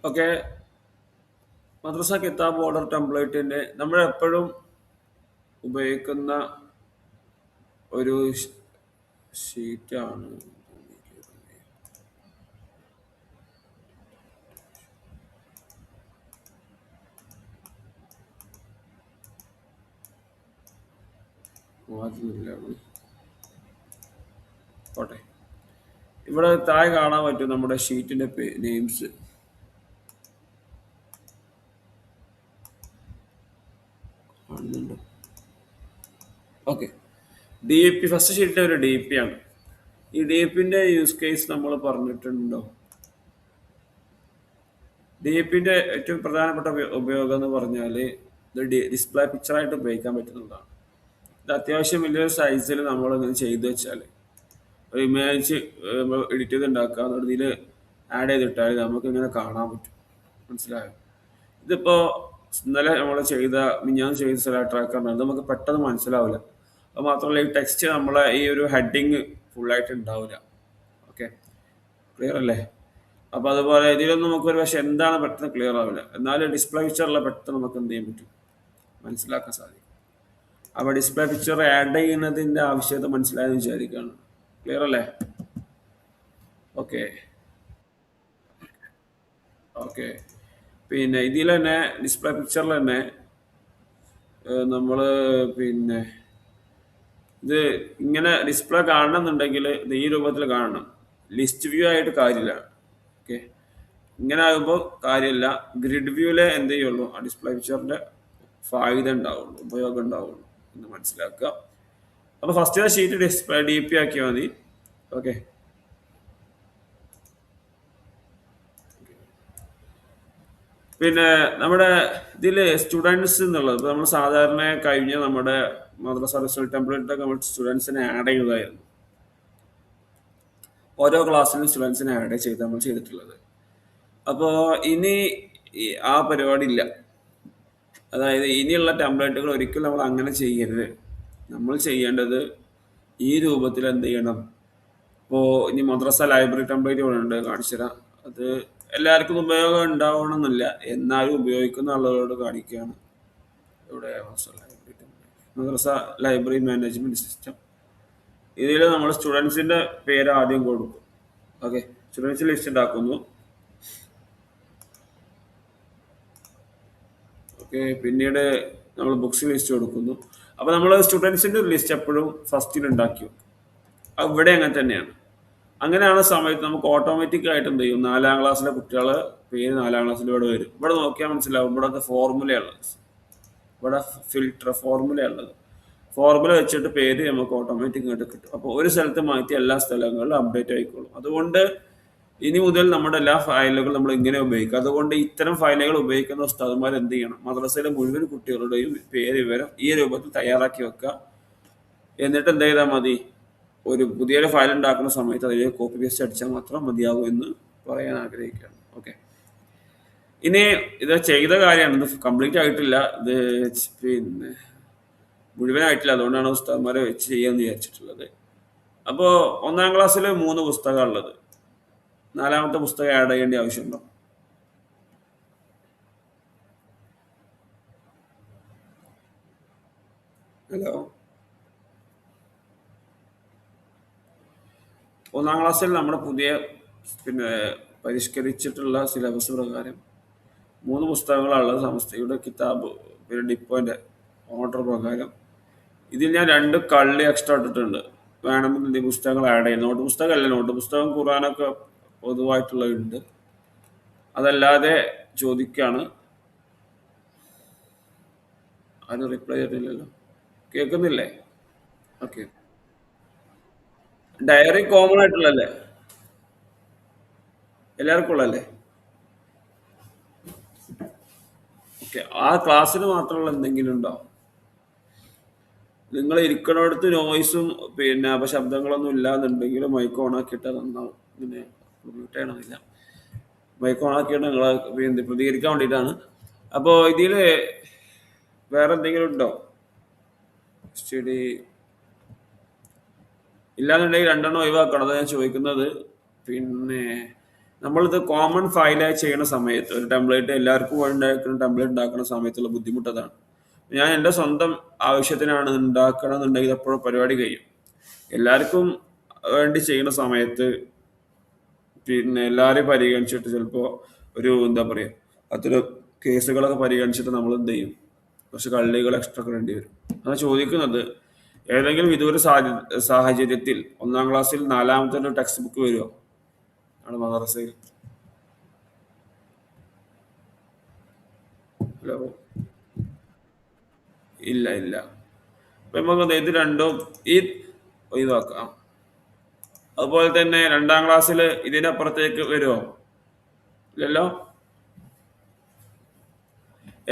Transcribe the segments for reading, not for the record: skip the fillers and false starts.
Okay. മദ്രസ കിതാബ് order ടെംപ്ലേറ്റിന്റെ നമ്മൾ എപ്പോഴും ഉപയോഗിക്കുന്ന ഒരു ഷീറ്റാണ്. ഓട്ടെ, ഇവിടെ താഴെ കാണാൻ പറ്റും നമ്മുടെ ഷീറ്റിന്റെ names. Okay, D A P first ഷീറ്റിന്റെ ഒരു ഡി പി ആണ്. ഈ ഡി പിന്റെ യൂസ് കേസ് നമ്മൾ പറഞ്ഞിട്ടുണ്ടോ? ഡി പിന്റെ ഏറ്റവും പ്രധാനപ്പെട്ട ഉപയോഗം എന്ന് പറഞ്ഞാൽ ഇത് ഡിസ്പ്ലേ പിക്ചറായിട്ട് ഉപയോഗിക്കാൻ പറ്റുന്നതാണ്. ഇത് അത്യാവശ്യം വലിയൊരു സൈസിൽ നമ്മൾ ഇങ്ങനെ ചെയ്തു വെച്ചാൽ ഒരു ഇമേജ് എഡിറ്റ് ചെയ്ത് ഉണ്ടാക്കുക, എന്നിട്ട് ഇതിൽ ആഡ് ചെയ്തിട്ടാൽ നമുക്ക് ഇങ്ങനെ കാണാൻ പറ്റും. മനസ്സിലായോ? ഇതിപ്പോൾ ഇന്നലെ നമ്മൾ ഞാൻ ചെയ്ത ട്രാക്കറിനാണ്, ഇത് നമുക്ക് പെട്ടെന്ന് മനസ്സിലാവില്ല. അത് മാത്രമല്ല, ഈ ടെക്സ്റ്റ് നമ്മളെ ഈ ഒരു ഹെഡിങ് ഫുള്ളായിട്ട് ഉണ്ടാവില്ല. ഓക്കെ, ക്ലിയർ അല്ലേ? അപ്പോൾ അതുപോലെ ഇതിലൊന്നും നമുക്കൊരു പക്ഷെ എന്താണ് പെട്ടെന്ന് ക്ലിയർ ആവില്ല. എന്നാലും ഡിസ്പ്ലേ പിക്ചറിലെ പെട്ടെന്ന് നമുക്ക് എന്ത് ചെയ്യാൻ പറ്റും, മനസ്സിലാക്കാൻ സാധിക്കും. അപ്പോൾ ഡിസ്പ്ലേ പിക്ചർ ആഡ് ചെയ്യുന്നതിൻ്റെ ആവശ്യകത മനസ്സിലായെന്ന് വിചാരിക്കുകയാണ്. ക്ലിയർ അല്ലേ? Okay okay. പിന്നെ ഇതിൽ തന്നെ ഡിസ്പ്ലേ പിക്ചറിൽ തന്നെ നമ്മൾ പിന്നെ ഇത് ഇങ്ങനെ ഡിസ്പ്ലേ കാണണമെന്നുണ്ടെങ്കിൽ ഇത് ഈ രൂപത്തിൽ കാണണം. ലിസ്റ്റ് വ്യൂ ആയിട്ട് കാര്യമില്ല. ഓക്കെ, ഇങ്ങനെ ആകുമ്പോൾ കാര്യമില്ല. ഗ്രിഡ് വ്യൂവിലെ എന്ത് ചെയ്യുള്ളൂ, ആ ഡിസ്പ്ലേ പിക്ചറിന്റെ ഫായിദ ഉണ്ടാവുള്ളൂ, ഉപയോഗം ഉണ്ടാവുള്ളൂ എന്ന് മനസ്സിലാക്കുക. അപ്പോൾ first sheet display D P ആക്കിയാൽ മതി. ഓക്കെ, പിന്നെ നമ്മുടെ ഇതിൽ സ്റ്റുഡൻസ് എന്നുള്ളത് നമ്മൾ സാധാരണ കഴിഞ്ഞ നമ്മുടെ മദ്രസ റിസൾട്ട് ടെംപ്ലേറ്റിലൊക്കെ നമ്മൾ സ്റ്റുഡൻസിനെ ആഡ് ചെയ്തതായിരുന്നു. ഓരോ ക്ലാസ്സിലും സ്റ്റുഡൻസിനെ ആഡ് ചെയ്ത് നമ്മൾ ചെയ്തിട്ടുള്ളത്. അപ്പോൾ ഇനി ആ പരിപാടി ഇല്ല. അതായത് ഇനിയുള്ള ടെംപ്ലേറ്റുകൾ ഒരിക്കലും നമ്മൾ അങ്ങനെ ചെയ്യരുത്. നമ്മൾ ചെയ്യേണ്ടത് ഈ രൂപത്തിൽ എന്ത് ചെയ്യണം. ഇപ്പോൾ ഇനി മദ്രസ ലൈബ്രറി ടെംപ്ലേറ്റ് ഉണ്ട്, കാണിച്ചു തരാം. അത് എല്ലാവർക്കും ഉപയോഗം ഉണ്ടാവണമെന്നില്ല, എന്നാലും ഉപയോഗിക്കുന്ന ആളുകളോട് കാണിക്കുകയാണ്. ഇവിടെ മദ്രസ ലൈബ്രറി മാനേജ്മെന്റ് സിസ്റ്റം. ഇതിൽ നമ്മൾ സ്റ്റുഡൻസിന്റെ പേര് ആദ്യം കൊടുക്കും. ഓക്കെ, സ്റ്റുഡൻസ് ലിസ്റ്റ് ഉണ്ടാക്കുന്നു. ഓക്കെ, പിന്നീട് നമ്മൾ ബുക്സ് ലിസ്റ്റ് കൊടുക്കുന്നു. അപ്പോൾ നമ്മൾ സ്റ്റുഡൻസിന്റെ ഒരു ലിസ്റ്റ് എപ്പോഴും ഫസ്റ്റിൽ ഉണ്ടാക്കി വെക്കും. ഇവിടെ അങ്ങനെ തന്നെയാണ്. അങ്ങനെയാണ് സമയത്ത് നമുക്ക് ഓട്ടോമാറ്റിക് ആയിട്ട് എന്ത് ചെയ്യും, 4ാം ക്ലാസ്സിലെ കുട്ടികളെ പേര് 4ാം ക്ലാസ്സിൽ ഇവിടെ വരും. ഇവിടെ നോക്കിയാൽ മനസ്സിലാവും, ഇവിടെ ഫോർമുലയുള്ളത്, ഇവിടെ ഫിൽട്ടർ ഫോർമുലയുള്ളത്. ഫോർമുല വെച്ചിട്ട് പേര് നമുക്ക് ഓട്ടോമാറ്റിക് ആയിട്ട് കിട്ടും. അപ്പോൾ ഒരു സ്ഥലത്ത് മാറ്റി എല്ലാ സ്ഥലങ്ങളിലും അപ്ഡേറ്റ് ആയിക്കോളും. അതുകൊണ്ട് ഇനി മുതൽ നമ്മുടെ എല്ലാ ഫയലുകളും നമ്മൾ ഇങ്ങനെ ഉപയോഗിക്കുക. അതുകൊണ്ട് ഇത്തരം ഫയലുകൾ ഉപയോഗിക്കുന്ന ഉസ്താദുമാർ എന്ത് ചെയ്യണം, മദ്രസയിലെ മുഴുവൻ കുട്ടികളുടെയും പേര് വിവരം ഈ രൂപത്തിൽ തയ്യാറാക്കി വെക്കുക. എന്നിട്ട് എന്ത് ചെയ്താൽ മതി, ഒരു പുതിയൊരു ഫയൽ ഉണ്ടാക്കുന്ന സമയത്ത് അതിൽ കോപ്പി പേസ്റ്റ് അടിച്ചാൽ മാത്രം മതിയാകും എന്ന് പറയാൻ ആഗ്രഹിക്കുകയാണ്. ഓക്കെ, ഇനി ഇത് ചെയ്ത കാര്യമാണ്, ഇത് കംപ്ലീറ്റ് ആയിട്ടില്ല, ഇത് പിന്നെ മുഴുവനായിട്ടില്ല. അതുകൊണ്ടാണ് പുസ്തകന്മാരെ വെച്ച് ചെയ്യാമെന്ന് വിചാരിച്ചിട്ടുള്ളത്. അപ്പോൾ 1ാം ക്ലാസ്സിൽ 3 പുസ്തകമാണ് ഉള്ളത്. 4ാമത്തെ പുസ്തകം ആഡ് ചെയ്യേണ്ട ആവശ്യമുണ്ടോ? ഹലോ, 1ാം ക്ലാസ്സിൽ നമ്മുടെ പുതിയ പരിഷ്കരിച്ചിട്ടുള്ള സിലബസ് പ്രകാരം 3 പുസ്തകങ്ങളുള്ളത്. സമസ്തയുടെ കിതാബ് പിന്നെ ഡിപ്പോന്റെ ഓർഡർ പ്രകാരം. ഇതിൽ ഞാൻ 2 കള്ളി എക്സ്ട്രാ ഇട്ടിട്ടുണ്ട്. വേണമെങ്കിൽ ഈ പുസ്തകങ്ങൾ ആഡ് ചെയ്യും. നോട്ട് പുസ്തകമല്ല, നോട്ട് പുസ്തകം ഖുർആനൊക്കെ പൊതുവായിട്ടുള്ളതുണ്ട്. അതല്ലാതെ ചോദിക്കുകയാണ്. ആരും റിപ്ലൈ ചെയ്തില്ലല്ലോ, കേൾക്കുന്നില്ലേ? ഓക്കെ, ഡയറി കോമൺ ആയിട്ടുള്ളല്ലേ, എല്ലാവർക്കും ഉള്ളല്ലേ? ഓക്കെ, ആ ക്ലാസ്സിന് മാത്രമുള്ള എന്തെങ്കിലും ഉണ്ടോ? നിങ്ങൾ ഇരിക്കണടുത്ത് നോയ്സും പിന്നെ അപശബ്ദങ്ങളൊന്നും ഇല്ലാന്നുണ്ടെങ്കിൽ മൈക്ക് ഓൺ ആക്കിയിട്ടാൽ നന്നാവും. പിന്നെ മ്യൂട്ട് ചെയ്യണമെന്നില്ല, മൈക്ക് ഓൺ ആക്കിയിട്ട് നിങ്ങൾ പിന്നെ പ്രതികരിക്കാൻ വേണ്ടിയിട്ടാണ്. അപ്പോൾ ഇതിൽ വേറെ എന്തെങ്കിലും ഉണ്ടോ? സ്റ്റഡി ഇല്ലാന്നുണ്ടെങ്കിൽ 2 ഒഴിവാക്കണം, അതാണ് ഞാൻ ചോദിക്കുന്നത്. പിന്നെ നമ്മളിത് കോമൺ ഫയലായി ചെയ്യുന്ന സമയത്ത് ഒരു ടെംപ്ലേറ്റ് എല്ലാവർക്കും വേണ്ടി ഉണ്ടാക്കുന്ന ടെംപ്ലേറ്റ് ഉണ്ടാക്കുന്ന സമയത്തുള്ള ബുദ്ധിമുട്ട് അതാണ്. ഞാൻ എൻ്റെ സ്വന്തം ആവശ്യത്തിനാണ് ഉണ്ടാക്കണമെന്നുണ്ടെങ്കിൽ എപ്പോഴും പരിപാടി കഴിയും. എല്ലാവർക്കും വേണ്ടി ചെയ്യുന്ന സമയത്ത് പിന്നെ എല്ലാവരെയും പരിഗണിച്ചിട്ട് ചിലപ്പോൾ ഒരു എന്താ പറയുക അത്തരം കേസുകളൊക്കെ പരിഗണിച്ചിട്ട് നമ്മൾ എന്ത് ചെയ്യും, കുറച്ച് കള്ളികൾ എക്സ്ട്രാ ഇടേണ്ടി വരും. അത് ചോദിക്കുന്നത് ഏതെങ്കിലും വിദൂര സാഹചര്യത്തിൽ 1ാം ക്ലാസ്സിൽ 4ാമത്തെ ഒരു ടെക്സ്റ്റ് ബുക്ക് വരുമോ ആണ് മദ്രസയിൽ? ഹലോ, ഇല്ല ഇല്ല. അപ്പൊ നമുക്ക് ഇത് രണ്ടും ഈ ഒഴിവാക്കാം. അതുപോലെ തന്നെ 2ാം ക്ലാസ്സിൽ ഇതിനപ്പുറത്തേക്ക് വരുമോ? ഇല്ലല്ലോ.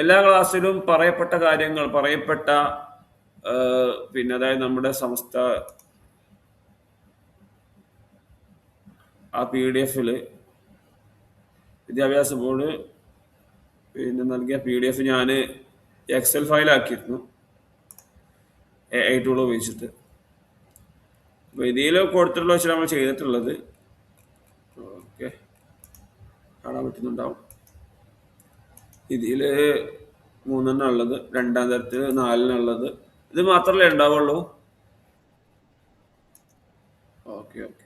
എല്ലാ ക്ലാസ്സിലും പറയപ്പെട്ട കാര്യങ്ങൾ പറയപ്പെട്ട പിന്നെ അതായത് നമ്മുടെ സമസ്ത ആ PDF വിദ്യാഭ്യാസ ബോർഡ് പിന്നെ നൽകിയ PDF ഞാൻ എക്സൽ ഫയലാക്കിയിരുന്നു AI ടൂൾ ഉപയോഗിച്ചിട്ട്. അപ്പോൾ ഇതിൽ കൊടുത്തിട്ടുള്ള വെച്ചാൽ നമ്മൾ ചെയ്തിട്ടുള്ളത്. ഓക്കെ, കാണാൻ പറ്റുന്നുണ്ടാവും. ഇതിൽ 3 ഉള്ളത്, 2ാം തരത്തിൽ 4 ഇത് മാത്രമല്ലേ ഉണ്ടാവുള്ളൂ. Okay okay.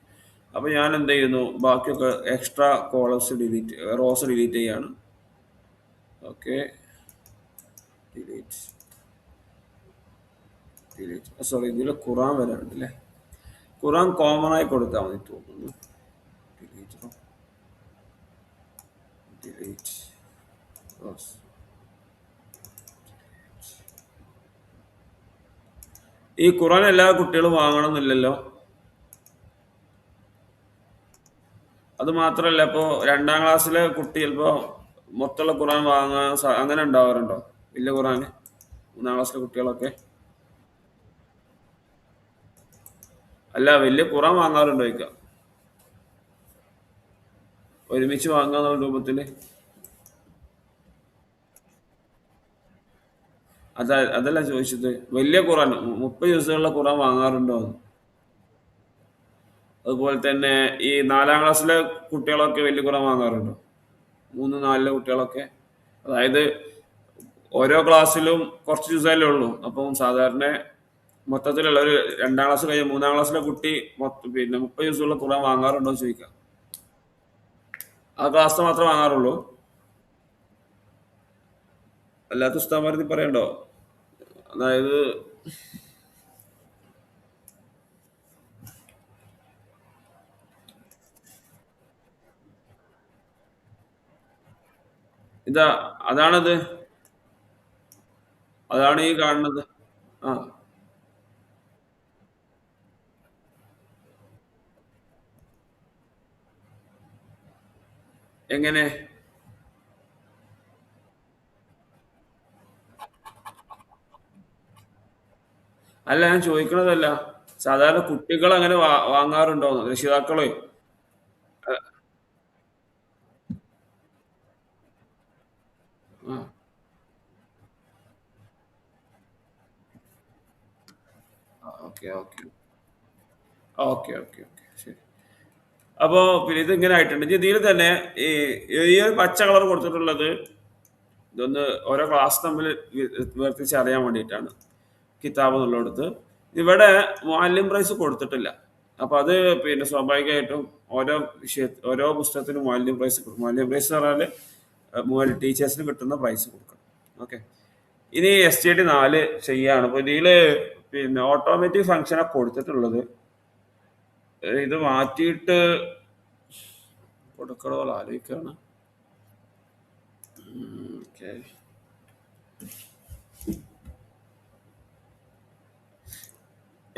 അപ്പോൾ ഞാൻ എന്ത് ചെയ്യുന്നു, ബാക്കിയൊക്കെ എക്സ്ട്രാ റോസ് ഡിലീറ്റ് ചെയ്യാണ്. ഓക്കെ, ഡിലീറ്റ് സോറി, ഇതിൽ ഖുറാൻ വരാനുണ്ട് അല്ലേ. ഖുറാൻ കോമൺ ആയി കൊടുത്താൽ മതി തോന്നുന്നു. Delete rose. ഈ ഖുറാൻ എല്ലാ കുട്ടികളും വാങ്ങണമെന്നില്ലല്ലോ. അത് മാത്രമല്ല, ഇപ്പോൾ 2ാം ക്ലാസ്സിലെ കുട്ടി ചിലപ്പോൾ മൊത്തമുള്ള ഖുറാൻ വാങ്ങാൻ അങ്ങനെ ഉണ്ടാവാറുണ്ടോ? വലിയ ഖുറാൻ 3ാം ക്ലാസ്സിലെ കുട്ടികളൊക്കെ അല്ല, വലിയ ഖുറാൻ വാങ്ങാറുണ്ടോ ചോദിക്കാം. ഒരുമിച്ച് വാങ്ങാന്നുള്ള രൂപത്തിൽ. അതല്ല ചോദിച്ചത്, വലിയ ഖുറാൻ 30 ദിവസമുള്ള ഖുറാൻ വാങ്ങാറുണ്ടോ? അതുപോലെ തന്നെ ഈ 4ാം ക്ലാസ്സിലെ കുട്ടികളൊക്കെ വലിയ ഖുറാൻ വാങ്ങാറുണ്ടോ? 3, 4 കുട്ടികളൊക്കെ. അതായത് ഓരോ ക്ലാസ്സിലും കുറച്ച് ദിവസമല്ലേ ഉള്ളൂ. അപ്പം സാധാരണ മൊത്തത്തിലുള്ള ഒരു 2ാം ക്ലാസ് കഴിഞ്ഞ 3ാം ക്ലാസ്സിലെ കുട്ടി പിന്നെ 30 ദിവസമുള്ള ഖുറാൻ വാങ്ങാറുണ്ടോ എന്ന് ചോദിക്കാം. ആ ക്ലാസ് മാത്രമേ വാങ്ങാറുള്ളൂ, അല്ലാത്ത ഉസ്താദ്മാരത് പറയണ്ടോ? അതായത് ഇതാ, അതാണത്, അതാണ് ഈ കാണുന്നത്. ആ, എങ്ങനെ? അല്ല, ഞാൻ ചോദിക്കണതല്ല, സാധാരണ കുട്ടികൾ അങ്ങനെ വാങ്ങാറുണ്ടോന്ന്, രക്ഷിതാക്കള്. ആ, okay okay okay okay okay, ശരി. അപ്പോ പിന്നെ ഇത് ഇങ്ങനെ ആയിട്ടുണ്ട്. ഇതിൽ തന്നെ ഈ ഈ ഒരു പച്ച കളർ കൊടുത്തിട്ടുള്ളത് ഇതൊന്ന് ഓരോ ക്ലാസ് തമ്മിൽ വേർതിരിച്ചറിയാൻ വേണ്ടിയിട്ടാണ്. കിതാബ് എന്നുള്ളിടത്ത് ഇവിടെ മുഅല്ലിം പ്രൈസ് കൊടുത്തിട്ടില്ല. അപ്പൊ അത് പിന്നെ സ്വാഭാവികമായിട്ടും ഓരോ പുസ്തകത്തിനും മുഅല്ലിം പ്രൈസ് എന്ന് പറഞ്ഞാൽ ടീച്ചേഴ്സിന് കിട്ടുന്ന പ്രൈസ് കൊടുക്കണം. ഓക്കെ. ഇനി STD 4 ചെയ്യാണ്. അപ്പൊ ഇതില് പിന്നെ ഓട്ടോമാറ്റിക് ഫംഗ്ഷനാണ് കൊടുത്തിട്ടുള്ളത്. ഇത് മാറ്റിയിട്ട് കൊടുക്കണോ ആലോചിക്കാണ്. ഓക്കെ,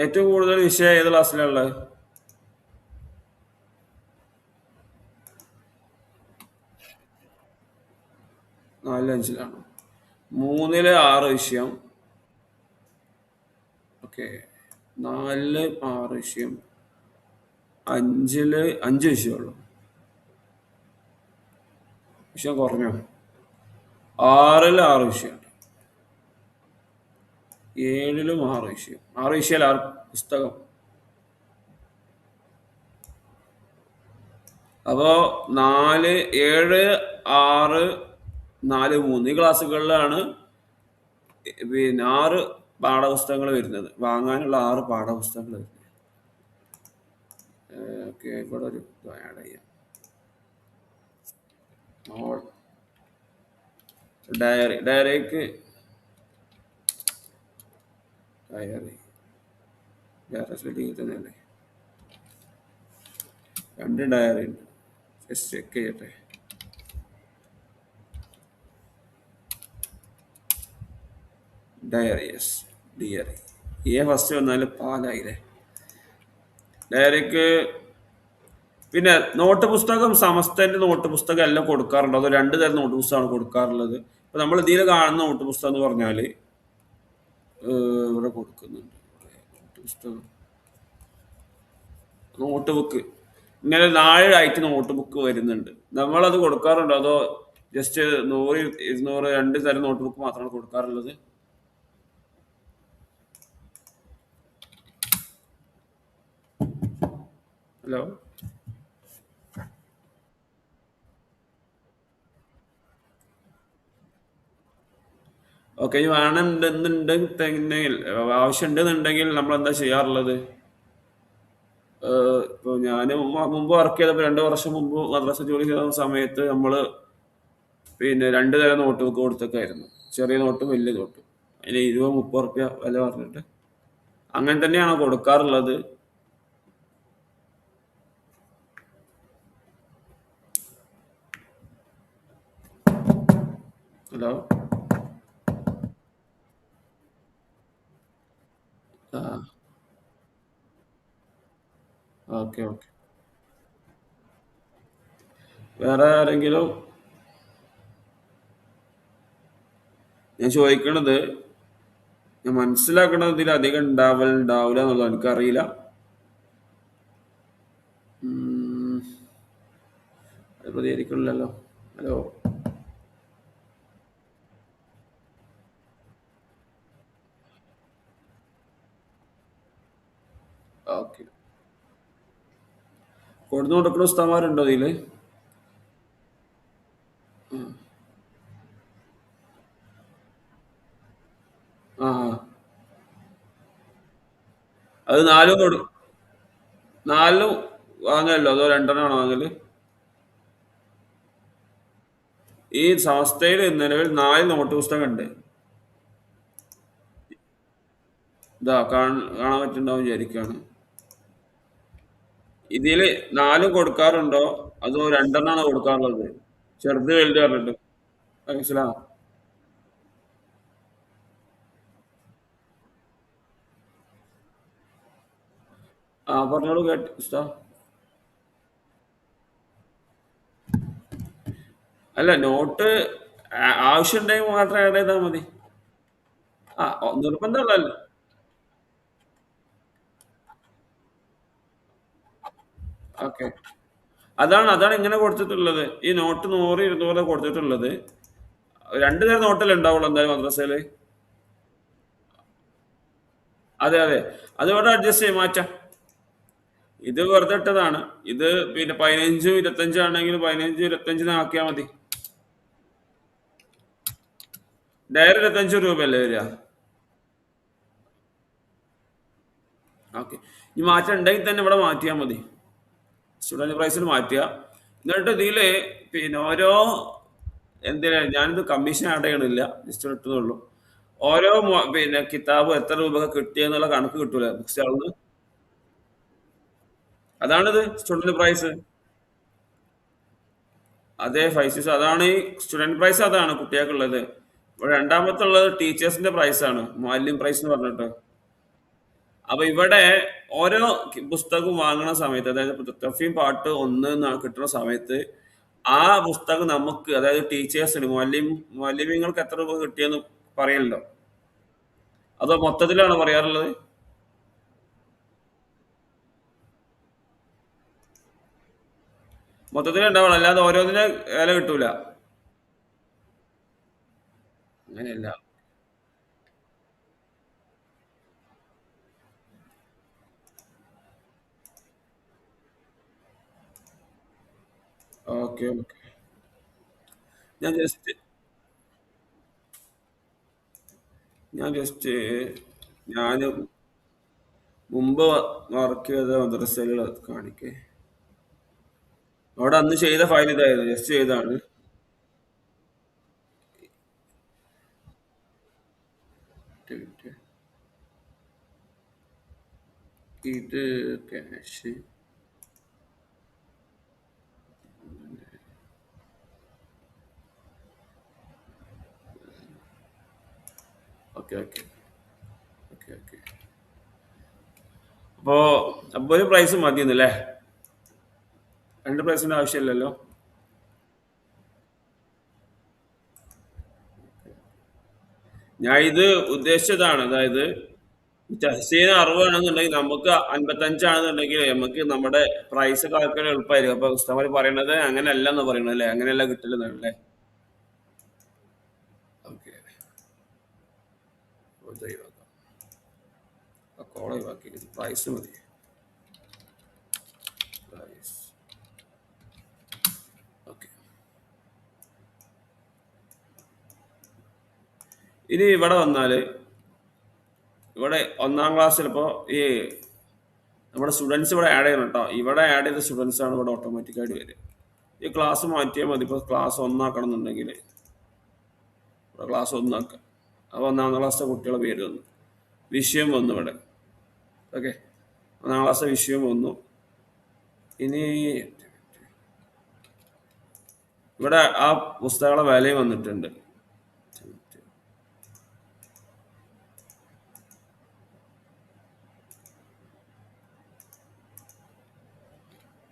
ഏറ്റവും കൂടുതൽ വിഷയം ഏത് ക്ലാസ്സിലുള്ളത്? 4, 5 3 6 വിഷയം. ഓക്കെ, 4 6 വിഷയം, 5 5 വിഷയമുള്ളൂ. വിഷയം കുറഞ്ഞോ? 6 6 വിഷയം, 7 6 വിഷയം. 6 വിഷയം 6 പുസ്തകം. അപ്പോ 4, 7, 6, 4, 3 ഈ ക്ലാസ്സുകളിലാണ് പിന്നെ 6 പാഠപുസ്തകങ്ങൾ വരുന്നത്. വാങ്ങാനുള്ള 6 പാഠപുസ്തകങ്ങൾ വരുന്നത്. ഓക്കെ, ഇവിടെ ഒരു ആഡ് ചെയ്യാം. ഡയറിക്ക് ഡയറി ഡയറി സ്പെല്ലിംഗ് തന്നെയല്ലേ? 2 ഡയറി ഉണ്ട്. ജസ്റ്റ് ചെക്ക് ചെയ്യട്ടെ. Dairy, yes, dairy. ഫസ്റ്റ് വന്നാല് പാലായില്ലേ? ഡയറിക്ക് പിന്നെ നോട്ട് പുസ്തകം, സമസ്തന്റെ നോട്ട് പുസ്തകം എല്ലാം കൊടുക്കാറുണ്ട്. അത് 2 തരം നോട്ട് പുസ്തകമാണ് കൊടുക്കാറുള്ളത്. അപ്പൊ നമ്മൾ ഇതിൽ കാണുന്ന നോട്ട് പുസ്തകം എന്ന് പറഞ്ഞാല് ഇവിടെ കൊടുക്കുന്നുണ്ട്. നോട്ട് പുസ്തകം, നോട്ട് ബുക്ക്, ഇങ്ങനെ 4 ആയിട്ട് നോട്ട് ബുക്ക് വരുന്നുണ്ട്. നമ്മളത് കൊടുക്കാറുണ്ടോ അതോ ജസ്റ്റ് 100, 200, 2 തരം നോട്ട് ബുക്ക് മാത്രമാണ് കൊടുക്കാറുള്ളത്? Hello, okay. ഈ വേണമെന്നുണ്ടെങ്കിൽ, ആവശ്യമുണ്ടെന്നുണ്ടെങ്കിൽ നമ്മൾ എന്താ ചെയ്യാറുള്ളത്? ഇപ്പോൾ ഞാൻ മുമ്പ് വർക്ക് ചെയ്തപ്പോൾ 2 വർഷം മുമ്പ് മദ്രസ ജോലി ചെയ്ത സമയത്ത് നമ്മൾ പിന്നെ 2 തരം നോട്ട് ബുക്ക് കൊടുത്തൊക്കെയായിരുന്നു. ചെറിയ നോട്ടും വലിയ നോട്ടും. അതിന് 20-30 റുപ്യ വില പറഞ്ഞിട്ട് അങ്ങനെ തന്നെയാണോ കൊടുക്കാറുള്ളത്? ഹലോ, ആ, ഓക്കെ ഓക്കെ. വേറെ ആരെങ്കിലും? ഞാൻ ചോദിക്കണത്, ഞാൻ മനസ്സിലാക്കണത് ഇതിൽ അധികം ഉണ്ടാവില്ല എന്നുള്ളത് എനിക്കറിയില്ല. ഉം, അത് പ്രതികരിക്കണില്ലല്ലോ. Hello, okay. കൊടുത്തു കൊടുക്കുന്ന ഉസ്താമാരുണ്ടോ ഇതില്? ആ, അത് നാലും വാങ്ങല്ലോ അതോ 2 വാങ്ങല്? ഈ സംസ്ഥയിൽ നിലവിൽ 4 നോട്ട് പുസ്തകം ഉണ്ട്. ഇതാ കാണാൻ പറ്റുണ്ടാവും വിചാരിക്കാണ്. ഇതില് 4 കൊടുക്കാറുണ്ടോ അതോ 2 കൊടുക്കാറുള്ളത്? ചെറുത് വലുത് പറഞ്ഞിട്ട് മനസ്സിലാവും. ആ, പറഞ്ഞോളൂ, കേട്ട് ഉസ്താ. അല്ല, നോട്ട് ആവശ്യമുണ്ടെങ്കിൽ മാത്രം ആഡ് ചെയ്താൽ മതി. ആ, നിർബന്ധമുള്ളതല്ല. ഓക്കെ, അതാണ് അതാണ് ഇങ്ങനെ കൊടുത്തിട്ടുള്ളത്. ഈ നോട്ട് 100, 200 കൊടുത്തിട്ടുള്ളത്. 2 തരം നോട്ടല്ലേ ഉണ്ടാവുള്ളൂ എന്തായാലും മദ്രസയില്. അതെ അതെ, അത് ഇവിടെ അഡ്ജസ്റ്റ് ചെയ്ത് മാറ്റാം. ഇത് വെറുതെ ഇട്ടതാണ്. ഇത് പിന്നെ 15, 25 ആണെങ്കിൽ 15, 25 ആക്കിയാൽ മതി. ഡയറി 25 രൂപയല്ലേ വരിക? ഓക്കെ. ഈ മാറ്റം ഉണ്ടെങ്കിൽ തന്നെ ഇവിടെ മാറ്റിയാൽ മതി. സ്റ്റുഡന്റ് പ്രൈസിൽ മാറ്റുക. എന്നിട്ട് ഇതില് പിന്നെ ഓരോ എന്തിനാ ഞാനിത് കമ്മീഷൻ ആഡ് ചെയ്യണില്ല, ജസ്റ്റ് ഇട്ടുന്നുള്ളൂ. ഓരോ പിന്നെ കിതാബ് എത്ര രൂപ കിട്ടിയെന്നുള്ള കണക്ക് കിട്ടൂല ബുക്ക് സ്റ്റാളിന്ന്. അതാണിത് സ്റ്റുഡന്റ് പ്രൈസ്. അതെ, 5 6 അതാണ് ഈ സ്റ്റുഡന്റ് പ്രൈസ്, അതാണ് കുട്ടികൾക്കുള്ളത്. ഇവിടെ രണ്ടാമത്തെ ഉള്ളത് ടീച്ചേഴ്സിന്റെ പ്രൈസ് ആണ്, മുഅല്ലിം പ്രൈസ് എന്ന് പറഞ്ഞിട്ട്. അപ്പൊ ഇവിടെ ഓരോ പുസ്തകവും വാങ്ങുന്ന സമയത്ത്, അതായത് തഫീം പാർട്ട് 1 കിട്ടുന്ന സമയത്ത് ആ പുസ്തകം നമുക്ക്, അതായത് ടീച്ചേഴ്സിന് മുഅല്ലിമീങ്ങൾക്ക് എത്ര രൂപ കിട്ടിയെന്ന് പറയല്ലോ? അതോ മൊത്തത്തിലാണോ പറയാറുള്ളത്? മൊത്തത്തിൽ ഉണ്ടാവണം, അല്ലാതെ ഓരോന്നിനെ വില കിട്ടൂല. അങ്ങനെയല്ല. Okay okay. ഞാൻ ജസ്റ്റ് ഞാൻ ജസ്റ്റ് ഞാൻ മുമ്പ് വർക്ക് ചെയ്ത മദ്രസയിൽ കാണിക്കേ. അവിടെ അന്ന് ചെയ്ത ഫയൽ ഇതായിരുന്നു, ജസ്റ്റ് ചെയ്താണ്. ഇത് cash. Okay okay okay okay. അപ്പോ അപ്പൊ ഒരു പ്രൈസ് മതിയെന്നല്ലേ? രണ്ട് പ്രൈസിന്റെ ആവശ്യമില്ലല്ലോ? ഞാൻ ഇത് ഉദ്ദേശിച്ചതാണ്, അതായത് ടെഹ്സീന് 60 ആണെന്നുണ്ടെങ്കിൽ നമുക്ക് 55 ആണെന്നുണ്ടെങ്കിൽ നമുക്ക് നമ്മുടെ പ്രൈസ് കാൽക്കുലേറ്റ് എളുപ്പമായിരിക്കും. അപ്പൊ ഉസ്താമാര് പറയണത് അങ്ങനെയല്ല എന്ന് പറയണത് അല്ലേ? അങ്ങനെയല്ല കിട്ടലെന്നല്ലേ? ഓക്കെ. ഒഴിവാക്കാം, ആ കോള ഒഴിവാക്കി, പ്രൈസ് മതി. പ്രൈസ്. ഓക്കെ. ഇനി ഇവിടെ വന്നാല് ഇവിടെ ഒന്നാം ക്ലാസ്സിൽ ഇപ്പോൾ ഈ നമ്മുടെ സ്റ്റുഡൻസ് ഇവിടെ ആഡ് ചെയ്യണം കേട്ടോ. ഇവിടെ ആഡ് ചെയ്ത സ്റ്റുഡൻസ് ആണ് ഇവിടെ ഓട്ടോമാറ്റിക്കായിട്ട് വരിക. ഈ ക്ലാസ് മാറ്റിയാൽ മതി. ഇപ്പോൾ ക്ലാസ് ഒന്നാക്കണം എന്നുണ്ടെങ്കിൽ ഇവിടെ ക്ലാസ് ഒന്നാക്കുക. അപ്പോൾ ഒന്നാം ക്ലാസ്സിലെ കുട്ടികളെ പേര് വന്നു, വിഷയം വന്നു ഇവിടെ. ഓക്കെ, ഒന്നാം ക്ലാസ്സിലെ വിഷയം വന്നു. ഇനി ഇവിടെ ആ പുസ്തകങ്ങളുടെ വിലയും വന്നിട്ടുണ്ട്.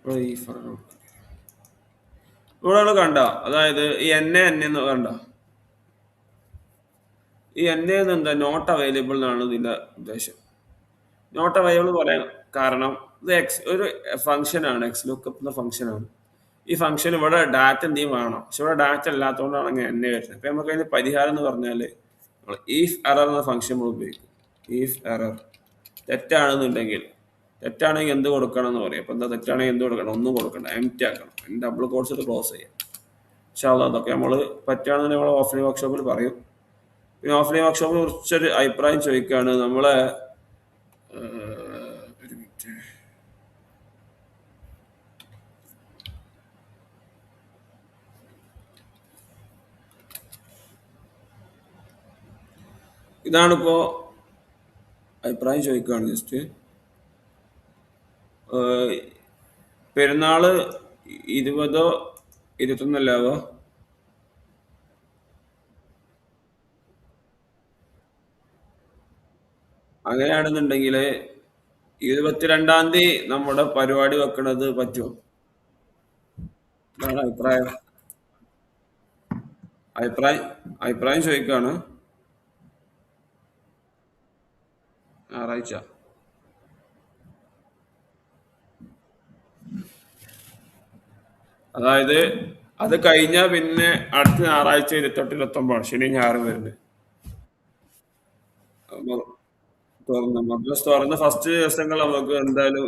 ഇവിടെ ഈ ഇവിടെ കണ്ട, അതായത് ഈ എന്ന് കണ്ട, ഈ എന്താ നോട്ട് അവൈലബിൾ എന്നാണ് ഇതിന്റെ ഉദ്ദേശം. നോട്ട് അവൈലബിൾ പറയാൻ കാരണം ഇത് ഒരു ഫംഗ്ഷനാണ്, എക്സ് ലുക്കപ്പ് എന്ന ഫംഗ്ഷനാണ്. ഈ ഫംഗ്ഷൻ ഇവിടെ ഡാറ്റ എന്തെങ്കിലും വേണം, പക്ഷെ ഇവിടെ ഡാറ്റ ഇല്ലാത്തതുകൊണ്ടാണ് അങ്ങനെ എന്നെ വരുന്നത്. ഇപ്പം നമുക്ക് അതിന് പരിഹാരം എന്ന് പറഞ്ഞാൽ നമ്മൾ ഈഫ് എറർ എന്ന ഫംഗ്ഷൻ നമ്മൾ ഉപയോഗിക്കും. ഈഫ് എറർ തെറ്റാണെങ്കിൽ എന്ത് കൊടുക്കണം എന്ന് പറയും. അപ്പം എന്താ തെറ്റാണെങ്കിൽ എന്ത് കൊടുക്കണം? ഒന്നും കൊടുക്കണം, എംപ്റ്റി ആക്കണം, ഡബിൾ കോഴ്സ് ഇട്ട് ക്ലോസ് ചെയ്യാം. പക്ഷെ അതൊക്കെ നമ്മൾ പറ്റുകയാണെന്ന് നമ്മൾ ഓഫ്ലൈൻ വർക്ക്ഷോപ്പിൽ പറയും. പിന്നെ ഓഫ്ലൈൻ വർക്ക്ഷോപ്പിൽ കുറിച്ചൊരു അഭിപ്രായം ചോദിക്കുകയാണ് നമ്മളെ. ഒരു മിനിറ്റ്, ഇതാണിപ്പോ അഭിപ്രായം ചോദിക്കുകയാണ്. ജസ്റ്റ് പെരുന്നാള് 20 21 അങ്ങനെയാണെന്നുണ്ടെങ്കിൽ 22 നമ്മുടെ പരിപാടി വെക്കണത് പറ്റുമോ? ഇതാണ് അഭിപ്രായം. അഭിപ്രായം അഭിപ്രായം ചോദിക്കുകയാണ്. ഞായറാഴ്ച. അതായത് അത് കഴിഞ്ഞാൽ പിന്നെ അടുത്ത ഞായറാഴ്ച 28 29 ശനി ഞായറും വരുന്നത്. മദ്രസ് തുറന്ന ഫസ്റ്റ് ദിവസങ്ങൾ നമുക്ക് എന്തായാലും.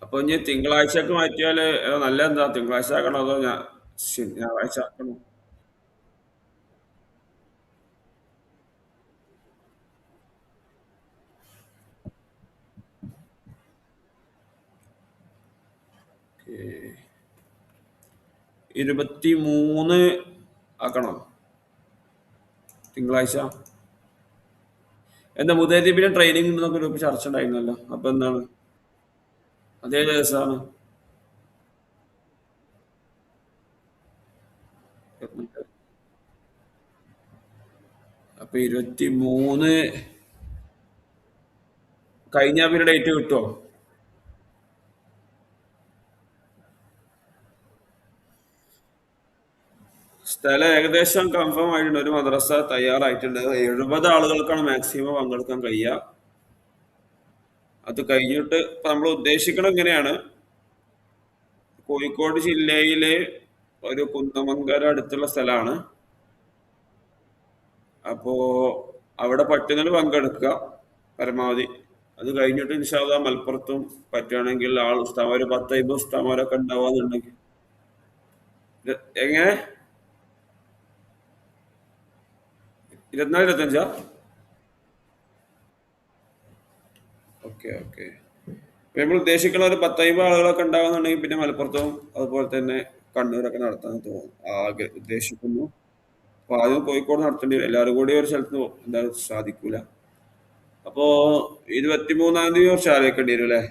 അപ്പൊ ഇനി തിങ്കളാഴ്ചക്ക് മാറ്റിയാല് നല്ല എന്താ, തിങ്കളാഴ്ച ആക്കണോ അതോ ഞായറാഴ്ച ആക്കണോ? ഏ, 23 ആക്കണോ തിങ്കളാഴ്ച? എന്താ മുതലീബിലെ ട്രെയിനിങ് എന്നൊക്കെ ഒരു ചർച്ച ഉണ്ടായിരുന്നല്ലോ, അപ്പൊ എന്താണ്? അതേ ദിവസമാണ്. അപ്പൊ 23 കഴിഞ്ഞ പിന്നെ ഡേറ്റ് കിട്ടുമോ? സ്ഥലം ഏകദേശം കൺഫേം ആയിട്ടുണ്ട്. ഒരു മദ്രസ തയ്യാറായിട്ടുണ്ട്. 70 ആളുകൾക്കാണ് മാക്സിമം പങ്കെടുക്കാൻ കഴിയുക. അത് കഴിഞ്ഞിട്ട് ഇപ്പൊ നമ്മൾ ഉദ്ദേശിക്കണം എങ്ങനെയാണ്, കോഴിക്കോട് ജില്ലയിലെ ഒരു കുന്നമംഗലം അടുത്തുള്ള സ്ഥലമാണ്. അപ്പോ അവിടെ പറ്റുന്നതിൽ പങ്കെടുക്കുക പരമാവധി. അത് കഴിഞ്ഞിട്ട് ഇൻഷാല്ലാ മലപ്പുറത്തും പറ്റുകയാണെങ്കിൽ ആൾ ഉസ്താമാര് 10 50 ഉസ്താമാരൊക്കെ ഉണ്ടാവാന്നുണ്ടെങ്കിൽ എങ്ങനെ 24 25. Okay okay. നമ്മൾ ഉദ്ദേശിക്കുന്ന ഒരു 10 50 ആളുകളൊക്കെ ഉണ്ടാകുന്നുണ്ടെങ്കിൽ പിന്നെ മലപ്പുറത്തും അതുപോലെ തന്നെ കണ്ണൂരൊക്കെ നടത്താൻ തോന്നുന്നു ഉദ്ദേശിക്കുന്നു. അപ്പൊ ആദ്യം കോഴിക്കോട് നടത്തേണ്ടി വരും. എല്ലാവരും കൂടി ഒരു സ്ഥലത്ത് എന്തായാലും സാധിക്കൂല. അപ്പോ 23-ാം തീയതി കുറച്ച് ആലോചിക്കേണ്ടി വരും അല്ലേ?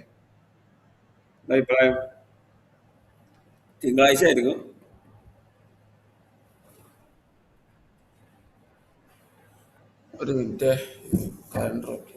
എന്താ അഭിപ്രായം? തിങ്കളാഴ്ച ആയിരിക്കും. ഒരു മിനിറ്റ്, കലണ്ടർ ഓക്കെ.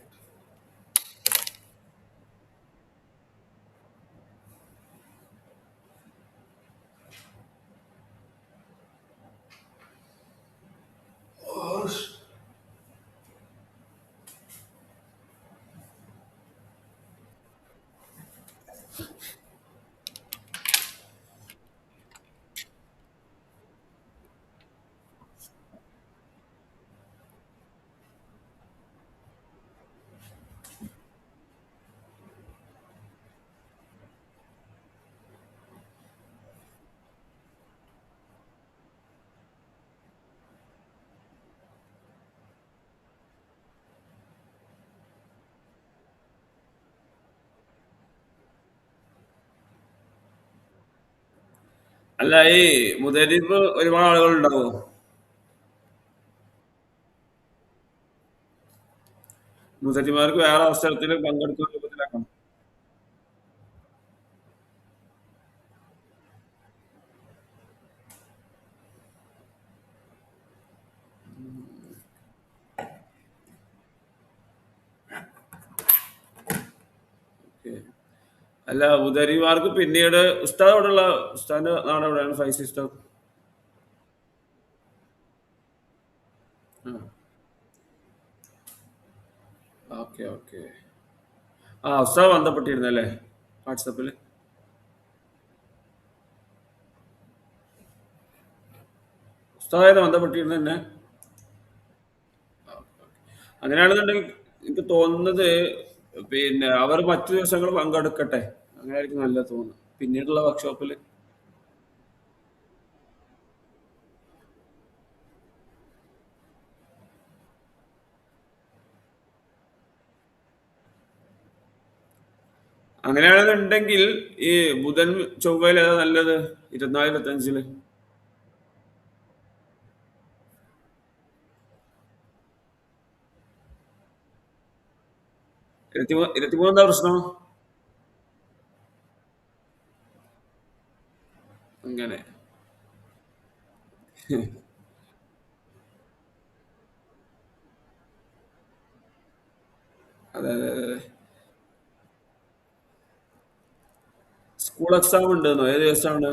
അല്ല, ഈ മുതലിപ്പ് ഒരുപാട് ആളുകൾ ഉണ്ടാവോ? മുതലിമാർക്ക് വേറെ അവസരത്തിൽ പങ്കെടുക്കുന്ന രൂപത്തിലാക്കണം. ഓക്കെ. അല്ല, മുതലിമാർക്ക് പിന്നീട് ഉസ്താദ് അവിടെയുള്ള ഉസ്താദിന്റെ നാട് എവിടെയാണ്? ഫൈസി ഉസ്താദ്. ആ ഓക്കെ ഓക്കെ. ആ ഉസ്താദ് ബന്ധപ്പെട്ടിരുന്നല്ലേ വാട്സപ്പിൽ? ഉസ്താദായിട്ട് ബന്ധപ്പെട്ടിരുന്നു തന്നെ. അങ്ങനെയാണെന്നുണ്ടെങ്കിൽ എനിക്ക് തോന്നുന്നത് പിന്നെ അവർ മറ്റു ദിവസങ്ങൾ പങ്കെടുക്കട്ടെ. അങ്ങനെയായിരിക്കും നല്ല തോന്നുന്നു പിന്നീടുള്ള വർക്ക്ഷോപ്പിൽ. അങ്ങനെയാണെന്നുണ്ടെങ്കിൽ ഈ ബുധൻ ചൊവ്വയിൽ ഏതാ നല്ലത്? 24 25. 23 എന്താ പ്രശ്നം? അങ്ങനെ. അതെ അതെ അതെ. സ്കൂൾ എക്സാം ഉണ്ടെന്നോ? ഏത് ദിവസമാണ്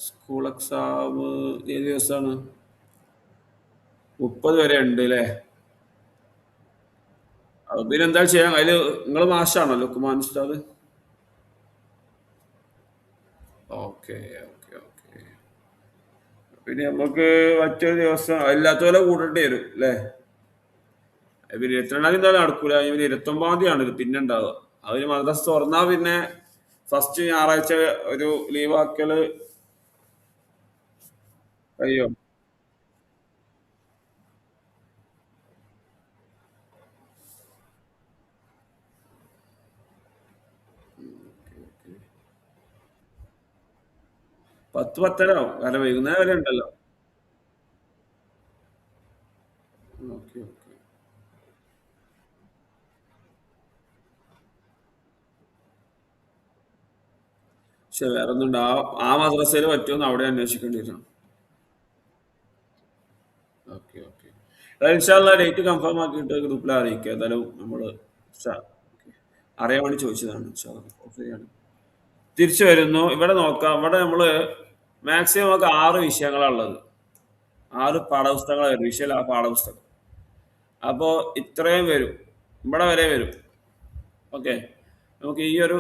സ്കൂൾ എക്സാം? ഏത് ദിവസമാണ്? 30 വരെ ഉണ്ട് അല്ലേ? അപ്പൊ പിന്നെ എന്താ ചെയ്യാൻ? അതില് നിങ്ങൾ മാഷാണോ ലുക്കുമാൻ ഉസ്താദ്? Okay okay okay. പിന്നെ നമുക്ക് മറ്റൊരു ദിവസം അല്ലാത്ത പോലെ കൂടേണ്ടി വരും അല്ലേ? പിന്നെ 22-ാം തീയതി എന്തായാലും നടക്കൂല. ഇവര് 29-ാം തീയതിയാണ് ഇത് പിന്നെ ഉണ്ടാവുക. അവര് മദ്രസ തുറന്നാ പിന്നെ ഫസ്റ്റ് ഞായറാഴ്ച ഒരു ലീവ് ആക്കല് കഴിയോ? ഓക്കെ 10 10:30 ആവും, കാരണം വൈകുന്നേരം വരെ ഉണ്ടല്ലോ. Okay okay. പക്ഷെ വേറെ ഒന്നുണ്ട്, ആ മദ്രസയിൽ പറ്റുമെന്ന് അവിടെ അന്വേഷിക്കേണ്ടി വരും. Okay okay. ഇൻഷാല്ല ഡേറ്റ് കൺഫേം ആക്കിയിട്ട് ഗ്രൂപ്പിൽ അറിയിക്കുക. ഏതായാലും നമ്മള് അറിയാൻ വേണ്ടി ചോദിച്ചതാണ്. ഇൻഷാല്ലാ ഓക്കെ ആണ്. തിരിച്ചു വരുന്നു. ഇവിടെ നോക്കാം. ഇവിടെ നമ്മള് മാക്സിമം നമുക്ക് 6 വിഷയങ്ങളാണ് ഉള്ളത്. 6 പാഠപുസ്തകങ്ങൾ വരും, വിഷയം ആ പാഠപുസ്തകം. അപ്പോ ഇത്രയും വരും, ഇവിടെ വരെ വരും. ഓക്കെ. നമുക്ക് ഈ ഒരു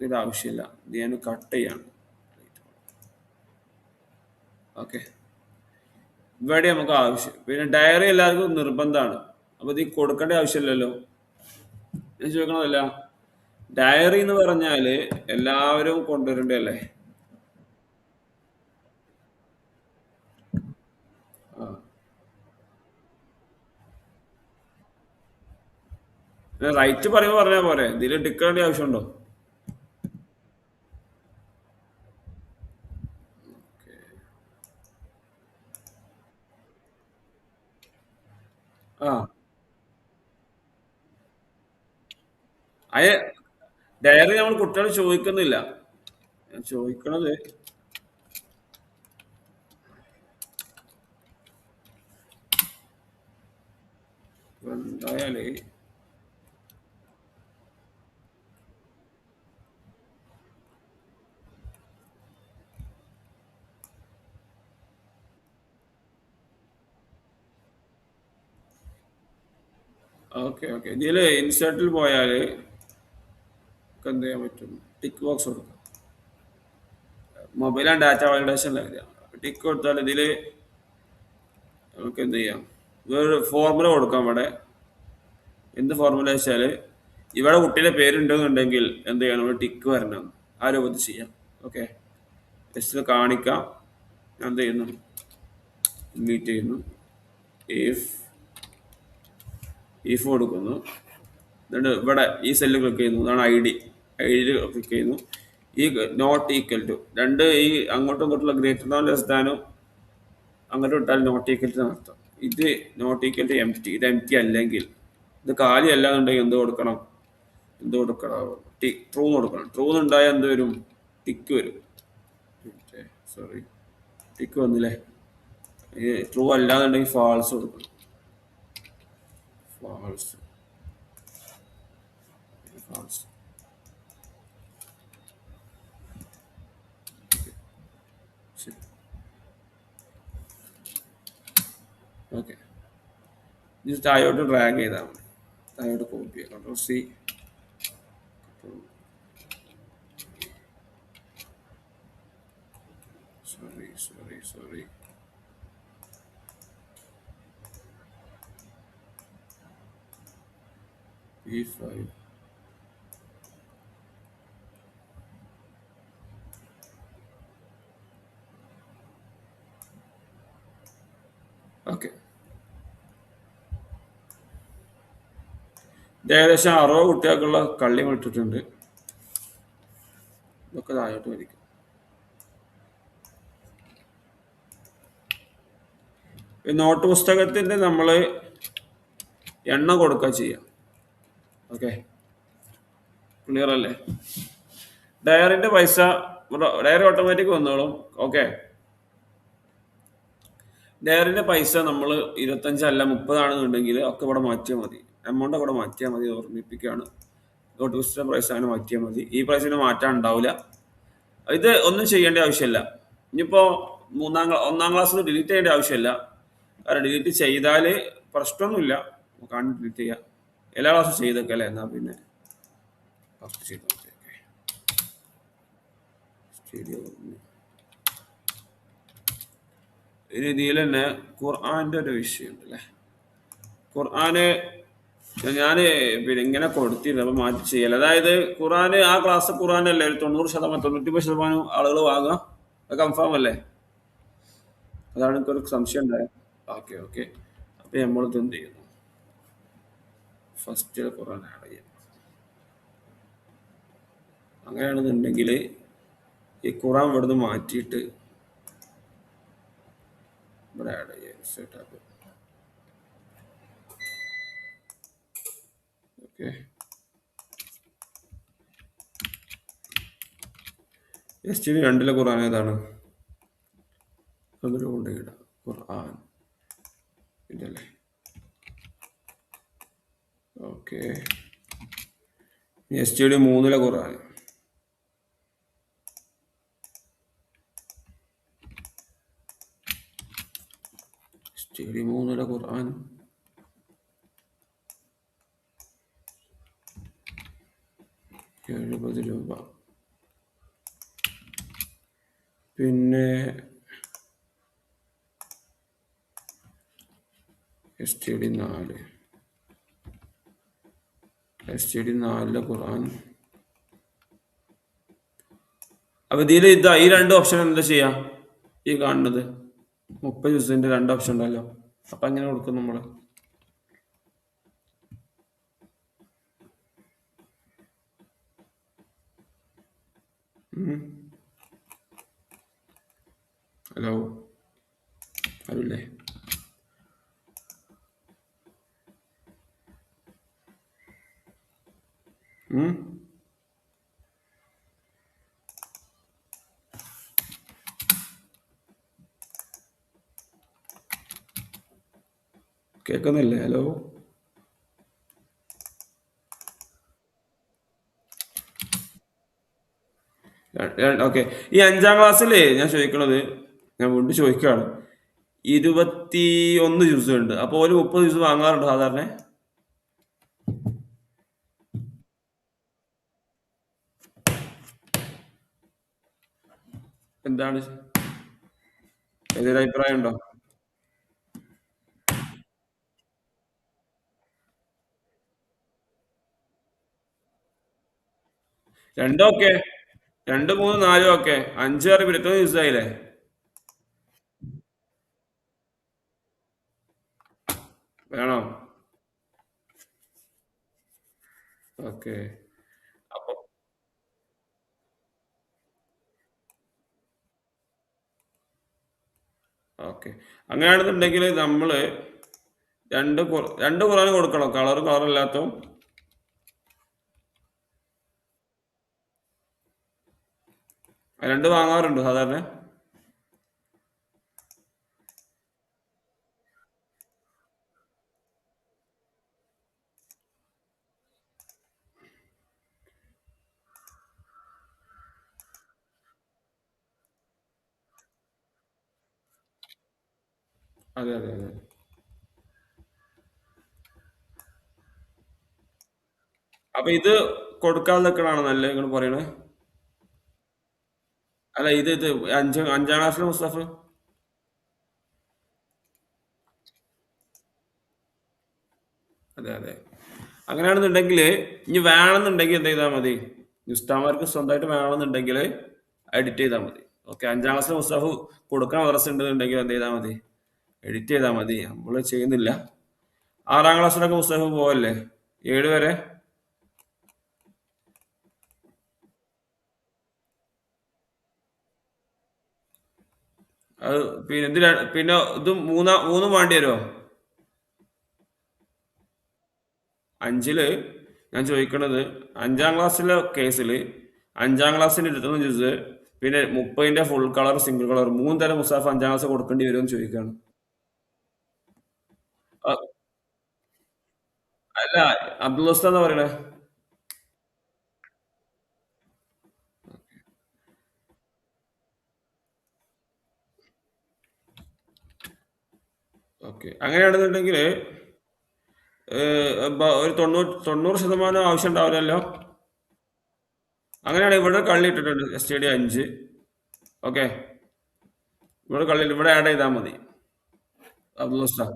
ഇത് ആവശ്യമില്ല. ഇത് ഞാൻ കട്ട് ചെയ്യാണ്. ഓക്കെ. ഇവിടെ നമുക്ക് ആവശ്യം പിന്നെ ഡയറി എല്ലാവർക്കും നിർബന്ധമാണ്. അപ്പൊ ഇത് കൊടുക്കേണ്ട ആവശ്യമില്ലല്ലോ. ഞാൻ ചോദിക്കണതല്ല, ഡയറി എന്ന് പറഞ്ഞാല് എല്ലാവരും കൊണ്ടുവരണ്ടല്ലേ? ആ, റൈറ്റ് പറയുമ്പോൾ പറഞ്ഞാൽ പോരെ, ഇതിൽ ടിക്കേണ്ട ആവശ്യമുണ്ടോ? ആ, അയ ഡയറി നമ്മൾ കുട്ടികൾ ചോദിക്കുന്നില്ല. ഞാൻ ചോദിക്കണത് എന്തായാല് ഓക്കെ ഓക്കെ, ഇതില് ഇൻസേർട്ടിൽ പോയാല് നമുക്ക് എന്ത് ചെയ്യാൻ പറ്റും? ടിക്ക് ബോക്സ് കൊടുക്കാം. Mobile and data validation tick കൊടുത്താൽ ഇതില് നമുക്ക് എന്ത് ചെയ്യാം? വേറൊരു ഫോർമുല കൊടുക്കാം ഇവിടെ. എന്ത് ഫോർമുല വെച്ചാല്, ഇവിടെ കുട്ടിയുടെ പേരുണ്ടെന്നുണ്ടെങ്കിൽ എന്ത് ചെയ്യണം? ഒരു ടിക്ക് വരണം. ആ രൂപത്തിൽ ചെയ്യാം. ഓക്കെ, ജസ്റ്റ് കാണിക്കാം. ഞാൻ എന്ത് ചെയ്യുന്നു? മീറ്റ് ചെയ്യുന്നു. ഇഫ് ഇഫ് കൊടുക്കുന്നു. എന്നിട്ട് ഇവിടെ ഈ സെല്ല് ക്ലിക്ക് ചെയ്യുന്നു. അതാണ് ഐ ഡി ക്ലിക്ക് ചെയ്യുന്നു. ഈ നോട്ട് ഈക്വൽ ടു രണ്ട്, ഈ അങ്ങോട്ടും ഇങ്ങോട്ടുള്ള ഗ്രേറ്റർ ദാൻ ലെസ് ദാനും അങ്ങോട്ട് വിട്ടാൽ നോട്ട് ഈക്വൽ ടു നടത്താം. ഇത് not equal to empty, ഇത് എം ടി അല്ലെങ്കിൽ, ഇത് കാലി അല്ല എന്നുണ്ടെങ്കിൽ എന്ത് കൊടുക്കണം? എന്ത് കൊടുക്കണം? ട്രൂ കൊടുക്കണം. ട്രൂ ഉണ്ടായാൽ എന്ത് വരും? ടിക്ക് വരും. സോറി, ടിക്ക് വന്നില്ലേ? ട്രൂ അല്ലാന്നുണ്ടെങ്കിൽ ഫാൾസ് കൊടുക്കണം. False, false. ശരി, ഓക്കെ. ഇത് താഴോട്ട് ഡ്രാഗ് ചെയ്താൽ മതി. താഴോട്ട് കോപ്പി ചെയ്യാം. Control C, sorry. P5. Okay, ഏകദേശം 60 കുട്ടികൾക്കുള്ള കള്ളി വിട്ടിട്ടുണ്ട്. ഇതൊക്കെ താഴോട്ട് വലിക്കും. ഈ നോട്ട് പുസ്തകത്തിന്റെ നമ്മള് എണ്ണം കൊടുക്കുക ചെയ്യാം. ഓക്കെ, ക്ലിയർ അല്ലേ? ഡയറിന്റെ പൈസ ഡയറി ഓട്ടോമാറ്റിക് വന്നോളും. ഓക്കെ, ഡയറിന്റെ പൈസ നമ്മൾ 25 30 ഒക്കെ ഇവിടെ മാറ്റിയാൽ മതി. എമൗണ്ട് ഇവിടെ മാറ്റിയാൽ മതി. ഓർമ്മിപ്പിക്കുകയാണ്, നോട്ട് പുസ്തക പ്രൈസ് അങ്ങനെ മാറ്റിയാൽ മതി. ഈ പ്രൈസിന് മാറ്റാൻ ഉണ്ടാവില്ല. ഇത് ഒന്നും ചെയ്യേണ്ട ആവശ്യമില്ല. ഇനിയിപ്പോ 1-ാം ക്ലാസ്സിൽ ഡിലീറ്റ് ചെയ്യേണ്ട ആവശ്യമില്ല. കാരണം ഡിലീറ്റ് ചെയ്താൽ പ്രശ്നമൊന്നുമില്ല. നമുക്ക് ഡിലീറ്റ് ചെയ്യാം. എല്ലാ ക്ലാസ്സും ചെയ്തൊക്കെ അല്ലേ? എന്നാൽ പിന്നെ ഫസ്റ്റ് ചെയ്ത് സ്റ്റേഡിയോ രീതിയിൽ തന്നെ ഖുർആന്റെ ഒരു വിഷയമുണ്ട് അല്ലേ? ഖുർആന് ഞാന് പിന്നെ ഇങ്ങനെ കൊടുത്തിരുന്നു, അപ്പൊ മാറ്റി ചെയ്യല. അതായത് ഖുർആന് ആ ക്ലാസ് ഖുർആനല്ലേ 90% 99% ആളുകൾ വാങ്ങുക? അത് കൺഫേം അല്ലേ? അതാണ് എനിക്കൊരു സംശയം ഉണ്ടായത്. ഓക്കെ ഓക്കെ, അപ്പൊ നമ്മളിത് എന്ത് ചെയ്യുന്നു? ഫസ്റ്റ് ഖുർആൻ ആഡ് ചെയ്യാം. അങ്ങനെയാണെന്നുണ്ടെങ്കിൽ ഈ ഖുർആൻ ഇവിടുന്ന് മാറ്റിയിട്ട് ഇവിടെ ആഡ് ചെയ്യാം. സെറ്റപ്പ്. ഓക്കെ, എസ് 2 ഖുർആൻ ഏതാണ്? അതിൽ കൊണ്ടുപോയിടാം. ഖുർആൻ ഇതല്ലേ? ഓക്കെ, എസ് 3 ഖുർആൻ. എസ് 3 ഖുർആൻ 70 രൂപ. പിന്നെ എസ് 4 STD 4 ഖുർആൻ. അപ്പൊ ഇതിൽ ഇതാ ഈ രണ്ട് ഓപ്ഷൻ എന്താ ചെയ്യാ? ഈ കാണുന്നത് 30 രണ്ട് ഓപ്ഷൻ ഉണ്ടല്ലോ. അപ്പൊ എങ്ങനെ കൊടുക്കും നമ്മള്? ഹലോ, അറിയില്ലേ? ഉം. കേൾക്കുന്നില്ലേ? ഹലോ. ഓക്കെ. ഈ 5-ാം ക്ലാസ്സില് ഞാൻ ചോദിക്കണത്, ഞാൻ വീണ്ടും ചോദിക്കുകയാണ്. 21 ഉണ്ട്. അപ്പൊ ഒരു 30 വാങ്ങാറുണ്ട് സാധാരണ. എന്താണ് ഏതൊരു അഭിപ്രായം ഉണ്ടോ? രണ്ടോക്കെ, 2, 3, 4 ഒക്കെ. 5 6 21 ദിവസമായില്ലേ? വേണോ? ഓക്കെ. അപ്പൊ ഓക്കെ, അങ്ങനെയാണെന്നുണ്ടെങ്കിൽ നമ്മള് രണ്ട് ഖുറാൻ കൊടുക്കണം. കളറില്ലാത്ത. രണ്ട് വാങ്ങാറുണ്ട് സാധാരണ. അതെ അതെ അതെ. അപ്പൊ ഇത് കൊടുക്കാതെ നിൽക്കണാണ് നല്ലത് നിങ്ങൾ പറയണേ? അല്ല, ഇത് 5-ാം ക്ലാസ്സിലെ മുസ്തഫ്. അതെ അതെ. അങ്ങനെയാണെന്നുണ്ടെങ്കിൽ ഇനി വേണമെന്നുണ്ടെങ്കിൽ എന്ത് ചെയ്താൽ മതി? ഉസ്താമാർക്ക് സ്വന്തമായിട്ട് വേണമെന്നുണ്ടെങ്കിൽ എഡിറ്റ് ചെയ്താൽ മതി. ഓക്കെ, 5-ാം ക്ലാസ്സിലെ മുസ്തഫ് കൊടുക്കാൻ മദ്രസ ഉണ്ടെന്നുണ്ടെങ്കിൽ എന്ത് ചെയ്താൽ മതി? എഡിറ്റ് ചെയ്താൽ മതി. നമ്മൾ ചെയ്യുന്നില്ല. 6-ാം ക്ലാസ്സിലൊക്കെ മുസ്തഫ് പോവല്ലേ? 7 വരെ. അത് പിന്നെ പിന്നെ ഇത് മൂന്നും വേണ്ടി വരുമോ? 5-ല് ഞാൻ ചോദിക്കണത്, 5-ാം ക്ലാസ്സിലെ കേസിൽ 5-ാം ക്ലാസ്സിന് 21 പിന്നെ 30 ഫുൾ കളർ സിംഗിൾ കളർ 3 തരം മുസാഫ് 5-ാം ക്ലാസ് കൊടുക്കേണ്ടി വരുമെന്ന് ചോദിക്കുകയാണ്. ആ, അല്ല, അബ്ദുൽ ഉസ്താദ് എന്നാ പറയണേ. ഓക്കെ, അങ്ങനെയാണെന്നുണ്ടെങ്കിൽ ഒരു 90% ആവശ്യം ഉണ്ടാവില്ലല്ലോ. അങ്ങനെയാണെങ്കിൽ ഇവിടെ കള്ളി ഇട്ടിട്ടുണ്ട് STD 5. ഓക്കെ, ഇവിടെ കള്ളി ഇവിടെ ആഡ് ചെയ്താൽ മതി. അബ്ദുൽ ഉസ്താദ്.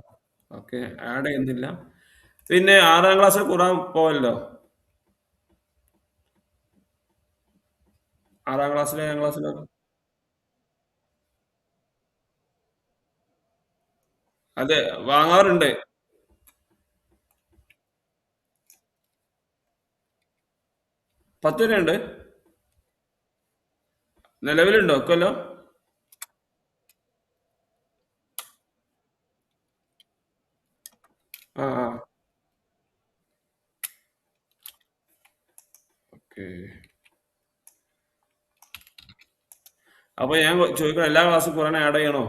ഓക്കെ, ആഡ് ചെയ്യുന്നില്ല. പിന്നെ 6-ാം ക്ലാസ്സിൽ കൂടാൻ പോവല്ലോ. 6-ാം ക്ലാസ്സിലെ 7-ാം ക്ലാസ്സിലോ. അതെ, വാങ്ങാറുണ്ട്. 10 വരെ ഉണ്ട്. നിലവിലുണ്ടോ ഒക്കെല്ലോ? ആ ആ. ഓക്കെ. അപ്പൊ ഞാൻ ചോദിക്കണം, എല്ലാ ക്ലാസ്സും ഖുറാൻ ആഡ് ചെയ്യണോ?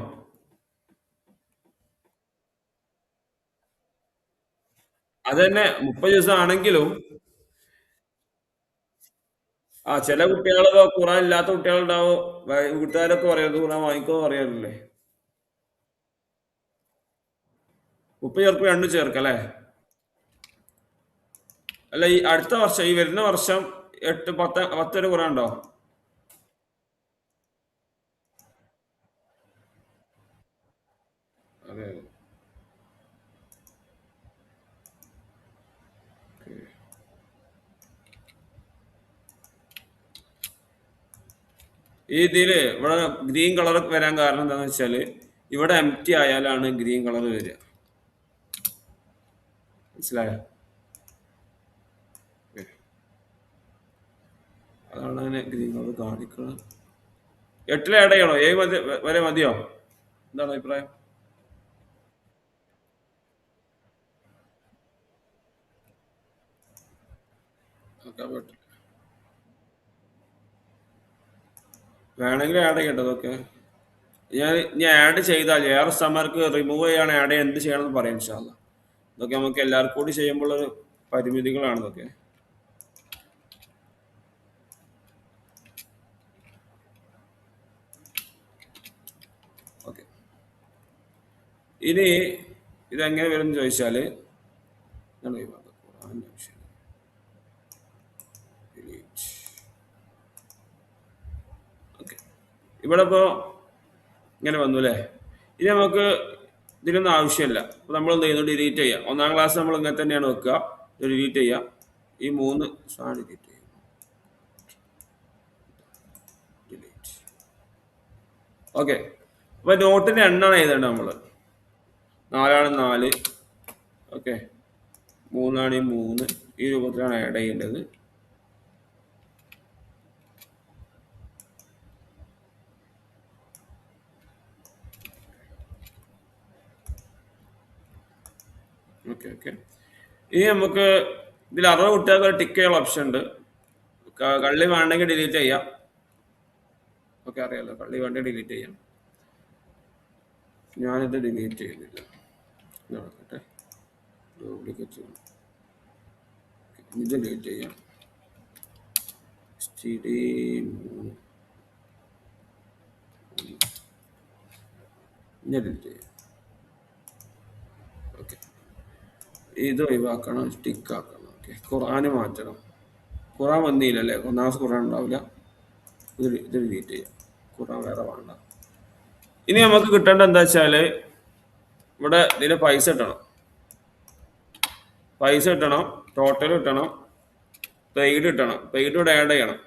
അത് തന്നെ 30 ദിവസം ആണെങ്കിലും. ചില കുട്ടികളൊക്കെ ഖുറാൻ ഇല്ലാത്ത കുട്ടികളുണ്ടാവും. വീട്ടുകാരൊക്കെ പറയുന്നത് ഖുറാൻ വാങ്ങിക്കോ പറയാറില്ലേ? 30 പേർക്ക് രണ്ടും ചേർക്കല്ലേ? അല്ല, ഈ അടുത്ത വർഷം, ഈ വരുന്ന വർഷം 8, 10 വരെ ഖുറാൻ ഉണ്ടോ? അതെ അതെ. ഈ ഇതില് ഇവിടെ ഗ്രീൻ കളർ വരാൻ കാരണം എന്താണെന്ന് വെച്ചാൽ ഇവിടെ എം ടി ആയാലാണ് ഗ്രീൻ കളർ വരിക. മനസ്സിലായോ? അതാണ് അങ്ങനെ ഗ്രീൻ കളർ കാണിക്കുന്നത്. എട്ടിൽ ആഡ് ചെയ്യണോ? ഏഴ് മതി വരെ മതിയോ? എന്താണ് അഭിപ്രായം? ഓക്കെ, വേണമെങ്കിൽ ആഡ് ചെയ്യട്ടെ അതൊക്കെ. ഞാൻ ആഡ് ചെയ്താൽ ഏറെ സമയർക്ക് റിമൂവ് ചെയ്യാണ് ആഡ് ചെയ്യാൻ എന്ത് ചെയ്യണമെന്ന് പറയാം ഇൻഷാ അല്ലാ. ഇതൊക്കെ നമുക്ക് എല്ലാവർക്കും കൂടി ചെയ്യുമ്പോൾ ഒരു പരിമിതികളാണ് ഇതൊക്കെ. ഓക്കെ, ഇനി ഇതെങ്ങനെ വരും എന്ന് ചോദിച്ചാൽ ഓക്കെ, ഇവിടെ ഇപ്പോൾ ഇങ്ങനെ വന്നു അല്ലേ. ഇനി നമുക്ക് ഇതിനൊന്നും ആവശ്യമില്ല. അപ്പോൾ നമ്മൾ എന്ത് ചെയ്യുന്നു? ഡിലീറ്റ് ചെയ്യാം. ഒന്നാം ക്ലാസ് നമ്മൾ ഇങ്ങനെ തന്നെയാണ് വെക്കുക. ഇത് ഡിലീറ്റ് ചെയ്യാം. ഈ മൂന്ന് സാധനം ഡിലീറ്റ് ചെയ്യാം. ഡിലീറ്റ്. ഓക്കെ, അപ്പോൾ നോട്ടിൻ്റെ എണ്ണമാണ് എഴുതേണ്ടത് നമ്മൾ. 4 4, ഓക്കെ, 3 3, ഈ രൂപത്തിലാണ് ആഡ് ചെയ്യേണ്ടത്. ഓക്കെ ഓക്കെ, ഇനി നമുക്ക് ഇതിൽ 60 കുട്ടികൾക്ക് ഒരു ടിക്ക് ചെയ്യാനുള്ള ഓപ്ഷൻ ഉണ്ട്. കള്ളി വേണമെങ്കിൽ ഡിലീറ്റ് ചെയ്യാം. ഓക്കെ, അറിയാലോ, കള്ളി വേണമെങ്കിൽ ഡിലീറ്റ് ചെയ്യാം. ഞാനിത് ഡിലീറ്റ് ചെയ്യുന്നില്ല. നോക്കട്ടെ, ഡ്യൂപ്ലിക്കേറ്റ് ചെയ്യണം. ഇത് ഡിലീറ്റ് ചെയ്യാം. STD 3 ഡിലീറ്റ് ചെയ്യാം. ഓക്കെ, ഇത് ഒഴിവാക്കണം, ടിക്ക് ആക്കണം. ഓക്കെ, ഖുർആന് മാറ്റണം. ഖുർആൻ വന്നില്ലല്ലേ, ഒന്നാമത് ഖുർആൻ ഉണ്ടാവില്ല. ഇത് ഡിലീറ്റ് ചെയ്യാം. ഖുർആൻ വേറെ വേണ്ട. ഇനി നമുക്ക് കിട്ടേണ്ട എന്താ വെച്ചാൽ ഇവിടെ ഇതിന് പൈസ കിട്ടണം. പൈസ കിട്ടണം, ടോട്ടൽ കിട്ടണം, പെയ്ഡ് കിട്ടണം. പെയ്ഡ് ഇവിടെ ആഡ് ചെയ്യണം.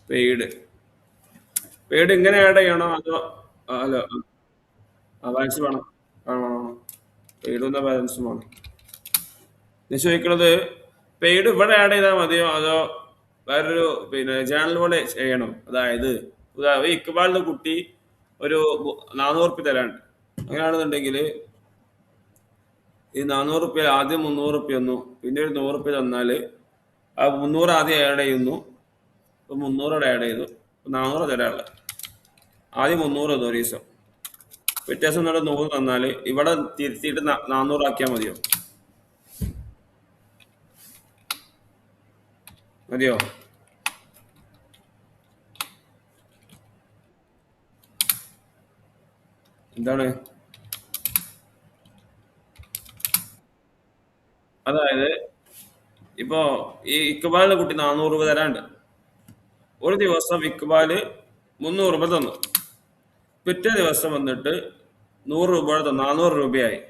പെയ്ഡ് പെയ്ഡ് ഇങ്ങനെ ആഡ് ചെയ്യണോ അതോ അല്ല ബാലൻസ് വേണം? വേണം. പെയ്ഡ് എന്ന ബാലൻസും വേണം. ഞാൻ ചോദിക്കണത് പെയ്ഡ് ഇവിടെ ആഡ് ചെയ്താൽ മതിയോ അതോ വേറൊരു ജേണൽ പോലെ ചെയ്യണം? അതായത് ഇക്ബാലിന്റെ കുട്ടി ഒരു 400 റുപ്യ തരാണ്ട്, അങ്ങനെയാണെന്നുണ്ടെങ്കിൽ ഈ 400 റുപ്യ ആദ്യം 300 റുപ്യ ഒന്നു, പിന്നെ ഒരു 100 റുപ്യ തന്നാൽ ആ 300 ആദ്യം ആഡ് ചെയ്യുന്നു. ഇപ്പൊ 300 ആഡ് ചെയ്തു, 400 തരാനുള്ളത്. ആദ്യം 300 തന്നു ഒരു ദിവസം, വ്യത്യാസം എന്നുള്ള 100 തന്നാൽ ഇവിടെ തിരുത്തിയിട്ട് 400 ആക്കിയാൽ മതിയോ? മതിയോ? എന്താണ്? അതായത് ഇപ്പോ ഈ ഇക്ബാലിന്റെ കുട്ടി 400 രൂപ തരാണ്ട്, ഒരു ദിവസം ഇക്ബാല് 300 രൂപ തന്നു. പിറ്റേ ദിവസം വന്നിട്ട് 100 രൂപ തന്നു, 400 രൂപയായി.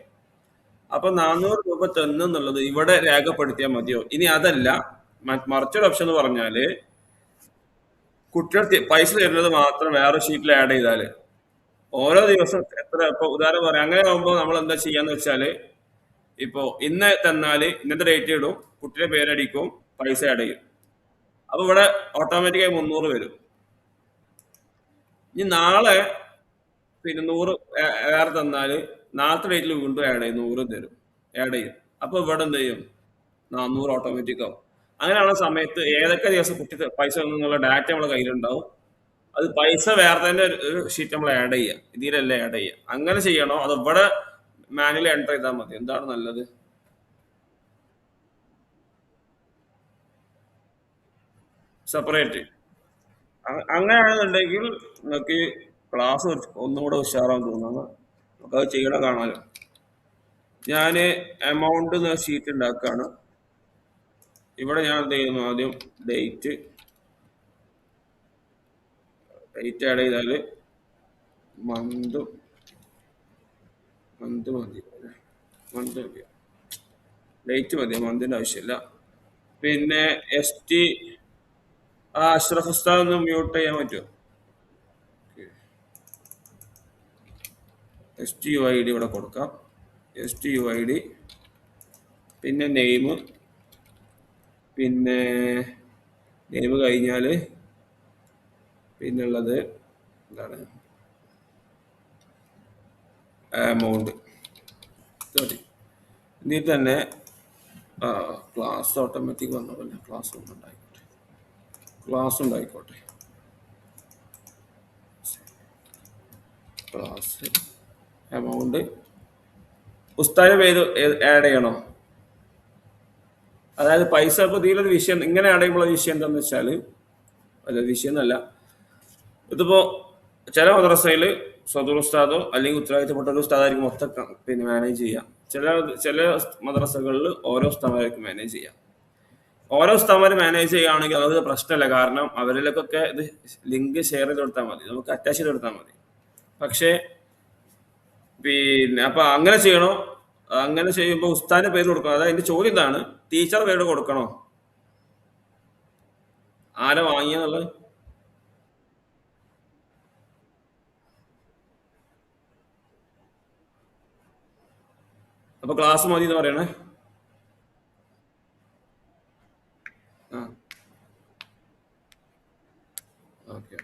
അപ്പൊ 400 രൂപ തന്നെന്നുള്ളത് ഇവിടെ രേഖപ്പെടുത്തിയാൽ മതിയോ? ഇനി അതല്ല, മറിച്ചൊരു ഓപ്ഷൻ എന്ന് പറഞ്ഞാല് കുട്ടികൾ പൈസ തരുന്നത് മാത്രം വേറെ ഷീറ്റിൽ ആഡ് ചെയ്താല് ഓരോ ദിവസം എത്ര, ഇപ്പൊ ഉദാഹരണം പറയാം, അങ്ങനെ ആകുമ്പോൾ നമ്മൾ എന്താ ചെയ്യാന്ന് വെച്ചാല് ഇപ്പോ ഇന്ന് തന്നാല് ഇന്നത്തെ ഡേറ്റ് ഇടും, കുട്ടിയുടെ പേരടിക്കും, പൈസ ആഡ് ചെയ്യും. അപ്പൊ ഇവിടെ ഓട്ടോമാറ്റിക്കായി 300 വരും. ഇനി നാളെ 100 വേറെ തന്നാല് നാളത്തെ ഡേറ്റിൽ വീണ്ടും ആഡ് ചെയ്യും, 100 തരും, ആഡ് ചെയ്യും. അപ്പൊ ഇവിടെ എന്ത് ചെയ്യും? 400 ഓട്ടോമാറ്റിക് ആവും. അങ്ങനെയുള്ള സമയത്ത് ഏതൊക്കെ ദിവസം കുട്ടി പൈസ എന്നുള്ള ഡാറ്റ നമ്മളെ കയ്യിലുണ്ടാവും. അത് പൈസ വേറെ തന്നെ ഒരു ഷീറ്റ് നമ്മൾ ആഡ് ചെയ്യാം, ഇതിലല്ലേ ആഡ് ചെയ്യാം. അങ്ങനെ ചെയ്യണോ അത് ഇവിടെ മാനുവലി എൻ്റർ ചെയ്താൽ മതി? എന്താണ് നല്ലത്? സെപ്പറേറ്റ്. അങ്ങനെയാണെന്നുണ്ടെങ്കിൽ നിങ്ങൾക്ക് ക്ലാസ് ഒന്നുകൂടെ ഉഷാറാന്ന് തോന്നുന്നു. നമുക്ക് അത് ചെയ്യണ കാണാലോ. ഞാൻ എമൗണ്ട് എന്ന ഷീറ്റ് ഉണ്ടാക്കുകയാണ്. ഇവിടെ ഞാൻ എന്ത് ചെയ്യുന്നു? ആദ്യം ഡേറ്റ് ആഡ് ചെയ്താൽ മന്ത് മതി, മന്ത് മതി, ഡേറ്റ് മതി, മന്തിൻ്റെ ആവശ്യമില്ല. പിന്നെ ST ആ അഷ്റഫ് ഉസ്താദ് ഒന്ന് മ്യൂട്ട് ചെയ്യാൻ പറ്റുമോ? S T U I D ഇവിടെ കൊടുക്കാം. S T U I D, പിന്നെ നെയിം, പിന്നെ നെയിം കഴിഞ്ഞാൽ പിന്നുള്ളത് എന്താണ്, എമൗണ്ട് മതി. ഇതിൽ തന്നെ ക്ലാസ് ഓട്ടോമാറ്റിക് വന്ന പോലെ ക്ലാസ് ഉണ്ടായിക്കോട്ടെ, ക്ലാസ് ഉണ്ടായിക്കോട്ടെ, ക്ലാസ് എമൗണ്ട്. ഉസ്താദിന്റെ പേര് ആഡ് ചെയ്യണോ? അതായത് പൈസ ഇപ്പോൾ ഇതിലൊരു വിഷയം ഇങ്ങനെ ആഡ് ചെയ്യുമ്പോൾ വിഷയം എന്താണെന്ന് വെച്ചാൽ, അല്ല വിഷയം എന്നല്ല, ഇതിപ്പോ ചില മദ്രസയിൽ സദുർ ഉസ്താദോ അല്ലെങ്കിൽ ഉത്തരവാദിത്തപ്പെട്ട ഒരു ഉസ്താദായിരിക്കും മൊത്തം പിന്നെ മാനേജ് ചെയ്യാം. ചില മദ്രസകളിൽ ഓരോ ഉസ്താദായിരിക്കും മാനേജ് ചെയ്യാം. ഓരോ ഉസ്താദന്മാർ മാനേജ് ചെയ്യുകയാണെങ്കിൽ അത് പ്രശ്നമല്ല, കാരണം അവരിലേക്കൊക്കെ ഇത് ലിങ്ക് ഷെയർ ചെയ്ത് കൊടുത്താൽ മതി, നമുക്ക് അറ്റാച്ച് ചെയ്ത് കൊടുത്താൽ മതി. പക്ഷേ പിന്നെ അപ്പൊ അങ്ങനെ ചെയ്യണോ? അങ്ങനെ ചെയ്യുമ്പോൾ ഉസ്താദിന്റെ പേര് കൊടുക്കണം. അതായത് എന്റെ ചോദ്യം ഇതാണ്, ടീച്ചർ പേര് കൊടുക്കണോ? ആരെ വാങ്ങിയെന്നുള്ളത്. അപ്പൊ ക്ലാസ് മതി എന്ന് പറയണേ. ആ ഓക്കെ.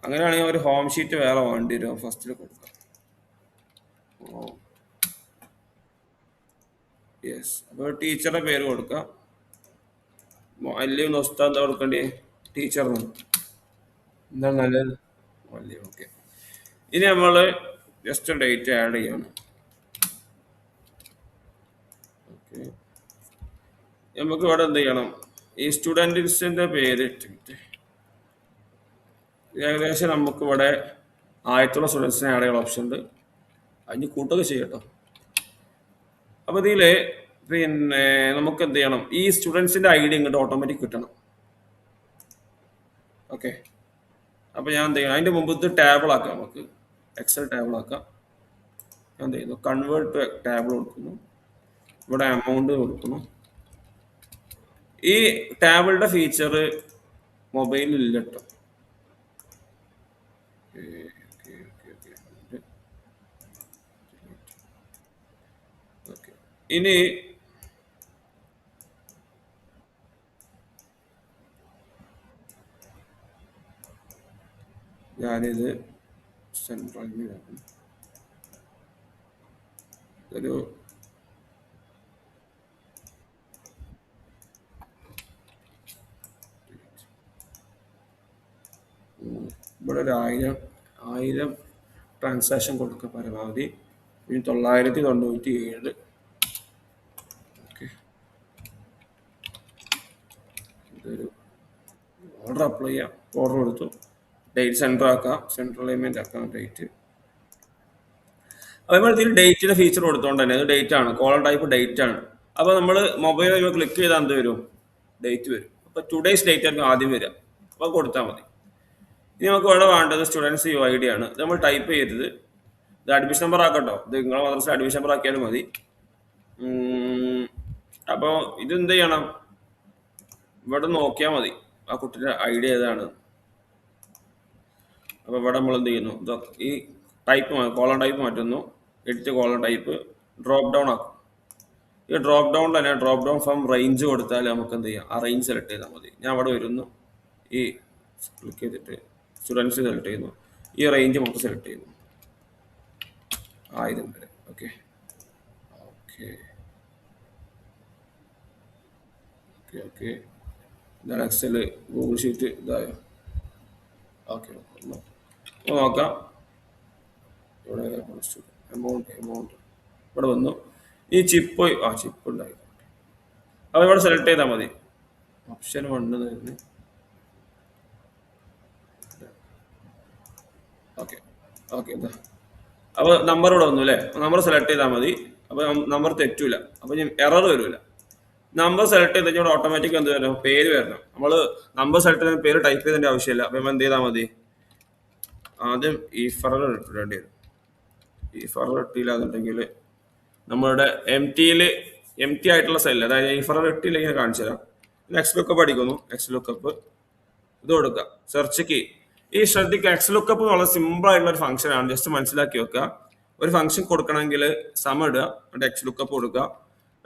അങ്ങനെയാണെങ്കിൽ ഒരു ഹോം ഷീറ്റ് വേറെ വേണ്ടി വരും, ഫസ്റ്റിൽ കൊടുക്കാം. Oh yes. അപ്പോൾ ടീച്ചറുടെ പേര് കൊടുക്കാം. അല്ലെങ്കിൽ ഉസ്താദ് എന്താ കൊടുക്കേണ്ടി? ടീച്ചറിന് എന്താണ് നല്ലത്? വലിയ ഓക്കെ. ഇനി നമ്മൾ ജസ്റ്റ് ഡേറ്റ് ആഡ് ചെയ്യണം. ഓക്കെ, നമുക്ക് ഇവിടെ എന്ത് ചെയ്യണം? ഈ സ്റ്റുഡൻസിന്റെ പേര് ഇട്ടിട്ട് ഏകദേശം നമുക്ക് ഇവിടെ ആയിരത്തോളം സ്റ്റുഡൻസിനെ ആഡ് ചെയ്യാൻ ഓപ്ഷൻ ഉണ്ട്. അതിന് കൂട്ടൊക്കെ ചെയ്യട്ടോ. അപ്പൊ ഇതില് പിന്നെ നമുക്ക് എന്ത് ചെയ്യണം? ഈ സ്റ്റുഡൻസിന്റെ ഐ ഡി ഇങ്ങോട്ട് ഓട്ടോമാറ്റിക് കിട്ടണം. ഓക്കെ, അപ്പൊ ഞാൻ എന്ത് ചെയ്യണം? അതിന്റെ മുമ്പ് ഇത് ടേബിൾ ആക്കാം, നമുക്ക് എക്സൽ ടേബിൾ ആക്കാം. ഞാൻ എന്ത് ചെയ്യുന്നു? കൺവേർട്ട് ടു ടേബിൾ കൊടുക്കുന്നു. ഇവിടെ എമൗണ്ട് കൊടുക്കുന്നു. ഈ ടേബിളിന്റെ ഫീച്ചർ മൊബൈലിൽ ഇല്ല കേട്ടോ. ഇനി ഞാനിത് സെൻട്രൽ ഒരു ഇവിടെ ഒരു 1000 ട്രാൻസാക്ഷൻ കൊടുക്കുക പരമാവധി. ഇനി 997. ഓക്കെ, ഇതൊരു ഓർഡർ അപ്ലൈ ചെയ്യാം. ഓർഡർ കൊടുത്തു, ഡേറ്റ് സെൻറ്റർ ആക്കാം, സെൻട്രൽ പേയ്മെന്റ് ആക്കാം ഡേറ്റ്. അതേപോലെ ഇതിൽ ഡേറ്റിന്റെ ഫീച്ചർ കൊടുത്തോണ്ട് തന്നെ ഇത് ഡേറ്റ് ആണ്, കോളം ടൈപ്പ് ഡേറ്റ് ആണ്. അപ്പൊ നമ്മൾ മൊബൈൽ ക്ലിക്ക് ചെയ്താൽ എന്ത് വരും? ഡേറ്റ് വരും. അപ്പൊ ടുഡേയ്സ് ഡേറ്റ് ആയിരിക്കും ആദ്യം വരിക, അപ്പൊ കൊടുത്താൽ മതി. ഇനി നമുക്ക് ഇവിടെ വേണ്ടത് സ്റ്റുഡൻസ് യു ഐ ഡി ആണ്. ഇത് നമ്മൾ ടൈപ്പ് ചെയ്തത്, ഇത് അഡ്മിഷൻ നമ്പർ ആക്കട്ടോ. ഇത് നിങ്ങളെ മദ്രസ അഡ്മിഷൻ നമ്പർ ആക്കിയാലും മതി. അപ്പോൾ ഇത് എന്ത് ചെയ്യണം? ഇവിടെ നോക്കിയാൽ മതി ആ കുട്ടിയുടെ ഐഡിയ ഏതാണ്. അപ്പോൾ ഇവിടെ നമ്മൾ എന്ത് ചെയ്യുന്നു? ഈ ടൈപ്പ് കോളൺ ടൈപ്പ് മാറ്റുന്നു, edit colon type, drop down ആക്കും. ഈ ഡ്രോപ്പ് ഡൗൺ തന്നെ ഡ്രോപ്പ് ഡൗൺ ഫ്രം റേഞ്ച് കൊടുത്താൽ നമുക്ക് എന്ത് ചെയ്യാം? ആ റേഞ്ച് സെലക്ട് ചെയ്താൽ മതി. ഞാൻ അവിടെ വരുന്നു, ഈ ക്ലിക്ക് ചെയ്തിട്ട് സ്റ്റുഡൻസ് സെലക്ട് ചെയ്യുന്നു, ഈ റേഞ്ച് മൊത്തം സെലക്ട് ചെയ്യുന്നു 1000 വരെ. Okay okay okay okay. ഇതാണ് എക്സൽ, ഗൂഗിൾ ഷീറ്റ് ഇതായോ? ഓക്കെ, നോക്കാം. ഇവിടെ എമൗണ്ട് ഇവിടെ വന്നു. ഈ ചിപ്പ് ചിപ്പ് ഉണ്ടായി, അപ്പോൾ ഇവിടെ സെലക്ട് ചെയ്താൽ മതി. ഓപ്ഷൻ 1 തന്നെ. ഓക്കെ ഓക്കെ, എന്താ അപ്പോൾ നമ്പർ ഇവിടെ വന്നു അല്ലേ? നമ്പർ സെലക്ട് ചെയ്താൽ മതി. അപ്പോൾ നമ്പർ തെറ്റൂല, അപ്പോൾ ഞാൻ എറർ വരില്ല. നമ്പർ സെലക്ട് ചെയ്ത് കഴിഞ്ഞാൽ ഓട്ടോമാറ്റിക് എന്ത് വരണം? പേര് വരണം. നമ്മൾ നമ്പർ സെലക്ട് ചെയ്ത പേര് ടൈപ്പ് ചെയ്തതിൻ്റെ ആവശ്യമില്ല. അപ്പോൾ എന്ത് ചെയ്താൽ മതി? ആദ്യം ഈ ഫറർ ഇടേണ്ടി വരും. ഈ ഫറർ ഇട്ടില്ല എന്നുണ്ടെങ്കിൽ നമ്മളുടെ എം ടി ആയിട്ടുള്ള സെല്ല്, അതായത് ഈ ഫറർ ഇട്ടില്ല, ഇങ്ങനെ കാണിച്ചു തരാം. എക്സ് ലുക്കപ്പ് അടിക്കുന്നു. എക്സ് ലുക്കപ്പ് ഇത് കൊടുക്കുക, സെർച്ച് കീ. ഈ ശ്രദ്ധിക്കുക, എക്സ് ലുക്കപ്പ് വളരെ സിമ്പിൾ ആയിട്ടുള്ള ഒരു ഫംഗ്ഷൻ ആണ്. ജസ്റ്റ് മനസ്സിലാക്കി വെക്കുക. ഒരു ഫംഗ്ഷൻ കൊടുക്കണമെങ്കിൽ സമ ഇടുക, എന്നിട്ട് എക്സ് ലുക്കപ്പ് കൊടുക്കുക,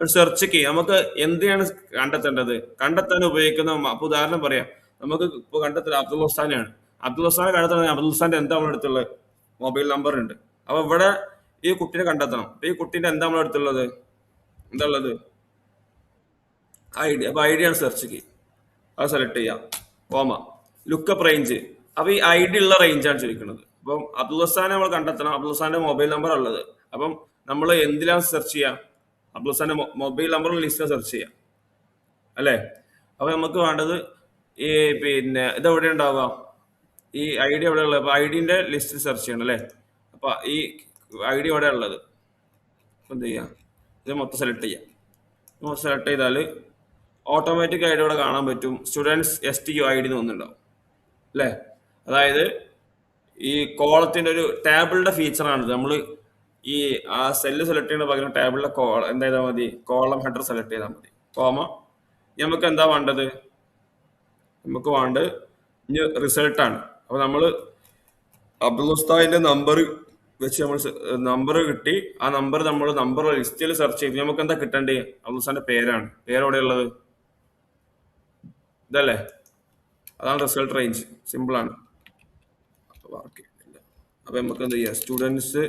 ഒരു സെർച്ച് കീ. നമുക്ക് എന്തിനാണ് കണ്ടെത്തേണ്ടത്, കണ്ടെത്താൻ ഉപയോഗിക്കുന്ന അപ്പൊ ഉദാഹരണം പറയാം. നമുക്ക് ഇപ്പൊ കണ്ടെത്തുന്നത് അബ്ദുൾ ഹുസാനെയാണ്. അബ്ദുൾ ഹുസാനെ കണ്ടെത്തണം. അബ്ദുൾ ഹുസാന്റെ എന്താ നമ്മുടെ അടുത്തുള്ളത്, മൊബൈൽ നമ്പർ ഉണ്ട്. അപ്പൊ ഇവിടെ ഈ കുട്ടീനെ കണ്ടെത്തണം. അപ്പൊ ഈ കുട്ടീന്റെ എന്താ നമ്മുടെ അടുത്തുള്ളത്, എന്താ ഉള്ളത്, ഐ ഡി. അപ്പൊ ഐ ഡി ആണ് സെർച്ച് കീ. അത് സെലക്ട് ചെയ്യാം, കോമ ലുക്കപ്പ് റേഞ്ച്. അപ്പൊ ഈ ഐ ഡി ഉള്ള റേഞ്ചാണ് ചോദിക്കുന്നത്. അപ്പം അബ്ദുൾ ഹസാനെ നമ്മൾ കണ്ടെത്തണം. അബ്ദുൾ ഹസാന്റെ മൊബൈൽ നമ്പർ ഉള്ളത്. അപ്പം നമ്മൾ എന്തിനാണ് സെർച്ച് ചെയ്യാം, അബ്ദുൾ ഹസാന്റെ മൊബൈൽ നമ്പർ ലിസ്റ്റ് സെർച്ച് ചെയ്യാം അല്ലേ. അപ്പൊ നമുക്ക് വേണ്ടത് ഈ പിന്നെ ഇത് എവിടെ ഉണ്ടാവുക, ഈ ഐ ഡി എവിടെ ഉള്ളത്. അപ്പൊ ഐ ഡിന്റെ ലിസ്റ്റ് സെർച്ച് ചെയ്യണം അല്ലേ. അപ്പൊ ഈ ഐ ഡി എവിടെ ഉള്ളത്, എന്ത് ചെയ്യാം, ഇത് മൊത്തം സെലക്ട് ചെയ്യാം. മൊത്തം സെലക്ട് ചെയ്താൽ ഓട്ടോമാറ്റിക് ആയിട്ട് ഇവിടെ കാണാൻ പറ്റും students S T U I D എന്ന് വന്നിട്ടുണ്ടാവും അല്ലേ. അതായത് ഈ കോളത്തിന്റെ ഒരു ടേബിളിന്റെ ഫീച്ചറാണിത്. നമ്മൾ ഈ ആ സെല്ല് സെലക്ട് ചെയ്യുന്ന പകരം ടേബിളിലെ എന്താ ചെയ്താൽ മതി, കോളം ഹെഡർ സെലക്ട് ചെയ്താൽ മതി, കോമ. നമുക്ക് എന്താ വേണ്ടത്, നമുക്ക് വേണ്ടത് ഇനി റിസൾട്ടാണ്. അപ്പൊ നമ്മൾ അബ്ദുൾ ഉസ്താദിന്റെ നമ്പർ വെച്ച് നമ്മൾ നമ്പർ കിട്ടി. ആ നമ്പർ നമ്മൾ നമ്പർ ലിസ്റ്റിൽ സെർച്ച് ചെയ്ത് നമുക്ക് എന്താ കിട്ടേണ്ടത്, അബ്ദുൾ ഉസ്താദിന്റെ പേരാണ്. പേര് എവിടെയുള്ളത്, ഇതല്ലേ. അതാണ് റിസൾട്ട് റേഞ്ച്, സിമ്പിൾ ആണ്. അപ്പൊ നമുക്ക് എന്ത് ചെയ്യാം, സ്റ്റുഡൻസ്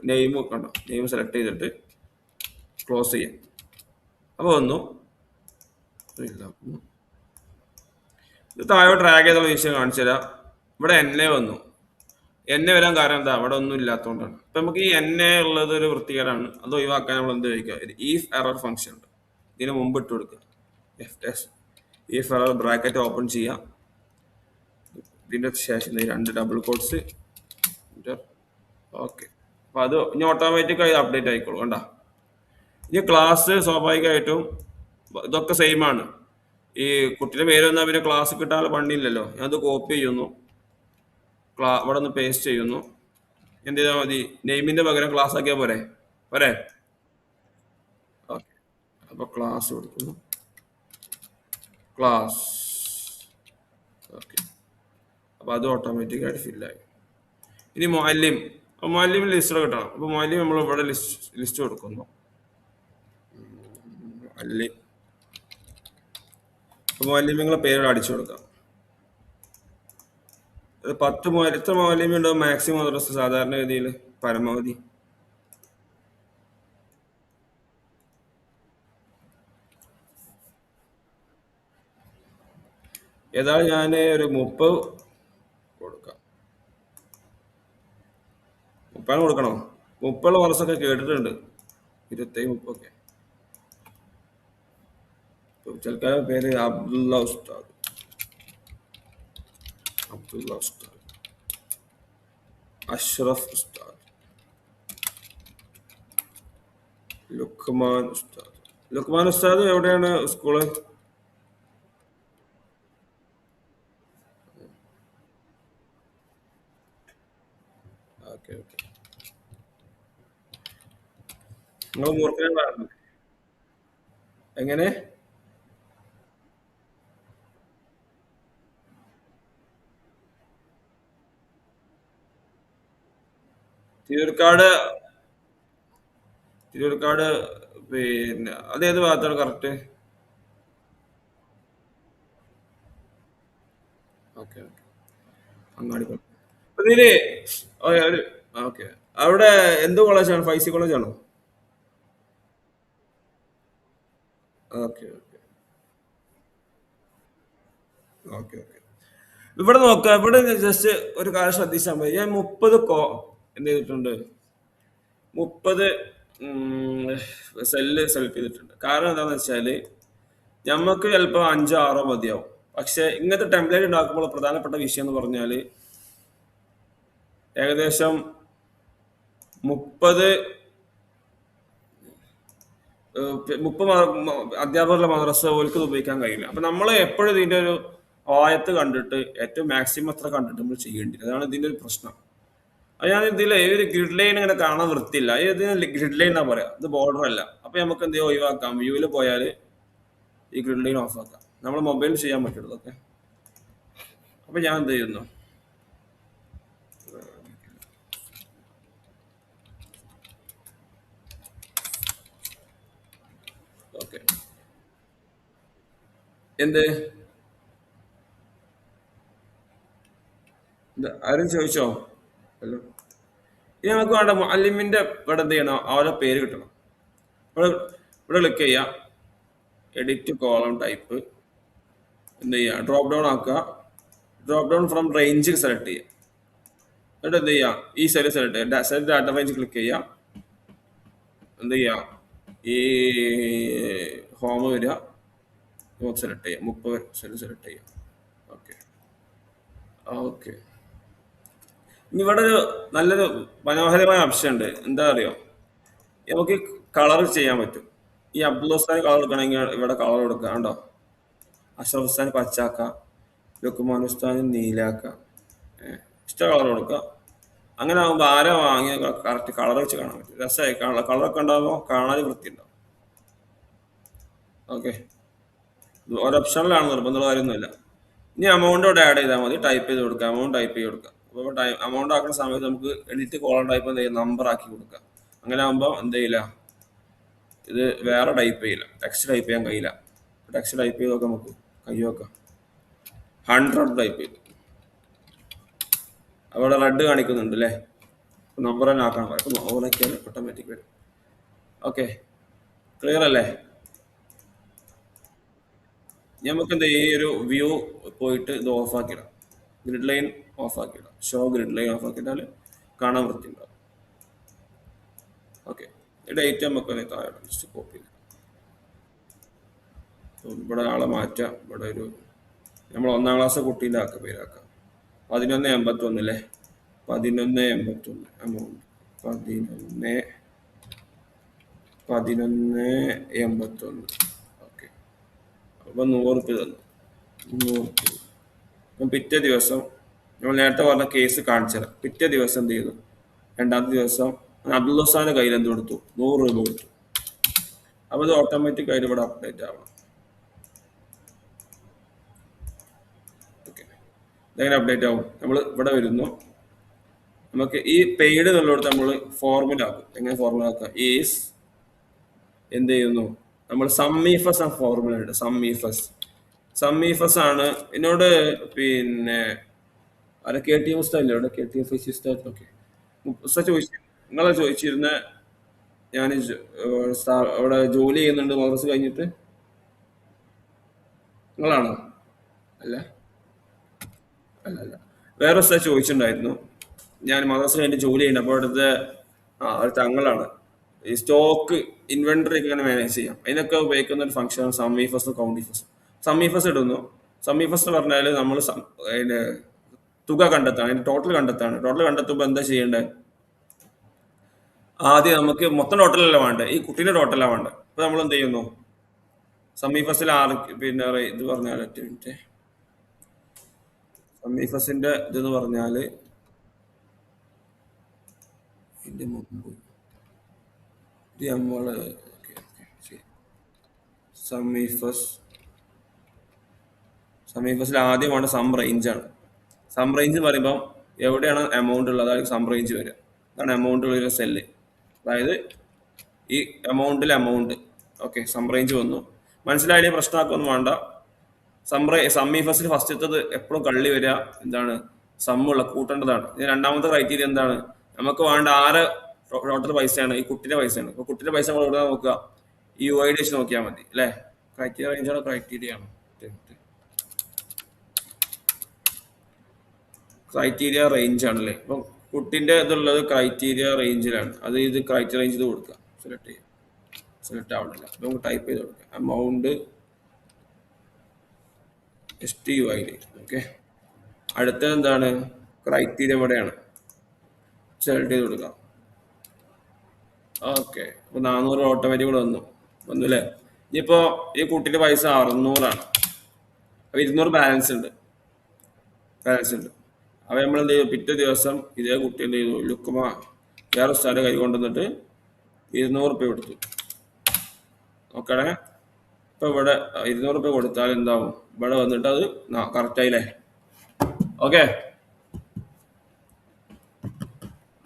നെയിം കണ്ടോ, നെയിം സെലക്ട് ചെയ്തിട്ട് ക്ലോസ് ചെയ്യാം. അപ്പൊ വന്നു. ഇത് താഴെ ഡ്രാഗ് ചെയ്തുള്ള വിഷയം കാണിച്ചു തരാം. ഇവിടെ എന്നെ വന്നു. എന്നെ വരാൻ കാരണം എന്താ, അവിടെ ഒന്നും ഇല്ലാത്തതുകൊണ്ടാണ്. അപ്പൊ നമുക്ക് ഈ എന്നെ ഉള്ളത് ഒരു വൃത്തികേടാണ്. അത് ഒഴിവാക്കാൻ നമ്മൾ എന്ത് ചോദിക്കുക, ഈഫ് എറർ ഫംഗ്ഷൻ ഉണ്ട്. ഇതിന് മുമ്പ് ഇട്ട് കൊടുക്കുക, ഈഫ് എറർ ബ്രാക്കറ്റ് ഓപ്പൺ ചെയ്യാം. ഇതിന്റെ ശേഷം രണ്ട് ഡബിൾ കോട്ട്സ്. ഓക്കെ. അപ്പൊ അത് ഇനി ഓട്ടോമാറ്റിക്കായി അപ്ഡേറ്റ് ആയിക്കോളൂ. കണ്ട, ഇനി ക്ലാസ് സ്വാഭാവികമായിട്ടും ഇതൊക്കെ സെയിം ആണ്. ഈ കുട്ടിയുടെ പേര് വന്നാൽ പിന്നെ ക്ലാസ് കിട്ടാനുള്ള പണിയില്ലല്ലോ. ഞാനത് കോപ്പി ചെയ്യുന്നു, ഇവിടെ ഒന്ന് പേസ്റ്റ് ചെയ്യുന്നു. എന്ത് ചെയ്താൽ മതി, നെയിമിന്റെ പകരം ക്ലാസ് ആക്കിയാൽ പോരെ പോരെ. ഓക്കെ. അപ്പൊ ക്ലാസ് കൊടുക്കുന്നു, ക്ലാസ്. ഓക്കെ. അപ്പൊ അത് ഓട്ടോമാറ്റിക്കായിട്ട് ഫില്ലായി. ഇനി മുഅല്ലിം, അപ്പൊ മുഅല്ലിമിന് ലിസ്റ്റ് കിട്ടണം. അപ്പൊ മുഅല്ലിം നമ്മൾ ഇവിടെ ലിസ്റ്റ് കൊടുക്കുന്നു, മുഅല്ലിം. അപ്പൊ മുഅല്ലിമിങ്ങളെ പേര് അടിച്ചു കൊടുക്കാം. 10 എത്ര മുഅല്ലിമി ഉണ്ടാവും മാക്സിമം മദ്രസ സാധാരണ ഗതിയിൽ, പരമാവധി ഏതായാലും ഞാൻ ഒരു 30 കൊടുക്കാം. 30 കൊടുക്കണോ, 30 മദ്രസൊക്കെ കേട്ടിട്ടുണ്ട്, 27 30 ചിലക്കാരുടെ പേര് അബ്ദുള്ള ഉസ്താദ്, അബ്ദുള്ള ഉസ്താദ്, അഷ്റഫ് ഉസ്താദ്, ലുക്മാൻ ഉസ്താദ്. ലുക്മാൻ ഉസ്താദ് എവിടെയാണ് സ്കൂള്, ഓക്കെ ഓക്കെ. നിങ്ങൾ മൂർഖനാണ് എങ്ങനെ, തിരൂർക്കാട്. തിരൂർക്കാട് പിന്നെ അതേത് ഭാഗത്താണ് കറക്റ്റ്, ഓക്കെ ഓക്കെ. അങ്ങാടി ഇതില് ഓക്കെ. അവിടെ എന്ത് കോളേജാണ്, ഫൈസി കോളേജാണോ, ഓക്കെ ഓക്കെ ഓക്കെ ഓക്കെ. ഇവിടെ നോക്കുക, ഇവിടെ ജസ്റ്റ് ഒരു കാര്യം ശ്രദ്ധിച്ചാൽ മതി. ഞാൻ 30 എന്ത് ചെയ്തിട്ടുണ്ട്, 30 സെല്ല് സെലക്ട് ചെയ്തിട്ടുണ്ട്. കാരണം എന്താണെന്ന് വെച്ചാൽ നമുക്ക് ചിലപ്പോൾ 5 6 മതിയാവും. പക്ഷെ ഇങ്ങനത്തെ ടെംപ്ലേറ്റ് ഉണ്ടാക്കുമ്പോൾ പ്രധാനപ്പെട്ട വിഷയം എന്ന് പറഞ്ഞാൽ ഏകദേശം 30 അധ്യാപകരുടെ മദ്രസ ഓൽക്ക് ഉപയോഗിക്കാൻ കഴിയില്ല. അപ്പൊ നമ്മൾ എപ്പോഴും ഇതിന്റെ ഒരു ആയത്ത് കണ്ടിട്ട് ഏറ്റവും മാക്സിമം എത്ര കണ്ടിട്ട് നമ്മൾ ചെയ്യേണ്ടത്, അതാണ് ഇതിന്റെ ഒരു പ്രശ്നം. അത് ഞാൻ ഇതിലെ ഒരു ഗ്രിഡ് ലൈൻ ഇങ്ങനെ കാണാൻ വൃത്തിയില്ല. ഇതിന് ഗ്രിഡ് ലൈൻ എന്നാ പറയാ, ഇത് ബോർഡർ അല്ല. അപ്പൊ നമുക്ക് എന്ത് ചെയ്യാം, ഒഴിവാക്കാം. വ്യൂവിൽ പോയാൽ ഈ ഗ്രിഡ് ലൈൻ ഓഫ് ആക്കാം. നമ്മൾ മൊബൈലിൽ ചെയ്യാൻ പറ്റുള്ളൂ ഇതൊക്കെ. അപ്പൊ ഞാൻ എന്ത് ചെയ്യുന്നു, ഓക്കെ എന്ത് ആരും ചോദിച്ചോ? ഹലോ. ഇനി നമുക്ക് വേണ്ട മുഅല്ലിമിന്റെ ഇവിടെ എന്ത് ചെയ്യണം, അവരുടെ പേര് കിട്ടണം. ഇവിടെ ഇവിടെ ക്ലിക്ക് ചെയ്യാം, എഡിറ്റ് കോളം ടൈപ്പ്, എന്ത് ചെയ്യുക, ഡ്രോപ്പ് ഡൗൺ ആക്കുക, drop down from range select ചെയ്യുക. എന്നിട്ട് എന്ത് ചെയ്യാം, ഈ സെൽ സെലക്ട് ചെയ്യുക, സെലക്ട് ഡാറ്റ റേഞ്ച് ക്ലിക്ക് ചെയ്യാം. എന്ത് ചെയ്യാം, ഈ ഹോം വരിക, സെലക്ട് ചെയ്യാം, 30 സെൽ സെലക്ട് ചെയ്യാം. Okay okay. ഇനി ഇവിടെ ഒരു നല്ലൊരു മനോഹരമായ ഓപ്ഷൻ ഉണ്ട്. എന്താ അറിയോ, നമുക്ക് കളർ ചെയ്യാൻ പറ്റും. ഈ അബ്ദുൽ ഹുസ്താൻ കളർ എടുക്കണമെങ്കിൽ ഇവിടെ കളർ കൊടുക്കുക. കണ്ടോ, അഷ്റഫ് ഉസ്താൻ പച്ചാക്ക, ലുക്മാൻ ഉസ്താൻ നീലാക്ക, ഇഷ്ട കളർ കൊടുക്കുക. അങ്ങനെ ആകുമ്പോൾ ആരാ വാങ്ങിയ കറക്റ്റ് കളർ വെച്ച് കാണാൻ പറ്റും. രസമായി കളറൊക്കെ ഉണ്ടാകുമ്പോൾ കാണാൻ വൃത്തി ഉണ്ടാവും. ഓക്കെ, ഓരോ ഓപ്ഷനിലാണ്, നിർബന്ധമുള്ള കാര്യമൊന്നുമില്ല. ഇനി എമൗണ്ട് ഇവിടെ ആഡ് ചെയ്താൽ മതി, ടൈപ്പ് ചെയ്ത് കൊടുക്കുക, എമൗണ്ട് ടൈപ്പ് ചെയ്ത് കൊടുക്കുക. അപ്പോൾ എമൗണ്ട് ആക്കുന്ന സമയത്ത് നമുക്ക് എഡിറ്റ് കോളം ടൈപ്പ് എന്ത് ചെയ്യും, നമ്പർ ആക്കി കൊടുക്കുക. അങ്ങനെ ആകുമ്പോൾ എന്ത് ചെയ്യില്ല, ഇത് വേറെ ടൈപ്പ് ചെയ്യില്ല, ടെക്സ്റ്റ് ടൈപ്പ് ചെയ്യാൻ കഴിയില്ല. ടെക്സ്റ്റ് ടൈപ്പ് ചെയ്ത് നോക്കാം, നമുക്ക് കൈ നോക്കാം. 100 ടൈപ്പ് ചെയ്തു, അവിടെ റെഡ് കാണിക്കുന്നുണ്ട് അല്ലേ, നമ്പർ തന്നെ ആക്കണം. അപ്പം ഓണാക്കിയാൽ ഓട്ടോമാറ്റിക് വരും. ഓക്കെ, ക്ലിയർ അല്ലേ? നമുക്ക് എന്താ, ഈ ഒരു വ്യൂ പോയിട്ട് ഇത് ഓഫ് ആക്കിയിടാം, ഗ്രിഡ് ലൈൻ ഓഫ് ആക്കിയിടാം, ഷോ ഗ്രിഡ് ലൈൻ ഓഫ് ആക്കിയിട്ടാൽ കാണാൻ വൃത്തി ഉണ്ടാവും. ഓക്കെ, ഈ ഡേറ്റ് നമുക്ക് താഴെ ജസ്റ്റ് കോപ്പി ചെയ്യാം. ഇവിടെ ആളെ മാറ്റാം. ഇവിടെ ഒരു നമ്മൾ 1ാം ക്ലാസ് കുട്ടീൻ്റെ പേരാക്കാം. 1181 അല്ലേ, 1181 എമൗണ്ട് 1181. ഓക്കെ, അപ്പം 100 രൂപ തന്നു. 100 രൂപ. അപ്പം പിറ്റേ ദിവസം നമ്മൾ നേരത്തെ പറഞ്ഞ കേസ് കാണിച്ചത്, പിറ്റേ ദിവസം എന്ത് ചെയ്തു, 2ാമത്തെ ദിവസം അബ്ദുൽ ഹുസ്സാന്റെ കയ്യിൽ എന്ത് കൊടുത്തു, 100 രൂപ കൊടുത്തു. അപ്പോൾ ഇത് ഓട്ടോമാറ്റിക് ആയിട്ട് ഇവിടെ അപ്ഡേറ്റ് ആവണം. ഓക്കെ, ഇതെങ്ങനെ അപ്ഡേറ്റ് ആവും, നമ്മൾ ഇവിടെ വരുന്നു, നമുക്ക് ഈ പെയ്ഡ് എന്നുള്ളിടത്ത് നമ്മൾ ഫോർമുല ആക്കും. എങ്ങനെ ഫോർമുല ആക്കുക, ഈസ് എന്ത് ചെയ്യുന്നു, നമ്മൾ സമ്മീഫസ് ഫോർമുല ഉണ്ട്. സമ്മീഫസ് ആണ്. എന്നോട് പിന്നെ അത് കെ ടി എം ഉസ്താദില്ലേ, ഇവിടെ കെ ടി എം ഫൈസി ഉസ്താദ്. ഓക്കെ, ഉസ്താദ് നിങ്ങളെ ചോദിച്ചിരുന്ന, ഞാൻ അവിടെ ജോലി ചെയ്യുന്നുണ്ട് മദ്രസ കഴിഞ്ഞിട്ട്, നിങ്ങളാണോ? അല്ല അല്ല അല്ല, വേറെ ഉസ്താദ് ചോദിച്ചിട്ടുണ്ടായിരുന്നു. ഞാൻ മദ്രസ കഴിഞ്ഞിട്ട് ജോലി ചെയ്യുന്നത്, അപ്പോൾ അവിടുത്തെ ഒരു തങ്ങളാണ് ഈ സ്റ്റോക്ക് ഇൻവെന്ററി ഒക്കെ ഇങ്ങനെ മാനേജ് ചെയ്യാം. അതിനൊക്കെ ഉപയോഗിക്കുന്ന ഒരു ഫംഗ്ഷനാണ് സമ്മീഫസ് കൗണ്ടിഫസ്. സമ്മീഫസ് ഇടുന്നു. സമ്മീഫസ് എന്ന് പറഞ്ഞാൽ നമ്മൾ അതിന്റെ തുക കണ്ടെത്താണ്, അതിന്റെ ടോട്ടൽ കണ്ടെത്താണ്. ടോട്ടൽ കണ്ടെത്തുമ്പോൾ എന്താ ചെയ്യേണ്ടത്, ആദ്യം നമുക്ക് മൊത്തം ടോട്ടലല്ല വേണ്ടത്, ഈ കുട്ടീൻ്റെ ടോട്ടലാണ് വേണ്ടത്. അപ്പൊ നമ്മൾ എന്ത് ചെയ്യുന്നു, സമ്മീഫസിൽ പിന്നെ ഇത് പറഞ്ഞാൽ, ഒറ്റ മിനിറ്റ്, സമ്മീഫസിന്റെ ഇതെന്ന് പറഞ്ഞാൽ ഇതിന്റെ മുമ്പ് ഇത് നമ്മൾ സമ്മീഫസിൽ ആദ്യം വേണ്ട സം റേഞ്ചാണ്. സം റേഞ്ച് എന്ന് പറയുമ്പോൾ എവിടെയാണ് എമൗണ്ട് ഉള്ളത്, അതായത് സം റേഞ്ച് വരിക. അതാണ് എമൗണ്ട് ഉള്ള സെല്ല്, അതായത് ഈ എമൗണ്ട്. ഓക്കെ, സം റേഞ്ച് വന്നു. മനസ്സിലായാലും പ്രശ്നമാക്കൊന്നും വേണ്ട. സമ്മീഫസിൽ ഫസ്റ്റത്തത് എപ്പോഴും കള്ളി വരിക എന്താണ്, സമ്മുള്ള കൂട്ടേണ്ടതാണ്. ഇനി 2ാമത്തെ ക്രൈറ്റീരിയ എന്താണ്, നമുക്ക് വേണ്ട ആരെ ടോട്ടൽ പൈസയാണ്, ഈ കുട്ടിയുടെ പൈസയാണ്. അപ്പോൾ കുട്ടിയുടെ പൈസ നമ്മൾ എവിടെ നോക്കുക, ഈ യു ഐ ഡി വെച്ച് നോക്കിയാൽ മതി അല്ലേ. ക്രൈറ്റീരിയ റേഞ്ചാണ്, ക്രൈറ്റീരിയ റേഞ്ച് ആണല്ലേ. അപ്പം കുട്ടിൻ്റെ ഇതുള്ളത് ക്രൈറ്റീരിയ റേഞ്ചിലാണ്. അത് ഇത് ക്രൈറ്റീരിയ റേഞ്ച് ഇത് കൊടുക്കുക, സെലക്ട് ചെയ്യാം. സെലക്ട് ആവണില്ല, അപ്പം നമുക്ക് ടൈപ്പ് ചെയ്ത് കൊടുക്കാം, എമൗണ്ട് STUID. ഓക്കെ, അടുത്തത് എന്താണ്, ക്രൈറ്റീരിയ ഇവിടെയാണ്, സെലക്ട് ചെയ്ത് കൊടുക്കാം. ഓക്കെ, അപ്പോൾ 400 ഓട്ടോമാറ്റിക് കൂടെ വന്നു അല്ലേ. ഇനിയിപ്പോൾ ഈ കുട്ടിയുടെ പൈസ 600ആണ്, അപ്പോൾ 200 ബാലൻസ് ഉണ്ട്. അപ്പോൾ നമ്മൾ എന്ത് ചെയ്തു, പിറ്റേ ദിവസം ഇതേ കുട്ടി എന്ത് ചെയ്തു, ലുക്കുമ വേറെ സ്ഥലം കൈ കൊണ്ടുവന്നിട്ട് 200 രൂപ കൊടുത്തു. നോക്കണേ, ഇപ്പൊ ഇവിടെ 200 രൂപ കൊടുത്താൽ എന്താവും? ഇവിടെ വന്നിട്ട് അത് കറക്റ്റ് ആയില്ലേ? Okay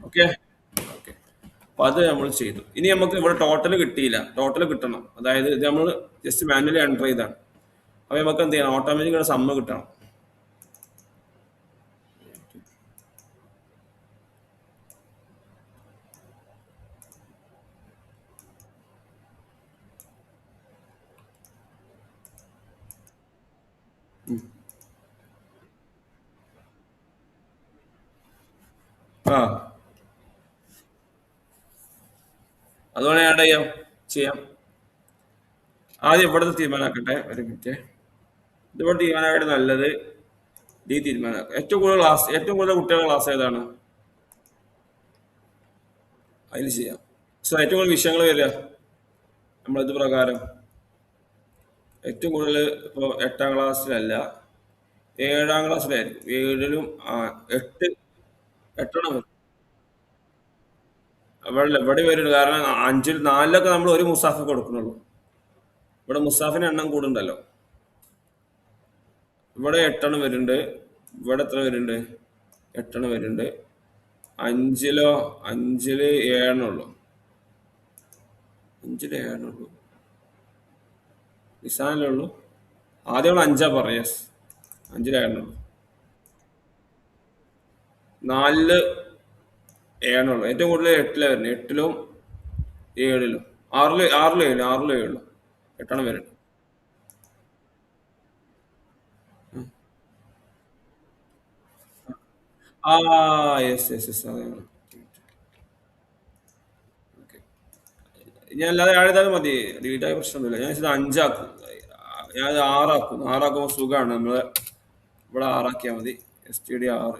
okay okay. അപ്പൊ അത് നമ്മൾ ചെയ്തു. ഇനി നമുക്ക് ഇവിടെ ടോട്ടൽ കിട്ടിയില്ല. ടോട്ടൽ കിട്ടണം. അതായത് ഇത് നമ്മൾ ജസ്റ്റ് മാനുവലി എൻ്റർ ചെയ്താണ്. അപ്പൊ നമുക്ക് എന്ത് ചെയ്യണം? ഓട്ടോമാറ്റിക് സമ്മ് കിട്ടണം. ആ അതുകൊണ്ട് ആഡ് ചെയ്യാം. ആദ്യം ഇവിടുത്തെ തീരുമാനമാക്കട്ടെ. ഒരു മിനിറ്റ്. ഇതിവിടെ തീരുമാനമായിട്ട് നല്ലത് ഡി തീരുമാനമാക്കുക. ഏറ്റവും കൂടുതൽ കുട്ടികളുടെ ക്ലാസ് ഏതാണ്? അതിൽ ചെയ്യാം. സോ ഏറ്റവും കൂടുതൽ വിഷയങ്ങൾ വരിക നമ്മളിത് പ്രകാരം ഏറ്റവും കൂടുതൽ ഇപ്പോൾ 8ാം ക്ലാസ്സിലല്ല, 7ാം ക്ലാസ്സിലായിരിക്കും. 7ലും എട്ടെണ്ണം വരും. ഇവിടെ വരുന്നുണ്ട്. കാരണം 4ലൊക്കെ നമ്മൾ ഒരു മുസാഫ് കൊടുക്കുന്നുള്ളൂ. ഇവിടെ മുസാഫിന് എണ്ണം കൂടുണ്ടല്ലോ. ഇവിടെ 8എണ്ണം വരുന്നുണ്ട്. ഇവിടെ എത്ര വരുന്നുണ്ട്? 8എണ്ണം വരുന്നുണ്ട്. 5ല് 7എണ്ണം ഉള്ളൂ. 5ല് 7എണ്ണം ഉള്ളൂ. നിസാനല്ലേ ഉള്ളൂ. ആദ്യം നമ്മൾ 5 പറയാ. 5ല് 7എണ്ണം ഉള്ളൂ. 4ല് 7എണ്ണം ഉള്ളൂ. ഏറ്റവും കൂടുതൽ 8ലാണ് വരുന്നത്. 8ലും 7ലും 6ലും 7ലും 8എണ്ണം വരുന്നുണ്ട്. ആ യെസ് അതെ. ഓക്കെ. ഞാൻ അല്ലാതെ ആഡ് ചെയ്താലും മതി. ഡിലീറ്റ് ആയ പ്രശ്നമൊന്നുമില്ല. ഞാൻ ഇത് 5ആക്കും. ഞാനത് 6ആക്കും. 6ആക്കുമ്പോൾ സുഖമാണ്. ഇവിടെ 6ആക്കിയാൽ മതി. STD 6.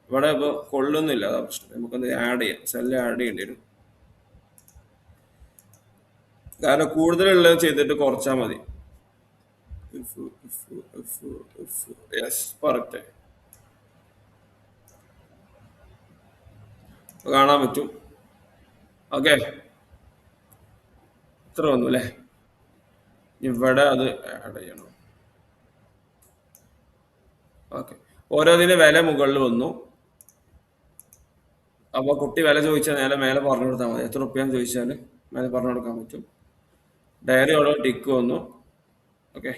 ഇവിടെ ഇപ്പോൾ കൊള്ളുന്നില്ല. അതാ പ്രശ്നം. നമുക്കൊന്ന് ആഡ് ചെയ്യാം. സെല്ല് ആഡ് ചെയ്യേണ്ടി വരും. കാരണം കൂടുതലുള്ളത് ചെയ്തിട്ട് കുറച്ചാൽ മതി. Yes correct. കാണാൻ പറ്റും. ഓക്കെ ഇത്ര വന്നു അല്ലേ? ഇവിടെ അത് ആഡ് ചെയ്യണം. ഓക്കെ. ഓരോന്നിന്റെ വില മുകളിൽ വന്നു. അപ്പോൾ കുട്ടി വില ചോദിച്ചാൽ മേലെ പറഞ്ഞു കൊടുത്താൽ മതി. എത്ര റുപ്യാന്ന് ചോദിച്ചാൽ മേലെ പറഞ്ഞു കൊടുക്കാൻ പറ്റും. ഡയറി ഓരോ ടിക്ക് വന്നു. ഓക്കെ.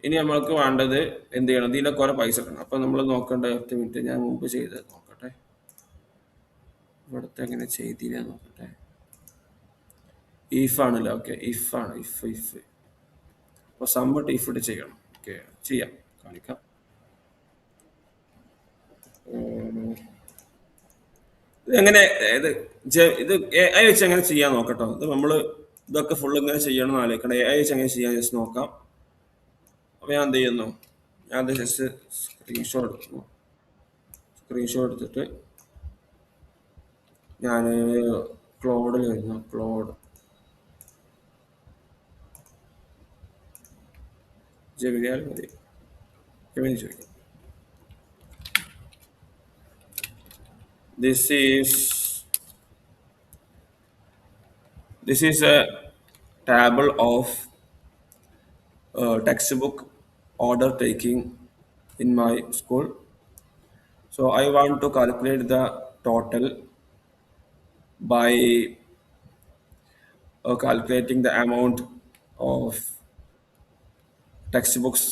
ഇനി നമ്മൾക്ക് വേണ്ടത് എന്ത് ചെയ്യണം? ഇതിൻ്റെ കുറെ പൈസ ഇടണം. അപ്പം നമ്മൾ നോക്കേണ്ട 10 മിനിറ്റ് ഞാൻ മുമ്പ് ചെയ്ത് നോക്കട്ടെ. ഇവിടുത്തെ എങ്ങനെ ചെയ്തില്ല നോക്കട്ടെ. ഇഫ് ആണല്ലോ. Okay if. അപ്പോൾ സമ്മട്ട് ഇഫ് ഇട്ട് ചെയ്യണം. ഓക്കെ ചെയ്യാം. കാണിക്കാം. എങ്ങനെ ഇത് AI വെച്ച് എങ്ങനെ ചെയ്യാൻ നോക്കട്ടോ. ഇത് നമ്മൾ ഇതൊക്കെ ഫുൾ ഇങ്ങനെ ചെയ്യണം എന്ന് ആലോചിക്കണം. AI വെച്ച് എങ്ങനെ ചെയ്യാൻ ജസ്റ്റ് നോക്കാം. അപ്പോൾ ഞാൻ എന്ത് ചെയ്യുന്നു? ഞാൻ അത് ജസ്റ്റ് സ്ക്രീൻഷോട്ട് എടുക്കുന്നു. സ്ക്രീൻഷോട്ട് എടുത്തിട്ട് ഞാൻ ക്ലോഡിൽ വരുന്നു. ക്ലോഡ് ജെമിനിയാൽ മതി. ജെമിനി ചോദിക്കും. This is a table of textbook order taking in my school. So I want to calculate the total by calculating the amount of textbooks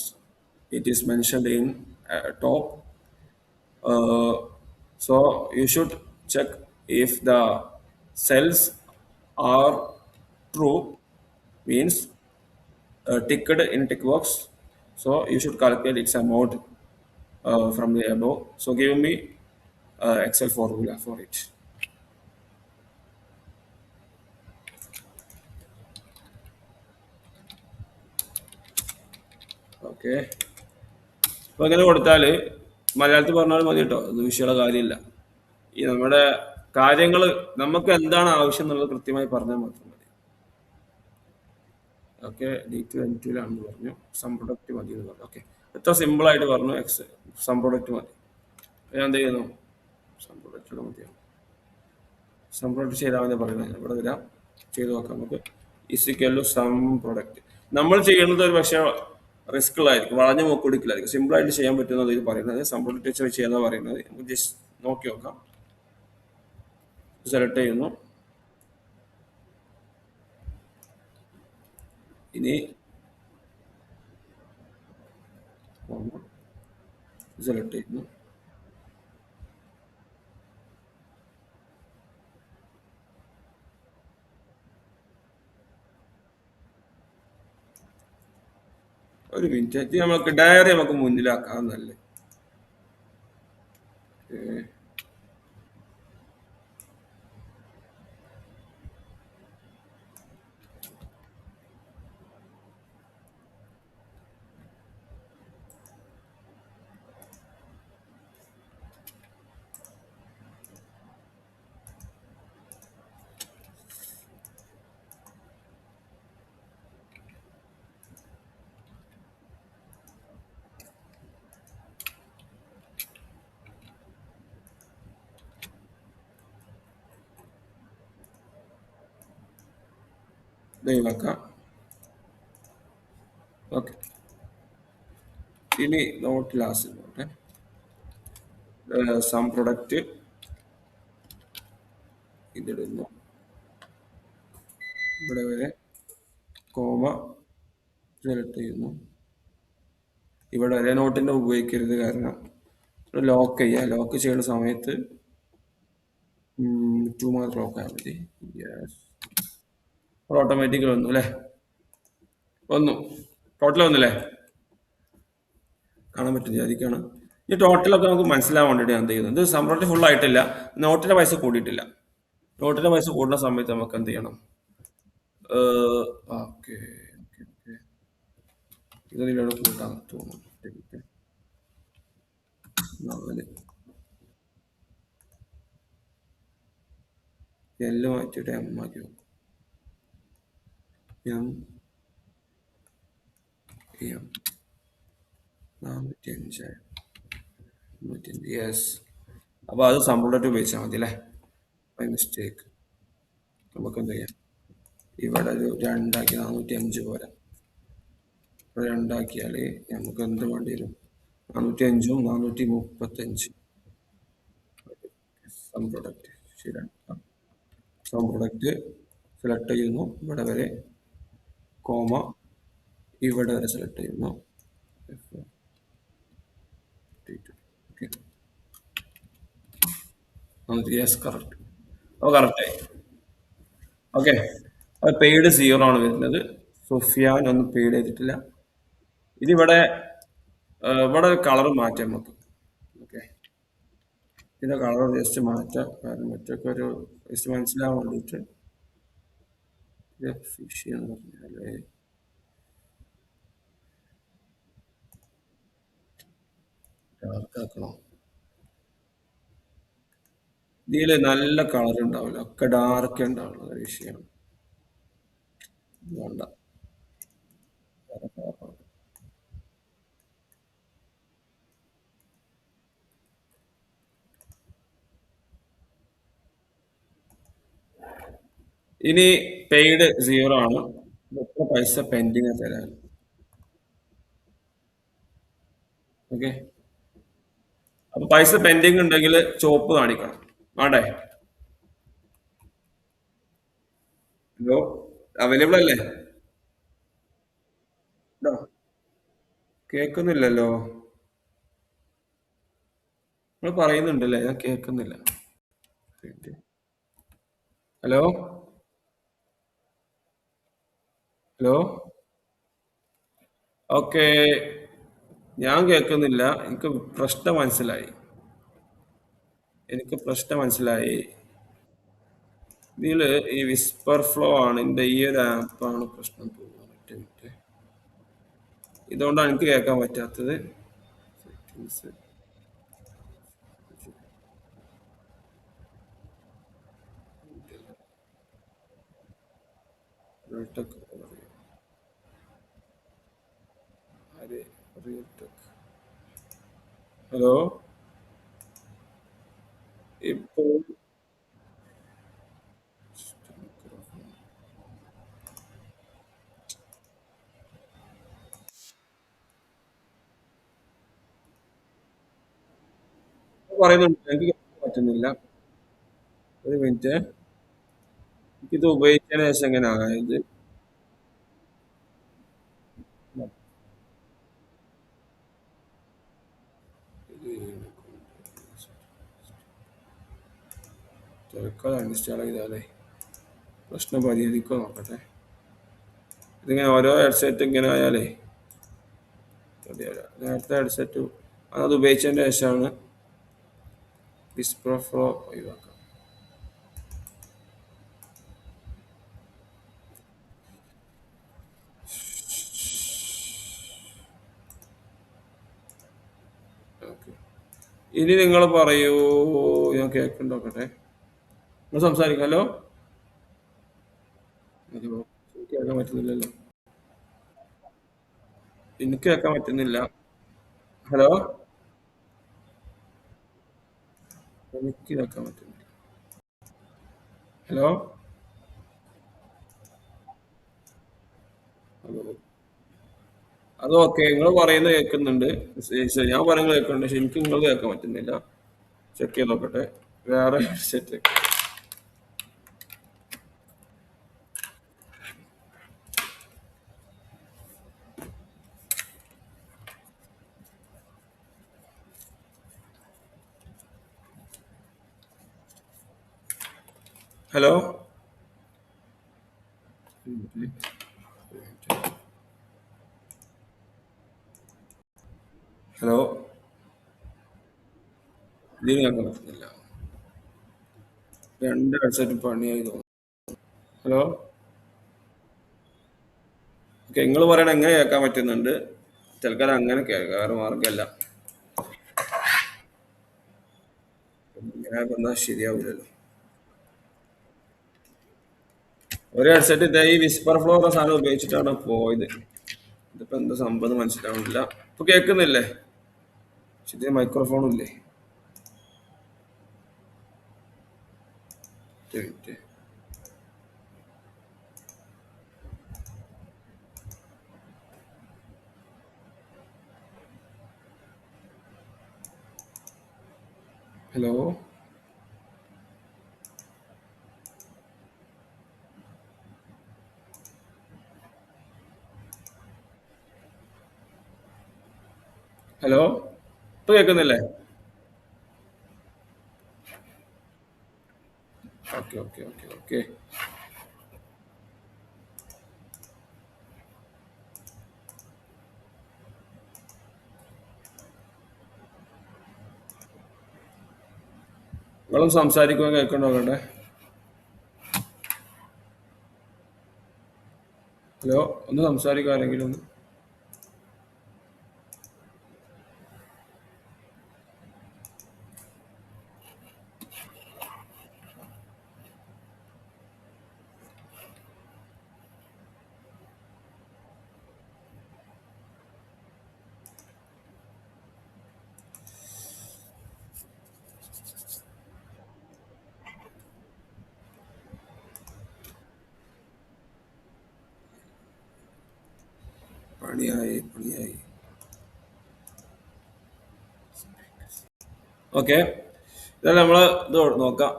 it is mentioned in top. So you should check if the cells are true, means ticked in tick box. So you should calculate its amount from the above. So give me Excel formula for it. Okay. അപ്പോൾ ഇങ്ങനെ കൊടുത്താൽ മലയാളത്തിൽ പറഞ്ഞാലും മതി കേട്ടോ. അത് വിഷയമുള്ള കാര്യമില്ല. ഈ നമ്മുടെ കാര്യങ്ങൾ നമുക്ക് എന്താണ് ആവശ്യം എന്നുള്ളത് കൃത്യമായി പറഞ്ഞാൽ മാത്രം മതി. ഓക്കെ. D2N2ലാണെന്ന് പറഞ്ഞു. സം പ്രൊഡക്റ്റ് മതി എന്ന് പറഞ്ഞു. ഓക്കെ. എത്ര സിമ്പിളായിട്ട് പറഞ്ഞു. സം പ്രൊഡക്റ്റ് മതി. ഞാൻ എന്ത് ചെയ്യുന്നു? സം പ്രൊഡക്റ്റ് മതിയാണ്. സം പ്രൊഡക്റ്റ് ചെയ്താൽ മതി പറയുന്നത്. ഇവിടെ വരാം. ചെയ്ത് നോക്കാം നമുക്ക്. ഈസിക്കല്ലോ സം പ്രൊഡക്റ്റ്. നമ്മൾ ചെയ്യുന്നത് ഒരു പക്ഷേ റിസ്ക് ഉള്ളതായിരിക്കും, വളഞ്ഞ മൂക്കൊടുക്കിലായിരിക്കും. സിമ്പിൾ ആയിട്ട് ചെയ്യാൻ പറ്റുന്നത് ഇത് പറയുന്നത് സമ്പൂർണ്ണ ടീച്ചർ ചെയ്യാന്ന് പറയുന്നത്. നമുക്ക് ജസ്റ്റ് നോക്കി നോക്കാം. സെലക്ട് ചെയ്യുന്നു. ഇനി സെലക്ട് ചെയ്യുന്നു. ഒരു മിനിറ്റ്, ഇത് നമുക്ക് ഡയറി നമുക്ക് മുന്നിലാക്കാം നല്ല. ദയവാക്കാം. ഓക്കെ, ഇനി നോട്ട് ലാസ്റ്റ് നോട്ടെ. സം പ്രൊഡക്റ്റ് ഇതിടുന്നു. ഇവിടെ വരെ കോമ സെലക്ട് ചെയ്യുന്നു. ഇവിടെ വരെ നോട്ടിന്റെ ഉപയോഗിക്കരുത്, കാരണം ലോക്ക് ചെയ്യുക. ലോക്ക് ചെയ്യുന്ന സമയത്ത് ടു മാത്രം ലോക്ക് ആയാൽ മതി. യെസ്, ഓട്ടോമാറ്റിക്കലി വന്നു അല്ലേ? വന്നു, ടോട്ടൽ വന്നില്ലേ? കാണാൻ പറ്റും, വിചാരിക്കുകയാണ്. ഈ ടോട്ടലൊക്കെ നമുക്ക് മനസ്സിലാവാൻ വേണ്ടിയിട്ട് ഞാൻ എന്ത് ചെയ്യുന്നത്, ഇത് സംപ്രദായം ഫുൾ ആയിട്ടില്ല, നോട്ടിന്റെ പൈസ കൂടിയിട്ടില്ല. നോട്ടിന്റെ പൈസ കൂടുന്ന സമയത്ത് നമുക്ക് എന്ത് ചെയ്യണം? ഓക്കെ, ഇതിലൂടെ കൂട്ടാൻ തോന്നുന്നു. 4 എല്ലാം മാറ്റിയിട്ട് എം ആക്കി നോക്കും. M M 405 105. യെസ്, അപ്പോൾ അത് സമ്പൂർണ്ണമായിട്ട് ഉപയോഗിച്ചാൽ മതി അല്ലേ? ബൈ മിസ്റ്റേക്ക് നമുക്ക് എന്ത് ചെയ്യാം, ഇവിടെ ഒരു 2 405 പോരാ. ഇവിടെ 2 നമുക്ക് എന്ത് വേണ്ടി വരും? 405ഉം 435. സം പ്രൊഡക്റ്റ് ശരിയാണ്. സം പ്രൊഡക്റ്റ് സെലക്ട് ചെയ്യുന്നു. ഇവിടെ വരെ കോമ, ഇവിടെ വരെ സെലക്ട് ചെയ്യുന്നു. Yes, correct. അപ്പോൾ കറക്റ്റായി. ഓക്കെ, അത് പെയ്ഡ് 0 ആണ് വരുന്നത്. സുഫിയാൻ ഒന്നും പെയ്ഡ് ചെയ്തിട്ടില്ല. ഇതിവിടെ ഇവിടെ കളർ മാറ്റാം നമുക്ക്. ഓക്കെ, ഇതിന്റെ കളർ ജസ്റ്റ് മാറ്റാം, കാരണം മറ്റൊക്കെ ഒരു ജസ്റ്റ് മനസ്സിലാവാൻ വേണ്ടിയിട്ട്. ഫിഷ് എന്ന് പറഞ്ഞാല് ഡാർക്ക് ആക്കണോ? ഇതില് നല്ല കളർ ഉണ്ടാവില്ല, ഒക്കെ ഡാർക്ക് ഉണ്ടാവുള്ള ഒരു വിഷയമാണ്. വേണ്ട. ഇനി പെയ്ഡ് 0 ആണ്. എത്ര പൈസ പെൻഡിങ് തരാൻ? ഓക്കെ, അപ്പൊ പൈസ പെൻഡിങ് ഉണ്ടെങ്കിൽ ചോപ്പ് കാണിക്കണം, വേണ്ടേ? ഹലോ, അവൈലബിൾ അല്ലേ? ഉണ്ടോ? കേൾക്കുന്നില്ലല്ലോ. നിങ്ങൾ പറയുന്നുണ്ടല്ലേ, ഞാൻ കേൾക്കുന്നില്ല. Hello, hello. ഓക്കെ, ഞാൻ കേൾക്കുന്നില്ല. എനിക്ക് പ്രശ്നം മനസ്സിലായി. ഇതില് ഈ വിസ്പർ ഫ്ലോ ആണ്, എന്റെ ഈ ഒരു ആപ്പാണ് പ്രശ്നം തോന്നുന്നത്. ഒറ്റ മിനിറ്റ്. ഇതുകൊണ്ടാണ് എനിക്ക് കേൾക്കാൻ പറ്റാത്തത്. സെറ്റിംഗ്സ്, റിയൽടെക്, റിയൽടെക്. ഹലോ, ഇപ്പോൾ പറയുന്നുണ്ട് എനിക്ക് കേൾക്കാൻ പറ്റുന്നില്ല. ഒരു മിനിറ്റ്. എനിക്കിത് ഉപയോഗിച്ചതിന് ശേഷം എങ്ങനെ ആയത്? തൽക്കാലം അൺഇൻസ്റ്റാൾ ചെയ്താലേ പ്രശ്നം പരിഹരിക്കുമോ നോക്കട്ടെ. ഇതിങ്ങനെ ഓരോ ഹെഡ്സെറ്റ് ഇങ്ങനെ ആയാലേ ശരിയാവില്ല. നേരത്തെ ഹെഡ്സെറ്റ് അത് ഉപയോഗിച്ചതിന് ശേഷമാണ് വിസ്പർ ഫ്ലോ ഒഴിവാക്കാം. ഓക്കെ. ഇനി നിങ്ങൾ പറയൂ. ഞാൻ കേൾക്കുന്നുണ്ടോക്കട്ടെ. നിങ്ങൾ സംസാരിക്കാം. ഹലോ. ഹലോ. എനിക്ക് കേൾക്കാൻ പറ്റുന്നില്ലല്ലോ. എനിക്ക് കേൾക്കാൻ പറ്റുന്നില്ല. ഹലോ. എനിക്ക് കേൾക്കാൻ പറ്റുന്നില്ല. ഹലോ. ഹലോ. അത് ഓക്കെ. നിങ്ങൾ പറയുന്നത് കേൾക്കുന്നുണ്ട്. ശരി, ഞാൻ പറയുന്നത് കേൾക്കുന്നുണ്ട്. പക്ഷെ എനിക്ക് നിങ്ങൾ കേൾക്കാൻ പറ്റുന്നില്ല. ചെക്ക് ചെയ്ത് നോക്കട്ടെ. വേറെ ഹെഡ്സെറ്റ്. ഹലോ. ഹലോ. ഇതിന് കേൾക്കാൻ പറ്റുന്നില്ല. രണ്ട് ഹെഡ്സെറ്റ് പണിയായി തോന്നുന്നു. ഹലോ. ഓക്കെ. നിങ്ങൾ പറയണ എങ്ങനെ കേൾക്കാൻ പറ്റുന്നുണ്ട്. തൽക്കാലം അങ്ങനെ കേൾക്കാം. വേറെ മാർഗമല്ല. ഇങ്ങനെ പറഞ്ഞാൽ ശരിയാവില്ലല്ലോ. ഒരു ഹെഡ്സെറ്റ് ഇതേ ഈ വിസ്പർ ഫ്ലോ എന്ന സാധനം ഉപയോഗിച്ചിട്ടാണ് പോയത്. ഇതിപ്പോ എന്താ സംഭവം മനസ്സിലാവുന്നില്ല. ഇപ്പൊ കേൾക്കുന്നില്ലേ? പക്ഷെ ഇതിന് മൈക്രോഫോണും ഇല്ലേ? ഒറ്റ മിനിറ്റ്. ഹലോ. ഹലോ. ഇപ്പൊ കേൾക്കുന്നില്ലേ? Okay okay okay okay. നിങ്ങളും സംസാരിക്കുക കേൾക്കണ്ടോ നോക്കട്ടെ. ഹലോ. ഒന്ന് സംസാരിക്കുക ആരെങ്കിലും ഒന്ന്. പണിയായി പണിയായി. ഓക്കെ. ഇതാ നമ്മള് ഇത് നോക്കാം.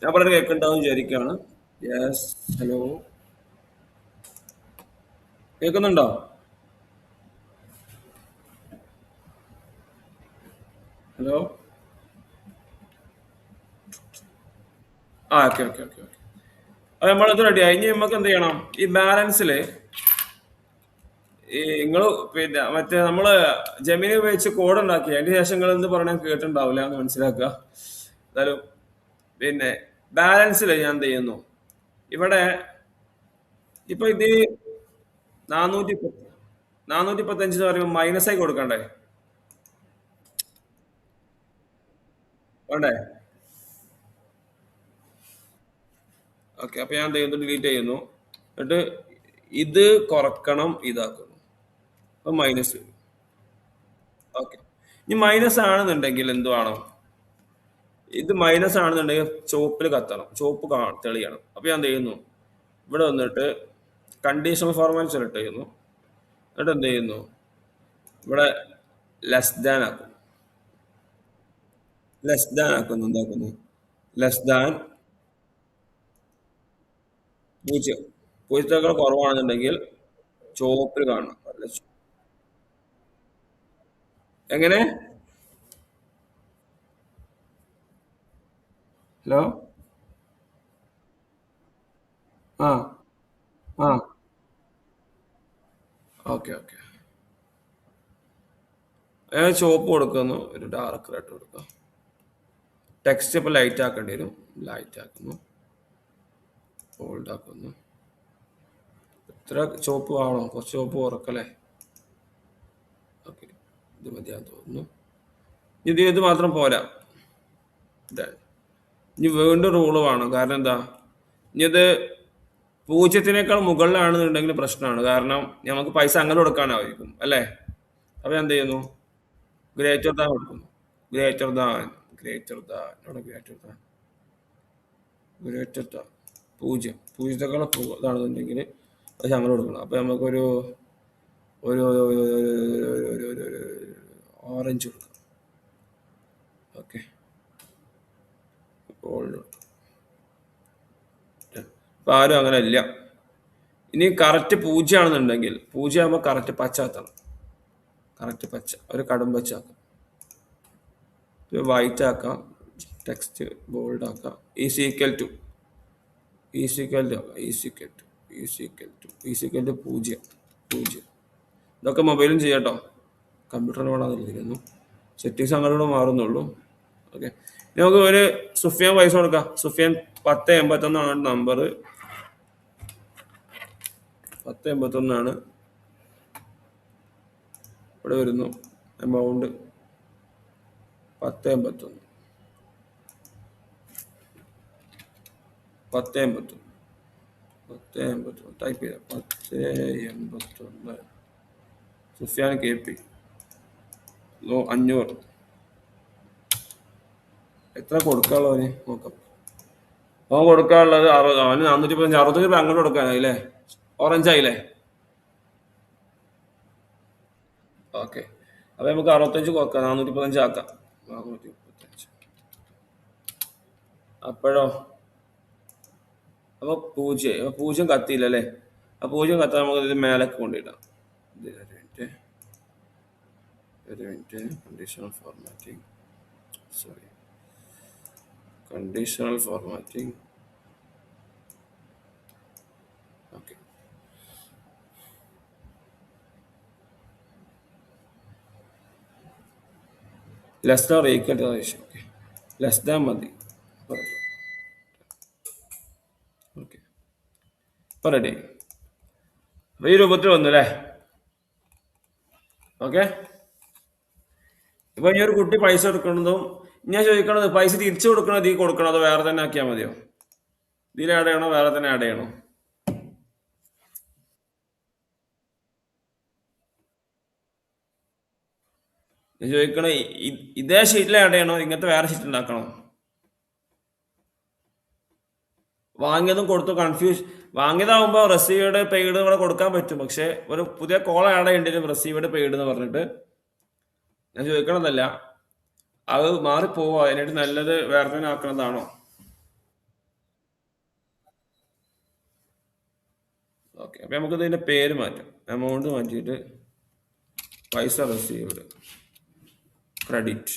ഞാൻ പറഞ്ഞത് കേൾക്കുന്നുണ്ടാവും വിചാരിക്കുകയാണ്. യെസ്. ഹലോ. കേൾക്കുന്നുണ്ടോ? ഹലോ. ആ ഓക്കെ ഓക്കെ ഓക്കെ ഓക്കെ. അത് നമ്മളത് റെഡിയായി. ഇനി നമുക്ക് എന്ത് ചെയ്യണം? ഈ ബാലൻസിൽ ഈ നിങ്ങൾ പിന്നെ മറ്റേ നമ്മള് ജെമിനി ഉപയോഗിച്ച് കോഡ് ഉണ്ടാക്കി അതിന് ശേഷം നിങ്ങൾ എന്ത് പറഞ്ഞാൽ കേട്ടിട്ടുണ്ടാവില്ല എന്ന് മനസ്സിലാക്കുക. എന്തായാലും പിന്നെ ബാലൻസിൽ ഞാൻ എന്ത് ചെയ്യുന്നു? ഇവിടെ ഇപ്പൊ ഇത് 410 415 എന്ന് പറയുമ്പോൾ മൈനസ് ആയി കൊടുക്കണ്ടേ? വേണ്ടേ? ഓക്കെ. അപ്പൊ ഞാൻ എന്ത് ചെയ്യുന്നു? ഡിലീറ്റ് ചെയ്യുന്നു. എന്നിട്ട് ഇത് കുറക്കണം, ഇതാക്കുന്നു. അപ്പൊ മൈനസ് വരും. ഓക്കെ. ഇനി മൈനസ് ആണെന്നുണ്ടെങ്കിൽ എന്ത് വേണം? ഇത് മൈനസ് ആണെന്നുണ്ടെങ്കിൽ ചുവപ്പിൽ കത്തണം, ചുവപ്പ് തെളിയണം. അപ്പൊ ഞാൻ എന്ത് ചെയ്യുന്നു? ഇവിടെ വന്നിട്ട് കണ്ടീഷണൽ ഫോർമാറ്റ് സെലക്ട് ചെയ്യുന്നു. എന്നിട്ട് എന്ത് ചെയ്യുന്നു? ഇവിടെ ലെസ് ദാൻ ആക്കും. ലെസ് ദാൻ ആക്കുന്നു, എന്താക്കുന്നു, ലെസ് ദാൻ 0. 0 കുറവാണെന്നുണ്ടെങ്കിൽ ചുവപ്പിൽ കാണണം. എങ്ങനെ? ഹലോ. ആ ആ ഓക്കെ ഓക്കെ. ഞാൻ ചുവപ്പ് കൊടുക്കുന്നു, ഒരു ഡാർക്ക് റെഡ് കൊടുക്കുക. ടെക്സ്റ്റ് ഇപ്പോൾ ലൈറ്റ് ആക്കേണ്ടി വരും. ലൈറ്റ് ആക്കുന്നു, ബോൾഡ് ആക്കുന്നു. ഇത്ര ചുവപ്പ് ആണോ? കുറച്ച് ചുവപ്പ് കുറക്കല്ലേ? ഓക്കെ, ഇത് മതിയാന്ന് തോന്നുന്നു. ഇത് മാത്രം പോരാ. Done. ഇനി വീണ്ടും റൂള് വേണം. കാരണം എന്താ, ഇനി ഇത് 0-നേക്കാൾ മുകളിലാണെന്നുണ്ടെങ്കിൽ പ്രശ്നമാണ്. കാരണം നമുക്ക് പൈസ അങ്ങനെ കൊടുക്കാനായിരിക്കും അല്ലേ? അപ്പൊ എന്ത് ചെയ്യുന്നു? ഗ്രേറ്റർ ദാൻ കൊടുക്കുന്നു. ഗ്രേറ്റർ ദാൻ, ഗ്രേറ്റർ ദാൻ, ഇവിടെ ഗ്രേറ്റർ ദാൻ, ഗ്രേറ്റർ ദാൻ 0. 0-നേക്കാൾ ഇതാണെന്നുണ്ടെങ്കിൽ പക്ഷെ അങ്ങനെ കൊടുക്കണം. അപ്പൊ നമുക്കൊരു ഒരു ഓറഞ്ച് കൊടുക്കാം. Okay, gold. ഇപ്പൊ ആരും അങ്ങനെ ഇല്ല. ഇനി കറക്റ്റ് 0 ആണെന്നുണ്ടെങ്കിൽ 0 ആകുമ്പോൾ കറക്റ്റ് പച്ച എത്തണം. കറക്റ്റ് പച്ച, ഒരു കടും പച്ച ആക്കാം, ഒരു വൈറ്റ് ആക്കാം, ടെക്സ്റ്റ് ബോൾഡ് ആക്കാം. Equal to, equal to, equal to, equal to, equal to 0. 0 ഇതൊക്കെ മൊബൈലും ചെയ്യാട്ടോ, കമ്പ്യൂട്ടറിൽ വേണമെന്നില്ലായിരുന്നു. സെറ്റിങ്സ് അങ്ങോട്ട് മാറുന്നുള്ളൂ. ഓക്കെ, നമുക്ക് ഒരു സുഫിയാൻ പൈസ കൊടുക്കാം. സുഫിയാൻ 1081 നമ്പർ. 1081 ഇവിടെ വരുന്നു. എമൗണ്ട് 1081, 1081, 1081 ടൈപ്പ് ചെയ്ത 1081 സുഫിയാൻ KP 500. എത്ര കൊടുക്കാനുള്ളൂ അവന് നോക്കാം. അവൻ കൊടുക്കാനുള്ളത് അവന് 415, 65 രൂപ അങ്ങോട്ട് കൊടുക്കാനായില്ലേ? ഓറഞ്ച് ആയില്ലേ? ഓക്കെ, അപ്പൊ നമുക്ക് 65 കൊടുക്കാം, 415 ആക്കാം. 435. അപ്പോഴോ അപ്പൊ 0 കത്തിയില്ല അല്ലേ? ആ 0 കത്താൻ നമുക്ക് ഇത് മേലേക്ക് കൊണ്ടിടാം. ഒരു minute, conditional formatting, sorry, conditional formatting. Okay, less than equal to ratio. Okay, less than മതി. ഓക്കെ, ഇപ്പൊ റെഡി. അപ്പൊ ഈ രൂപത്തിൽ വന്നു അല്ലേ? ഓക്കെ, ഇപ്പൊ ഈ ഒരു കുട്ടി പൈസ എടുക്കുന്നതും ഞാൻ ചോദിക്കണത്, പൈസ തിരിച്ചു കൊടുക്കണോ ഇതിൽ കൊടുക്കണോ അതോ വേറെ തന്നെ ആക്കിയാൽ മതിയോ? ഇതിൽ ആഡ് ചെയ്യണോ വേറെ തന്നെ ആഡ് ചെയ്യണോ? ഞാൻ ചോദിക്കണേ, ഇതേ ഷീറ്റിൽ ആഡ് ചെയ്യണോ ഇങ്ങനത്തെ വേറെ ഷീറ്റ് ഉണ്ടാക്കണോ? വാങ്ങിയതും കൊടുത്തു കൺഫ്യൂസ്. വാങ്ങിയതാവുമ്പോൾ റെസീവ്ഡ് പെയ്ഡ് കൂടെ കൊടുക്കാൻ പറ്റും. പക്ഷെ ഒരു പുതിയ കോൾ ആഡ് ചെയ്യേണ്ടി വരും, റെസീവ്ഡ് പെയ്ഡ് എന്ന് പറഞ്ഞിട്ട്. ഞാൻ ചോദിക്കണമെന്നല്ല, അത് മാറിപ്പോവോ? അതിനായിട്ട് നല്ലത് വേറെ തന്നെ ആക്കണതാണോ? ഓക്കെ, അപ്പൊ നമുക്ക് ഇതിന്റെ പേര് മാറ്റാം. എമൗണ്ട് മാറ്റിയിട്ട് പൈസ റിസീവ്ഡ് ക്രെഡിറ്റ്.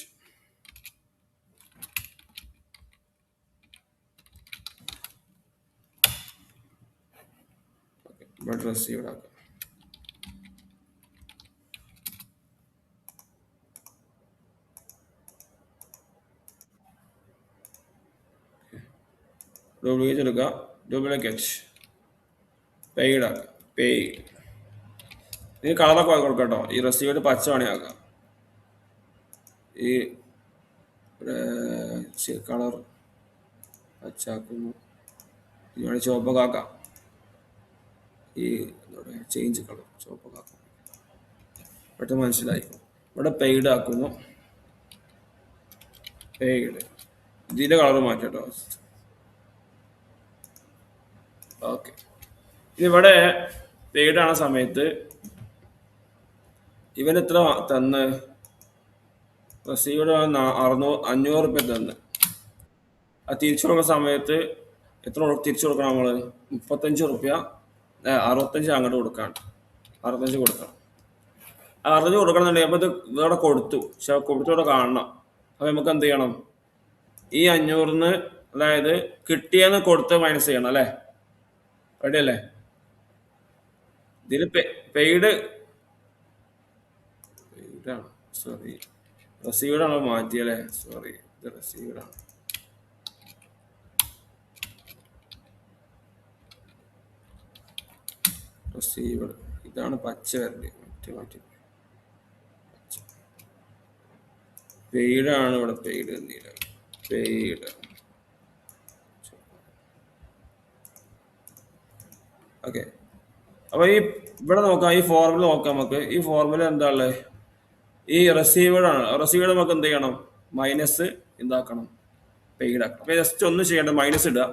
ബട്ട് റിസീവ്ഡ് ആക്കാം. ഡ്യൂപ്ലിക്കേറ്റ് എടുക്കുക, ഡ്യൂപ്ലിക്കേറ്റ് പെയ്ഡ് ആക്കാം. പെയ്ഡ് ഇതിന് കളറൊക്കെ കൊടുക്കാം കേട്ടോ. ഈ റെസീവ്ഡ് പച്ച പണിയാക്കാം. ഈ കളർ പച്ചാക്കുന്നു, ഈ ചുവപ്പൊക്കെ ആക്കാം. ഈ എന്താ പറയുക, ചേഞ്ച് കളർ ചുവപ്പൊക്കെ ആക്കാം. പെട്ടെന്ന് മനസ്സിലായിക്കും. ഇവിടെ പെയ്ഡ് ആക്കുന്നു. പെയ്ഡ് ഇതിന്റെ കളർ മാറ്റാട്ടോ. ഓക്കെ, ഇവിടെ പെയ്ഡ് ആണ സമയത്ത് ഇവൻ എത്ര തന്ന്? റെസീവ്ഡ് 500 റുപ്യ തന്ന്. അത് തിരിച്ചു കൊടുക്കുന്ന സമയത്ത് എത്ര തിരിച്ചു കൊടുക്കണം നമ്മൾ? 35 റുപ്യ, 65 അങ്ങോട്ട് കൊടുക്കാണ്. 65 കൊടുക്കണം. 65 കൊടുക്കണം എന്നുണ്ടെങ്കിൽ അപ്പോൾ ഇത് ഇവിടെ കൊടുത്തു, പക്ഷെ കൊടുത്തോടെ കാണണം. അപ്പോൾ നമുക്ക് എന്ത് ചെയ്യണം? ഈ 500-ന്, അതായത് കിട്ടിയെന്ന് കൊടുത്ത് മൈനസ് ചെയ്യണം അല്ലേ? റെഡി അല്ലേ? ഇതിൽ പെയ്ഡ് ആണ്, സോറി റെസീവ്ഡ് ആണ് മാറ്റിയല്ലേ, സോറി ഇത് റെസീവ്ഡ് ആണ്. റെസീവ്ഡ് ഇതാണ് പച്ച വരല്, മാറ്റി പെയ്ഡ് ആണ് ഇവിടെ, പെയ്ഡ് എന്നില്ല, പെയ്ഡ്. ഓക്കെ, അപ്പൊ ഈ ഇവിടെ നോക്കാം, ഈ ഫോർമുല നോക്കാം നമുക്ക്. ഈ ഫോർമുല എന്താ ഉള്ളത്? ഈ റെസീവ്ഡ് ആണ്. റെസീവ്ഡ് നമുക്ക് എന്ത് ചെയ്യണം? മൈനസ് എന്താക്കണം? പെയ്ഡ് ആക്കണം. അപ്പൊ ജസ്റ്റ് ഒന്നും ചെയ്യേണ്ട, മൈനസ് ഇടുക.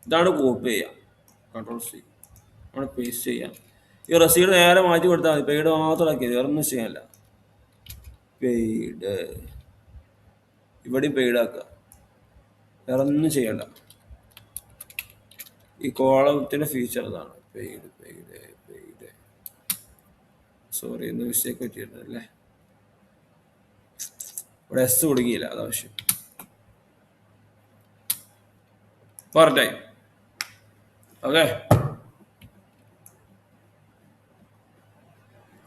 ഇതാണ് കോപ്പി ചെയ്യുക, Ctrl+C, നമ്മൾ പേസ്റ്റ് ചെയ്യാം. ഈ റെസീവ്ഡ് നേരെ മാറ്റി കൊടുത്താൽ മതി, പെയ്ഡ് മാത്രം ആക്കിയത്, വേറെ ഒന്നും ചെയ്യാനില്ല. പെയ്ഡ് ഇവിടെയും പെയ്ഡ് ആക്കുക, വേറെ ഒന്നും ചെയ്യണ്ട. ഈ കോളത്തിന്റെ ഫീച്ചർ ഇതാണ്, പെയ്ഡ്. സോറി, ഇന്ന് മിസ്റ്റേക്ക് പറ്റിയിരുന്നല്ലേ, ഇവിടെ എസ് കൊടുക്കില്ല, അതാവശ്യം. പറഞ്ഞായി. Okay,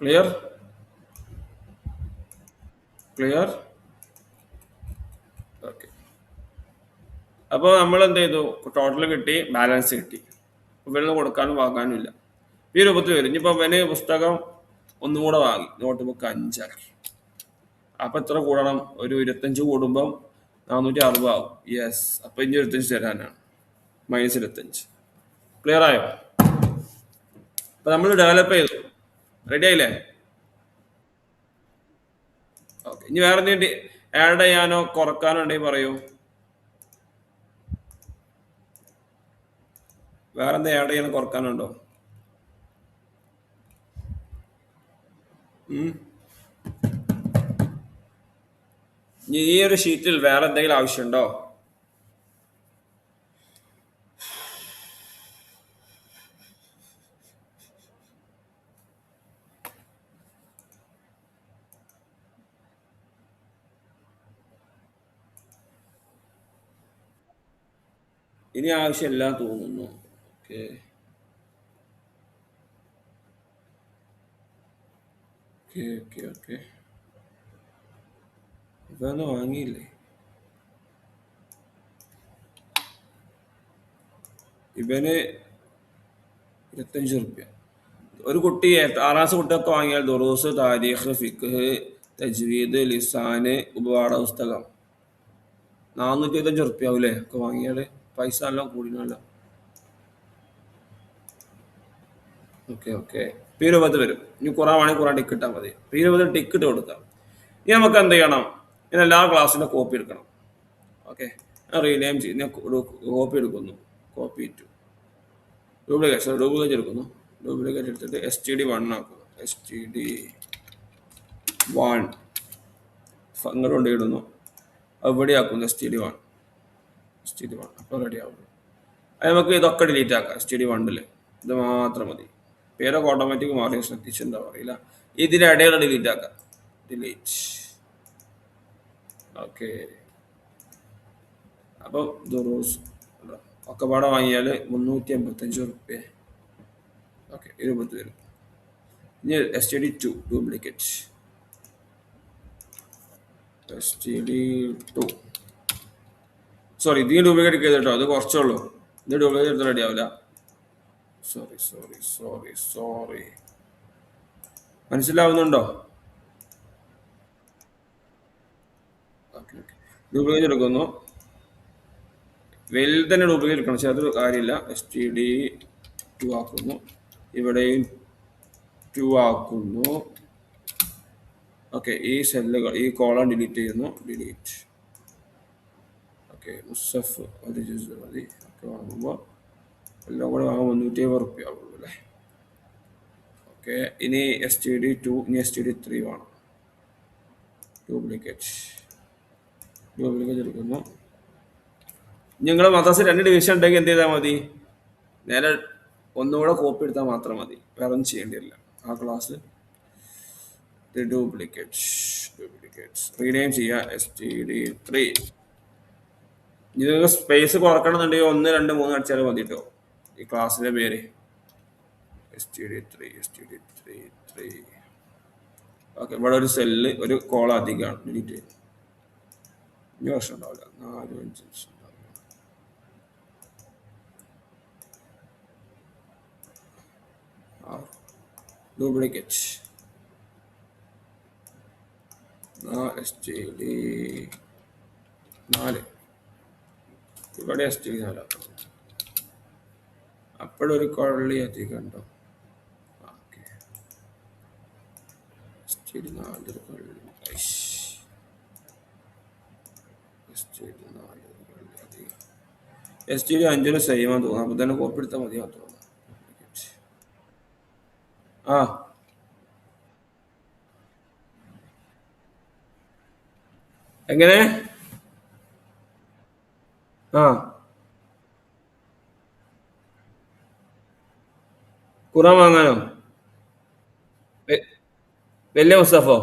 clear? ഓക്കെ, അപ്പോൾ നമ്മൾ എന്ത് ചെയ്തു? ടോട്ടൽ കിട്ടി, ബാലൻസ് കിട്ടി. ഇവരൊന്നും കൊടുക്കാനും വാങ്ങാനും ഇല്ല. ഈ രൂപത്തിൽ വരും. ഇനിയിപ്പോൾ അവന് പുസ്തകം ഒന്നും കൂടെ വാങ്ങി, നോട്ട് ബുക്ക് 5 ആക്കി. അപ്പം എത്ര കൂടണം? ഒരു 25 കൂടുമ്പം 460 ആവും. യെസ്, അപ്പം ഇനി 25 തരാനാണ്, -25. ക്ലിയർ ആയോ? അപ്പം നമ്മൾ ഡെവലപ്പ് ചെയ്തു, റെഡി ആയില്ലേ? ഓക്കെ, ഇനി വേറെ എന്തെങ്കിലും ആഡ് ചെയ്യാനോ കുറക്കാനോ ഉണ്ടെങ്കിൽ പറയൂ. വേറെ എന്താ ആഡ് ചെയ്യാനോ കുറക്കാനുണ്ടോ? ഈ ഒരു ഷീറ്റിൽ വേറെ എന്തെങ്കിലും ആവശ്യമുണ്ടോ? ഇനി ആവശ്യമില്ല തോന്നുന്നു. ഓക്കെ, ഇതൊന്നും വാങ്ങിയില്ലേ? ഇവന് 25 റുപ്യ. ഒരു കുട്ടി 6 ക്ലാസ് കുട്ടിയൊക്കെ വാങ്ങിയാൽ ദുറൂസ്, താരീഖ്, ഫിഖ്, തജ്വീദ്, ലിസാന്, ഉപപാഠ പുസ്തകം 425 റുപ്യ ആവൂലേ ഒക്കെ വാങ്ങിയാൽ? പൈസ എല്ലാം കൂടിനല്ലോ. ഓക്കെ, ഈ രൂപത്തിൽ വരും. ഇനി ഖുറാൻ വേണമെങ്കിൽ ഖുറാൻ ടിക്ക് ഇട്ടാൽ മതി. ഈ രൂപത്തിൽ ടിക്കറ്റ് കൊടുക്കാം. ഇനി നമുക്ക് എന്ത് ചെയ്യണം? ഇനി എല്ലാ ക്ലാസ്സിൻ്റെ കോപ്പി എടുക്കണം. ഓക്കെ, റീനെയിം ചെയ്യുന്ന കോപ്പി എടുക്കുന്നു, കോപ്പി ടു ഡ്യൂപ്ലിക്കേറ്റ് എടുക്കുന്നു. ഡ്യൂപ്ലിക്കേറ്റ് എടുത്തിട്ട് STD1 ആക്കുന്നു. STD1 അങ്ങോട്ട് കൊണ്ടിടുന്നു, അവിടെ ആക്കുന്നു. STD1 അപ്പോൾ റെഡി ആവുന്നു. അത് നമുക്ക് ഇതൊക്കെ ഡിലീറ്റ് ആക്കാം. STD1 ഇത് മാത്രം മതി. പേരൊക്കെ ഓട്ടോമാറ്റിക് മാറി, ശ്രദ്ധിച്ചിട്ടുണ്ടാവും അറിയില്ല. ഇതിനിടയിൽ ഡിലീറ്റ് ആക്കാം. ഡിലീറ്റ്. ഓക്കെ, അപ്പോൾ ദുറൂസ് ഒക്കെ പാടെ വാങ്ങിയാൽ 385 റുപ്യ. ഓക്കെ, 20 വരും. ഇനി STD2 ഡ്യൂപ്ലിക്കേറ്റ്. STD2 സോറി, ഇത് ഡ്യൂപ്ലിക്കേറ്റ് ചെയ്തിട്ടോ, അത് കുറച്ചുള്ളൂ. ഇത് ഡ്യൂപ്ലിക്കേറ്റ് എടുത്ത് റെഡി ആവില്ല. സോറി, മനസ്സിലാവുന്നുണ്ടോ? ഡ്യൂപ്ലിക്കേറ്റ് എടുക്കുന്നു. വെൽ തന്നെ ഡ്യൂപ്ലിക്കേറ്റ് എടുക്കണം, പക്ഷെ അത് കാര്യമില്ല. STD2 ആക്കുന്നു, ഇവിടെയും 2 ആക്കുന്നു. ഓക്കെ, ഈ സെല്ലുകൾ, ഈ കോളം ഡിലീറ്റ് ചെയ്യുന്നു. ഡിലീറ്റ്. ഓക്കെ, മുസഫ് ഒരു ജ്യൂസ് മതി. ഒക്കെ വാങ്ങുമ്പോൾ എല്ലാം കൂടെ വാങ്ങുമ്പോൾ 370 റുപ്യ ആവുള്ളൂ അല്ലേ? ഓക്കെ, ഇനി STD2, ഇനി STD3 വേണം. ഡ്യൂപ്ലിക്കേറ്റ് ഡ്യൂപ്ലിക്കേറ്റ് എടുക്കുന്നു. നിങ്ങൾ മദ്രസ രണ്ട് ഡിവിഷൻ ഉണ്ടെങ്കിൽ എന്ത് ചെയ്താൽ മതി? നേരെ ഒന്നുകൂടെ കോപ്പി എടുത്താൽ മാത്രം മതി, വേറെ ഒന്നും ചെയ്യേണ്ടി വരില്ല. ആ ക്ലാസ് ഡ്യൂപ്ലിക്കേറ്റ്സ് റീനെയിം ചെയ്യുക STD3. നിങ്ങൾക്ക് സ്പേസ് കുറക്കണമെന്നുണ്ടെങ്കിൽ 1 2 3 അടിച്ചാലും മതി കേട്ടോ. ഈ ക്ലാസ്സിന്റെ പേര് STD3. ഓക്കെ, ഇവിടെ ഒരു സെല്ല് ഒരു കോള അധികമാണ്, ഡിലീറ്റ് ചെയ്യും. ഇനി വർഷം ഉണ്ടാവില്ല, 4 5 ഡ്യൂപ്ലിക്കേറ്റ് STD4. ഇവിടെ STD4 അപ്പോഴൊരു കൊള്ളി അധികം ഉണ്ടോ? ഓക്കെ, STD4 ഒരു കൊള്ളി. STD4 ഒരു കൊള്ളി അധികം. STD5 സെയിമാന്ന് തോന്നുന്നു, അപ്പൊ തന്നെ കോപ്പി എടുത്താൽ മതിയാന്ന് തോന്നുന്നു. ആ എങ്ങനെ? ആ ഖുറാൻ വാങ്ങാനോ? വെ- വലിയ മുസ്തഫോ?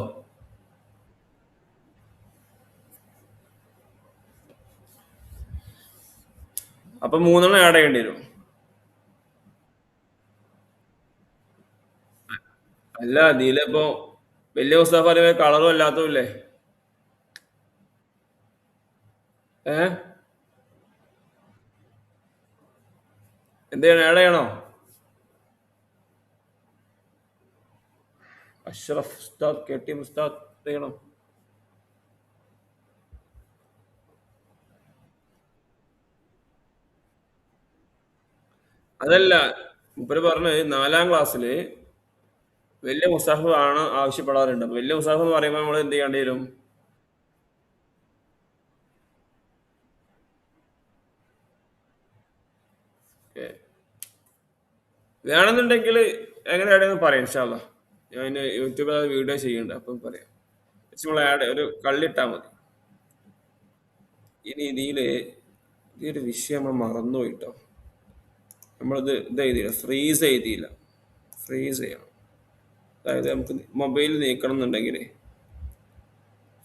അപ്പൊ 3 ആഡ് ചെയ്യേണ്ടി വരും. അല്ല, ഇതിലിപ്പോ വലിയ മുസ്തഫ പറയുമ്പോ കളറും അല്ലാത്തതും ഇല്ലേ? ഏഹ് എന്ത് ചെയ്യണം? ആഡ് ചെയ്യണോ? അഷ്റഫ് ഉസ്താദ്, KT ഉസ്താദ് ചെയ്യണം. അതല്ല, മുപ്പര് പറഞ്ഞ് 4ാം ക്ലാസ്സില് വലിയ മുസ്താഫ് ആണ് ആവശ്യപ്പെടാറുണ്ട്. അപ്പൊ വലിയ മുസ്താഫ് എന്ന് പറയുമ്പോൾ നമ്മൾ എന്ത് ചെയ്യേണ്ടി വരും? ഏ, വേണമെന്നുണ്ടെങ്കിൽ എങ്ങനെ ആഡ് ചെയ്യുന്നത് പറയാം ഇൻഷാ അല്ലാ. ഞാൻ യൂട്യൂബിൽ വീഡിയോ ചെയ്യുന്നുണ്ട്, അപ്പം പറയാം. നമ്മൾ ആഡ് ഒരു കള്ളിട്ടാൽ മതി. ഇനി ഈ ഒരു വിഷയം നമ്മൾ മറന്നുപോയിട്ടോ. ഇത് എഴുതിയില്ല, ഫ്രീസ് എഴുതിയില്ല. ഫ്രീസ് ചെയ്യണം. അതായത് നമുക്ക് മൊബൈൽ നീക്കണം എന്നുണ്ടെങ്കിൽ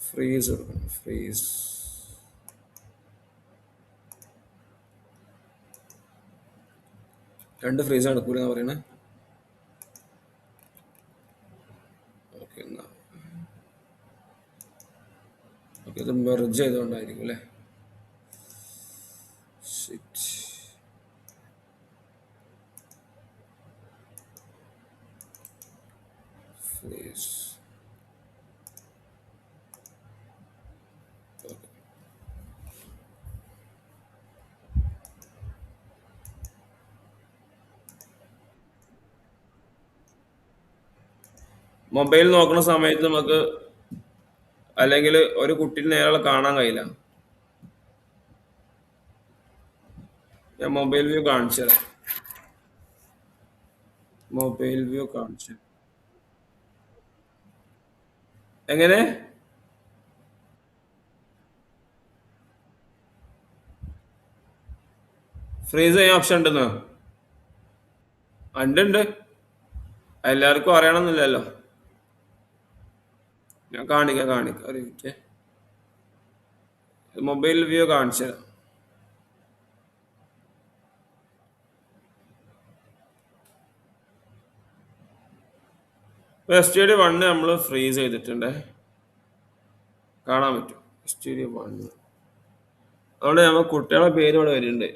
ഫ്രീസ് കൊടുക്കണം. ഫ്രീസ്. രണ്ട് ഫ്രീസ് നടക്കൂല എന്ന് പറയണേ. ഓക്കെ, എന്നാ ഓക്കെ, ഇത് മെർജ് ചെയ്തുകൊണ്ടായിരിക്കും അല്ലേ? ഫ്രീസ്. മൊബൈൽ നോക്കുന്ന സമയത്ത് നമുക്ക് അല്ലെങ്കിൽ ഒരു കുട്ടീനെ നേരെ കാണാൻ കഴിയില്ല. ഞാൻ മൊബൈൽ വ്യൂ കാണിച്ചു തരാം. മൊബൈൽ വ്യൂ കാണിച്ചു. എങ്ങനെ? ഫ്രീസ് ചെയ്യാൻ ഓപ്ഷൻ ഉണ്ടെന്നോ? ഉണ്ട്. എല്ലാവർക്കും അറിയണമെന്നില്ലല്ലോ. ഞാൻ കാണിക്കാം ഒരു മിനിറ്റ്. മൊബൈൽ വ്യൂ കാണിച്ചു തരാം. STD1 നമ്മൾ ഫ്രീസ് ചെയ്തിട്ടുണ്ട്, കാണാൻ പറ്റും. STD1 അതുകൊണ്ട് നമ്മൾ കുട്ടികളുടെ പേര് ഇവിടെ വരുന്നുണ്ട്.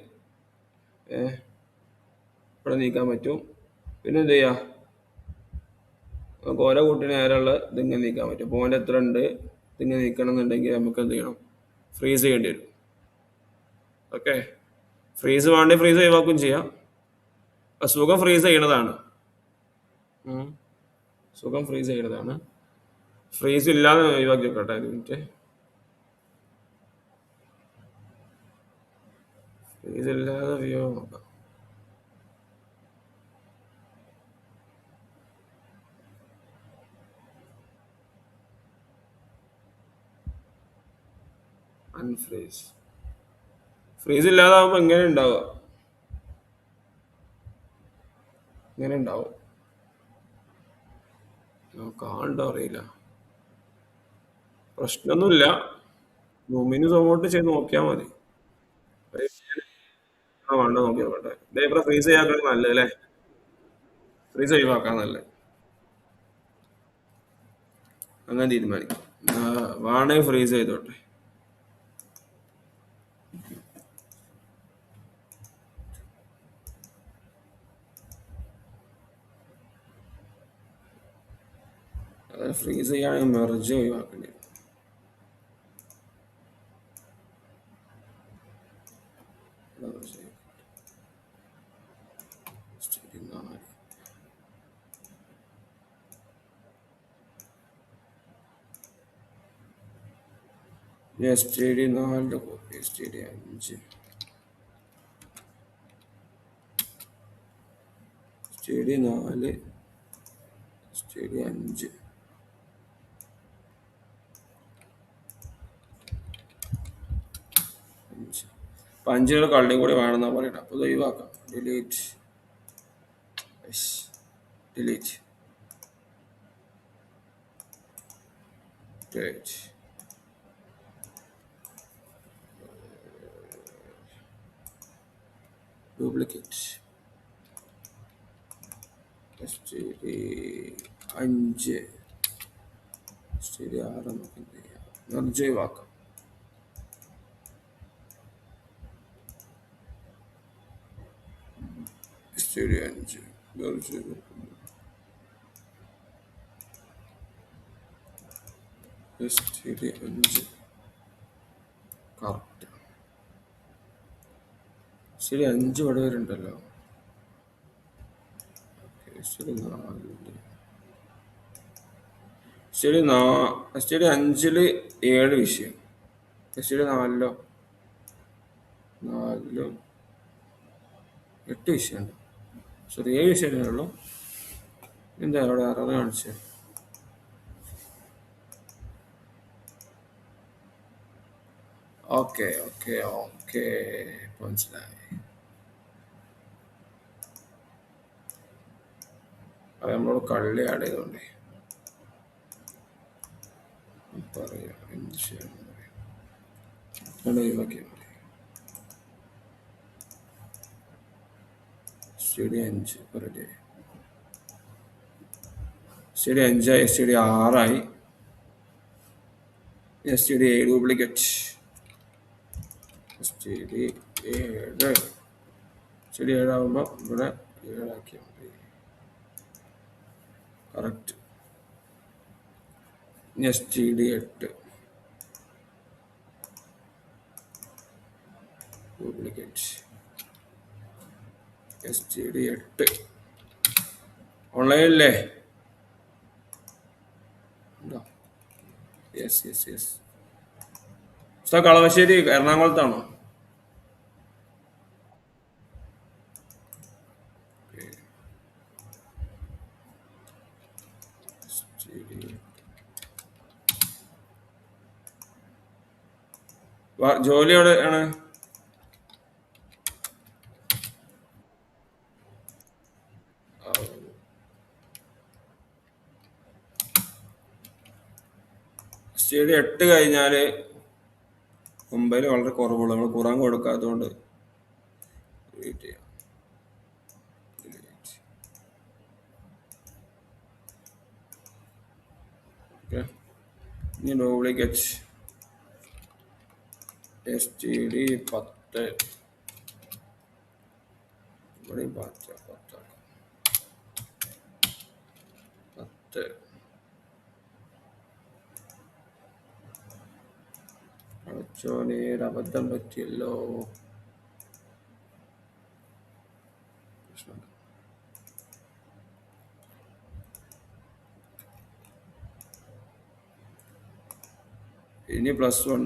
ഇവിടെ നീക്കാൻ പറ്റും. പിന്നെ എന്ത് ചെയ്യാം, നമുക്ക് ഓരോ കുട്ടീനെ നേരെയുള്ള ഇതിങ്ങനെ നീക്കാൻ പറ്റും. പോയിന്റ് എത്ര ഉണ്ട് ഇതിങ്ങനെ നീക്കണം എന്നുണ്ടെങ്കിൽ നമുക്ക് എന്ത് ചെയ്യണം? ഫ്രീസ് ചെയ്യേണ്ടി വരും. ഓക്കെ, ഫ്രീസ് വേണ്ടി ഫ്രീസ് ഒഴിവാക്കുകയും ചെയ്യാം. സുഖം ഫ്രീസ് ചെയ്യണതാണ്. സുഖം ഫ്രീസ് ചെയ്യണതാണ്. ഫ്രീസ് ഇല്ലാതെ ഒഴിവാക്കി വെക്കട്ടെ ഒരു മിനിറ്റ്. ഫ്രീസ് ഇല്ലാതെ വ്യൂ നോക്കാം. അൺഫ്രീസ്. ഫ്രീസ് ഇല്ലാതാവുമ്പോ എങ്ങനെ ഉണ്ടാവുക? ഇങ്ങനെ ഉണ്ടാവും. കാണണ്ടോ അറിയില്ല. പ്രശ്നമൊന്നുമില്ല. റൂമിന് സോമോട്ട് ചെയ്ത് നോക്കിയാൽ മതി. വേണ്ട നോക്കി നോക്കട്ടെ. ഇതേപോലെ ഫ്രീസ് ചെയ്യാൻ നല്ലത് അല്ലേ? ഫ്രീസ് ഒഴിവാക്കാൻ നല്ലത്. അങ്ങനെ തീരുമാനിക്കും. വേണമെങ്കിൽ ഫ്രീസ് ചെയ്തോട്ടെ. അത് ഫ്രീസ് ചെയ്യുകയാണെങ്കിൽ മെർജ് ഒഴിവാക്കേണ്ടി വരും. S T D 4 copy, S T D 5, S T D 4, S T D 5. അപ്പൊ 5 കള്ളിയും കൂടി വേണമെന്നാ പറയട്ടെ. അപ്പൊ ഇത് ഒഴിവാക്കാം. Delete, delete, delete. Duplicate, S T D 5, S T D 6 നമുക്ക് എന്ത് ചെയ്യാം? മെർജ് ഒഴിവാക്കാം. S T D 5 merge, S T D 5 correct. S T D 5 ഇവിടെ വരുന്നുണ്ടല്ലോ. S T D 4, S T D 5 7 വിഷയം. എസ് ടി ഡി 4 8 വിഷയമുണ്ട്. Sorry 7 വിഷയമേ ഉള്ളൂ. എന്താ അവിടെ 6 കാണിച്ചത്? ഓക്കെ ഓക്കെ ഓക്കെ, മനസ്സിലായി. അത് നമ്മളോട് കള്ളി ആഡ് ചെയ്തോണ്ടേ പറയാം. എന്ത് ചെയ്യാൻ ഒഴിവാക്കിയാൽ മതി. എസ് ടി ഡി 5 റെഡി. S T D 5 S T D 6 S T D 7 duplicate, S T D 7, S T D 7 ആകുമ്പോൾ ഇവിടെ 7 ആക്കിയാൽ മതി. Correct. S T D 8 duplicate, S T D 8 ഓൺലൈനല്ലേ? Yes yes yes. കളവശ്ശേരി എറണാകുളത്താണോ? ജോലി എവിടെ ആണ്? സ്റ്റേഡി 8 കഴിഞ്ഞാല് മുംബൈയിൽ വളരെ കുറവുള്ളൂ. നമ്മൾ ഖുറാൻ കൊടുക്കാത്തതുകൊണ്ട് വെയിറ്റ് ചെയ്യാം. ഇനി ഡ്യൂപ്ലിക്കേറ്റ്, എസ് ടി ഡി 10 ഇവിടെ 10 അടച്ചോനേര് അബദ്ധം പറ്റിയല്ലോ. ഇനി +1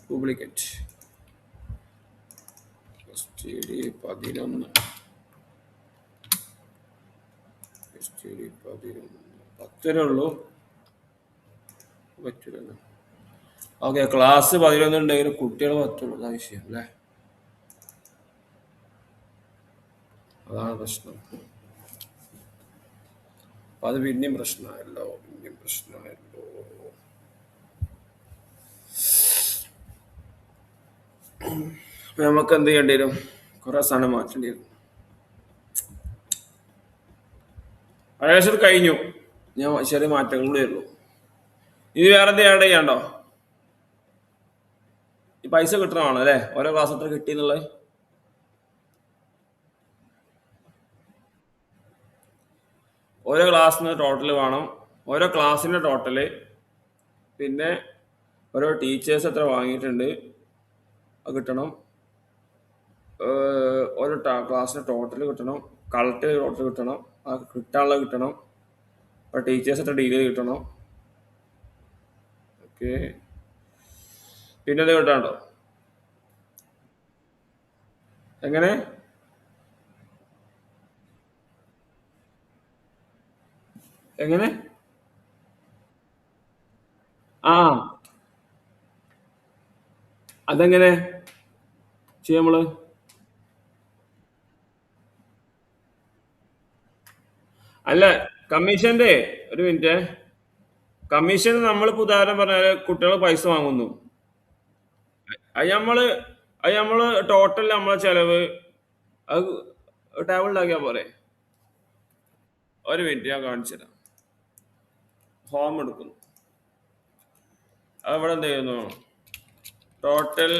duplicate, S T D 11, S T D 11 10 ഉള്ളൂ. പറ്റില്ലല്ലോ. ഓക്കെ, ക്ലാസ് 11 ഉണ്ടെങ്കിലും കുട്ടികൾ 10 അതാ വിഷയം അല്ലേ? അതാണ് പ്രശ്നം. അപ്പൊ അത് പിന്നെയും പ്രശ്നമായല്ലോ, പിന്നെയും പ്രശ്നമായല്ലോ. അപ്പൊ നമുക്ക് എന്ത് ചെയ്യേണ്ടി വരും? കുറെ സാധനം മാറ്റേണ്ടി വരും. ഏകദേശം ഇത് കഴിഞ്ഞു. ഞാൻ ചെറിയ മാറ്റങ്ങൾ കൂടെ ഉള്ളൂ. ഇനി വേറെ എന്ത് ആഡ് ചെയ്യാണ്ടോ? ഈ പൈസ കിട്ടണമാണോ അല്ലേ? ഓരോ ക്ലാസ് എത്ര കിട്ടിയെന്നുള്ളത്. ഓരോ ക്ലാസ്സിന് ടോട്ടൽ വേണം. ഓരോ ക്ലാസ്സിന്റെ ടോട്ടല്, പിന്നെ ഓരോ ടീച്ചേഴ്സ് എത്ര വാങ്ങിയിട്ടുണ്ട് അത് കിട്ടണം. ഓരോ ക്ലാസ്സിന്റെ ടോട്ടൽ കിട്ടണം. കളക്ട് ടോട്ടൽ കിട്ടണം. അത് കിട്ടാനുള്ളത് കിട്ടണം. അപ്പോൾ ടീച്ചേഴ്സ് എത്ര ഡിഗ്രി കിട്ടണം. ഓക്കെ, പിന്നെ അത് കിട്ടാണ്ടോ? എങ്ങനെ? എങ്ങനെ? ആ, അതെങ്ങനെ ചെയ്യാം നമ്മള്? അല്ല, കമ്മീഷന്റെ ഒരു മിനിറ്റ്. കമ്മീഷൻ നമ്മളിപ്പോ ഉദാഹരണം പറഞ്ഞാല് കുട്ടികൾ പൈസ വാങ്ങുന്നു. അത് നമ്മള് അത് നമ്മള് ടോട്ടൽ നമ്മളെ ചെലവ് അത് ടേബിൾ ഉണ്ടാക്കിയാ പോരെ? ഒരു മിനിറ്റ് ഞാൻ കാണിച്ചു തരാം. ഹോം എടുക്കുന്നു. അത് ഇവിടെ എന്ത് ചെയ്യുന്നു? ടോട്ടൽ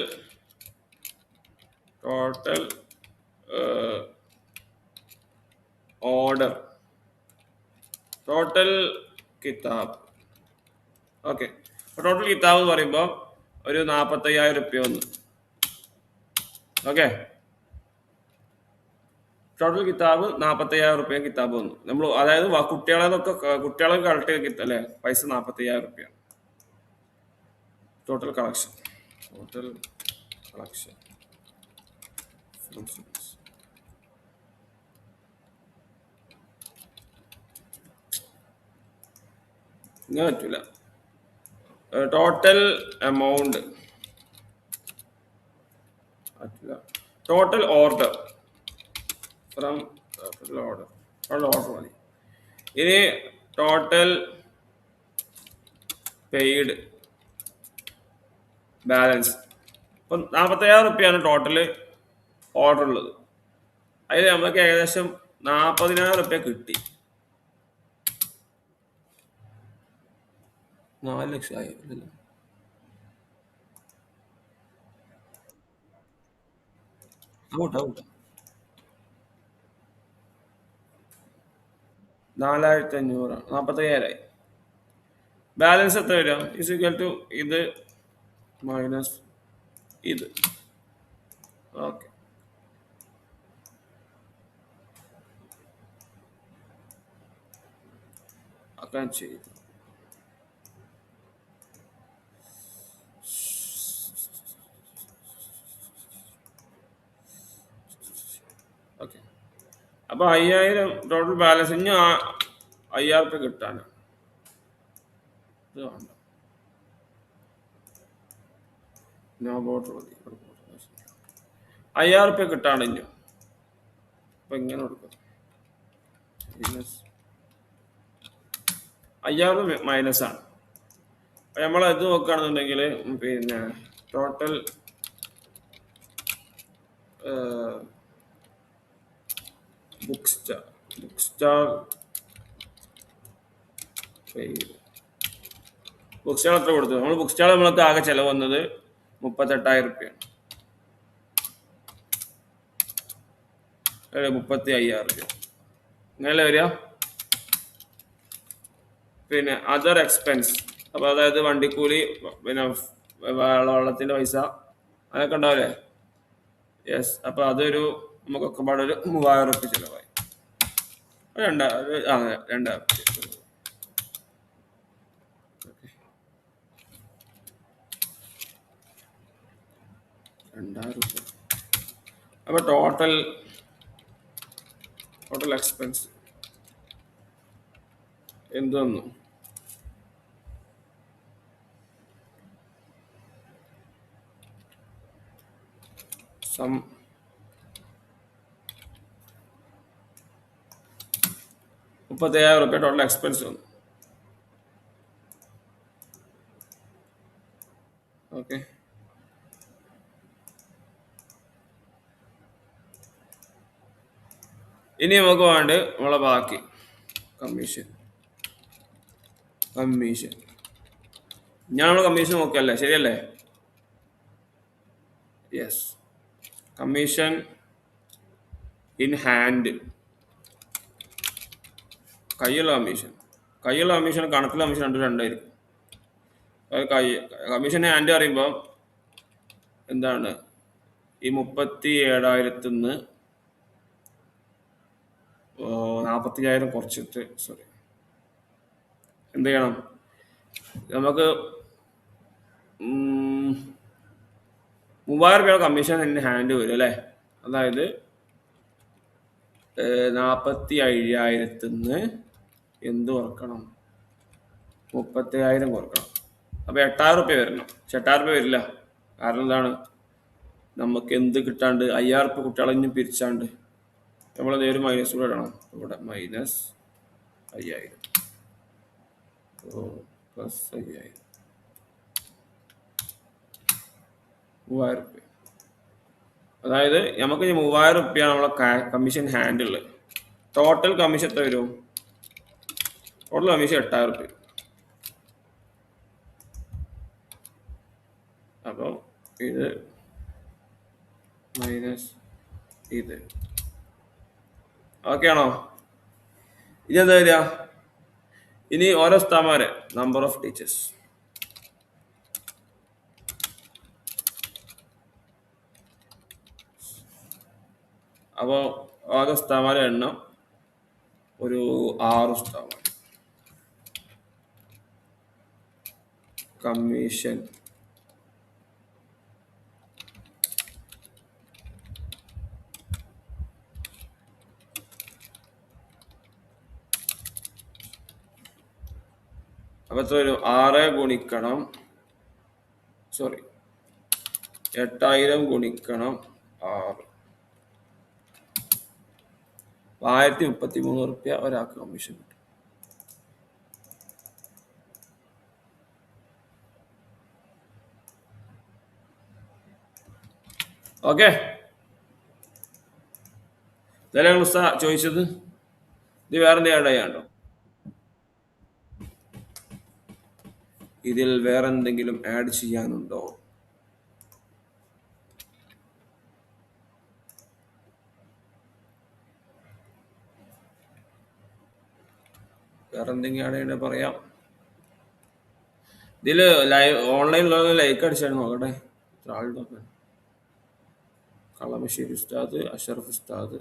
ടോട്ടൽ ഓർഡർ, ടോട്ടൽ കിതാബ്. ഓക്കെ, ടോട്ടൽ കിതാബ് എന്ന് പറയുമ്പോൾ ഒരു 45,000 വന്നു. ഓക്കെ, ടോട്ടൽ കിതാബ് 45,000 കിതാബ് വന്നു. നമ്മൾ അതായത് കുട്ടികളെ കളക്ട് ചെയ്ത് അല്ലേ, പൈസ 45,000. ടോട്ടൽ കളക്ഷൻ, ടോട്ടൽ കളക്ഷൻ ഇങ്ങനെ പറ്റൂല. ടോട്ടൽ എമൗണ്ട് പറ്റില്ല. Total order from total order, total order മതി. ഇനി ടോട്ടൽ പെയ്ഡ് ബാലൻസ്. ഇപ്പം 45,000 ടോട്ടൽ ഓർഡർ ഉള്ളത്. അതിൽ നമുക്ക് ഏകദേശം 40,000 കിട്ടി. 4 ലക്ഷം ആയി. 4,500, 45,000. ബാലൻസ് എത്ര വരിക? ഇസ് ഈക്വൽ ടു ഇത് മൈനസ് ഇത്. ഓക്കെ, അക്കാൻ ചെയ്തു. ഓക്കെ, അപ്പൊ 5,000 ടോട്ടൽ ബാലൻസ്. ഇനി 5,000 കിട്ടാണ്. ഇത് വേണ്ട, നോ ബോർഡർ മതി. 5,000 കിട്ടാണ് ഇനി. അപ്പൊ ഇങ്ങനെ കൊടുക്കും. 5,000 മൈനസ് ആണ്. അപ്പൊ നമ്മൾ ഇത് നോക്കുകയാണെന്നുണ്ടെങ്കിൽ പിന്നെ total book stall book stall എത്ര കൊടുത്തു? നമ്മൾ ബുക്ക് സ്റ്റാൾ നമ്മൾക്ക് ആകെ ചെലവ് വന്നത് 38,000. 35,000 അങ്ങനെയല്ലേ വരിക? പിന്നെ അതർ എക്സ്പെൻസ്, അപ്പൊ അതായത് വണ്ടിക്കൂലി, പിന്നെ വെള്ളത്തിന്റെ പൈസ, അതൊക്കെ ഉണ്ടാവില്ലേ? യെസ്. അപ്പൊ അതൊരു നമുക്കൊക്കെ പാടെ ഒരു 3,000 ചിലവായി. 2,000. അപ്പൊ ടോട്ടൽ എക്സ്പെൻസ് എന്ത് വന്നു? സം 37,000 റുപ്യ ടോട്ടൽ എക്സ്പെൻസ് വന്നു. ഓക്കെ, ഇനി നമുക്ക് വേണ്ട നമ്മളെ ബാക്കി കമ്മീഷൻ. ഞാൻ നമ്മൾ കമ്മീഷൻ നോക്കല്ലേ, ശരിയല്ലേ? യെസ്, കമ്മീഷൻ ഇൻ ഹാൻഡ്, കയ്യുള്ള കമ്മീഷൻ കണക്കുള്ള കമ്മീഷൻ രണ്ടായിരിക്കും. കമ്മീഷൻ ഹാൻഡ് പറയുമ്പോൾ എന്താണ്, ഈ 37,000 നിന്ന് 45,000 കുറച്ചിട്ട്, സോറി, എന്ത് ചെയ്യണം, നമുക്ക് 3,000 രൂപ കമ്മീഷൻ ഹാൻഡ് വരും അല്ലേ. അതായത് 45,000 നിന്ന് എന്ത് കുറക്കണം, 30,000 കുറക്കണം. അപ്പോൾ 8,000 റുപ്യ വരണം. പക്ഷെ 8,000 റുപ്യ വരില്ല. കാരണം എന്താണ്, നമുക്ക് എന്ത് കിട്ടാണ്ട് 5,000 റുപ്യ കുട്ടികളെ ഇനിയും പിരിച്ചാണ്ട് നമ്മൾ നേരെ മൈനസ് കൂടെ ഇടണം. ഇവിടെ -5,000 പ്ലസ് 5,000, 3,000 റുപ്യ. അതായത് നമുക്ക് 3,000 റുപ്യ നമ്മളെ കമ്മീഷൻ ഹാൻഡ് ഉള്ളത്. ടോട്ടൽ കമ്മീഷൻ എത്ര വരും? ടോട്ടൽ കമ്മീഷൻ 8,000 റുപ്യ. അപ്പോൾ ഇത് മൈനസ് ഇത്, ഓക്കെ ആണോ? ഇനി എന്താ വരിക? ഇനി ഓരോ സ്ഥാമാരെ നമ്പർ ഓഫ് ടീച്ചേഴ്സ്. അപ്പോൾ ഓരോ സ്ഥാമാരെ എണ്ണം ഒരു 6 സ്ഥാമാർ. കമ്മീഷൻ അപ്പോൾ എത്ര വരും? 6 ഗുണിക്കണം, സോറി 8,000 ഗുണിക്കണം 6, 1,033 റുപ്യ ഒരാൾക്ക് കമ്മീഷൻ കിട്ടും. ഓക്കെ, ഇതല്ലേ ഉസ്താദ് ചോദിച്ചത്? ഇത് വേറെ എന്തെങ്കിലും ആഡ് ചെയ്യാനുണ്ടോ? ഇതിൽ വേറെ എന്തെങ്കിലും ആഡ് ചെയ്യാനുണ്ടോ? വേറെ എന്തെങ്കിലും ആഡ് ചെയ്യണേ പറയാം. ഇതിൽ ലൈവ് ഓൺലൈനിലുള്ള ലൈക്ക് അടിച്ചാണ് നോക്കട്ടെ എത്ര ആളുടെ. കളമശ്ശേരി ഉസ്താദ്, അഷറഫ് ഉസ്താദ്,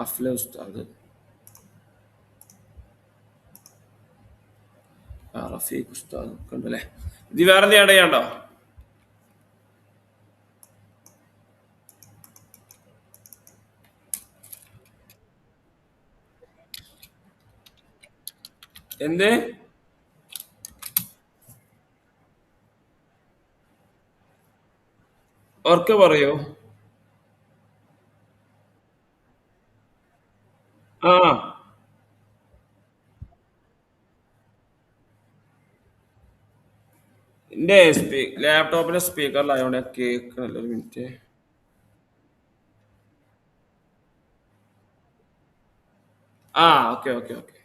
അഫ്ല ഉസ്താദ്, റഫീഖ് ഉസ്താദ് ഒക്കെ ഉണ്ടല്ലേ. ഇത് വേറെ എന്തെങ്കിലും ആഡ് ചെയ്യാണ്ടോ? എന്ത് ഓർക്ക് പറയോ? ആ, എന്റെ ലാപ്ടോപ്പിന്റെ സ്പീക്കറിലായോണ്ട് ഞാൻ കേൾക്കണല്ലോ. ഒരു മിനിറ്റ്. ആ, ഓക്കെ ഓക്കെ ഓക്കെ,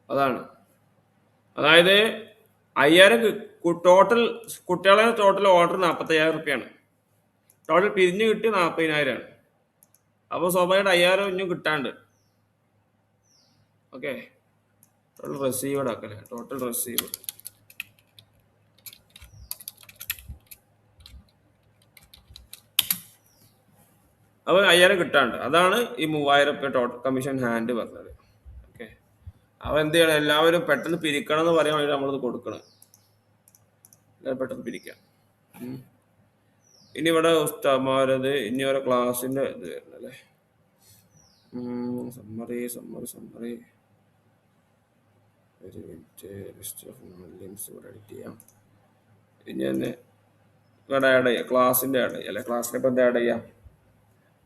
അതാണ്. അതായത് 5,000 ടോട്ടൽ കുട്ടികളെ ടോട്ടൽ ഓർഡർ 45,000 റുപ്യാണ്. ടോട്ടൽ പിരിഞ്ഞ് കിട്ടി 40,000 ആണ്. അപ്പോൾ സ്വാഭാവികമായിട്ട് 5,000 ഇഞ്ഞും കിട്ടാണ്ട്. ഓക്കെ, ടോട്ടൽ റിസീവഡ് ആക്കല്ലേ, ടോട്ടൽ റിസീവഡ്. അപ്പോൾ 5,000 കിട്ടാണ്ട്. അതാണ് ഈ 3,000 റുപ്യ ടോട്ടൽ കമ്മീഷൻ ഹാൻഡ് പറഞ്ഞത്. ഓക്കെ, അപ്പോൾ എന്ത് ചെയ്യണം, എല്ലാവരും പെട്ടെന്ന് പിരിക്കണം എന്ന് പറയാൻ വേണ്ടി നമ്മളത് കൊടുക്കണം. എല്ലാവരും പെട്ടെന്ന് പിരിക്കാം. ഇനി ഇവിടെ ഉസ്താദ്മാരത് ഇനി ഓരോ ക്ലാസ്സിന്റെ ഇത് വരുന്നല്ലേ. Summary summary summary. ഒരു മിനിറ്റ്. ലിസ്റ്റ് ഓഫ് ലിംസ് ഇവിടെ എഡിറ്റ് ചെയ്യാം. ഇനി തന്നെ ഇവിടെ ആഡ് ചെയ്യാം. ക്ലാസ്സിൻ്റെ ആഡ് ചെയ്യാം അല്ലെ. ക്ലാസ്സിനെ ഇപ്പം എന്താ ആഡ് ചെയ്യാം?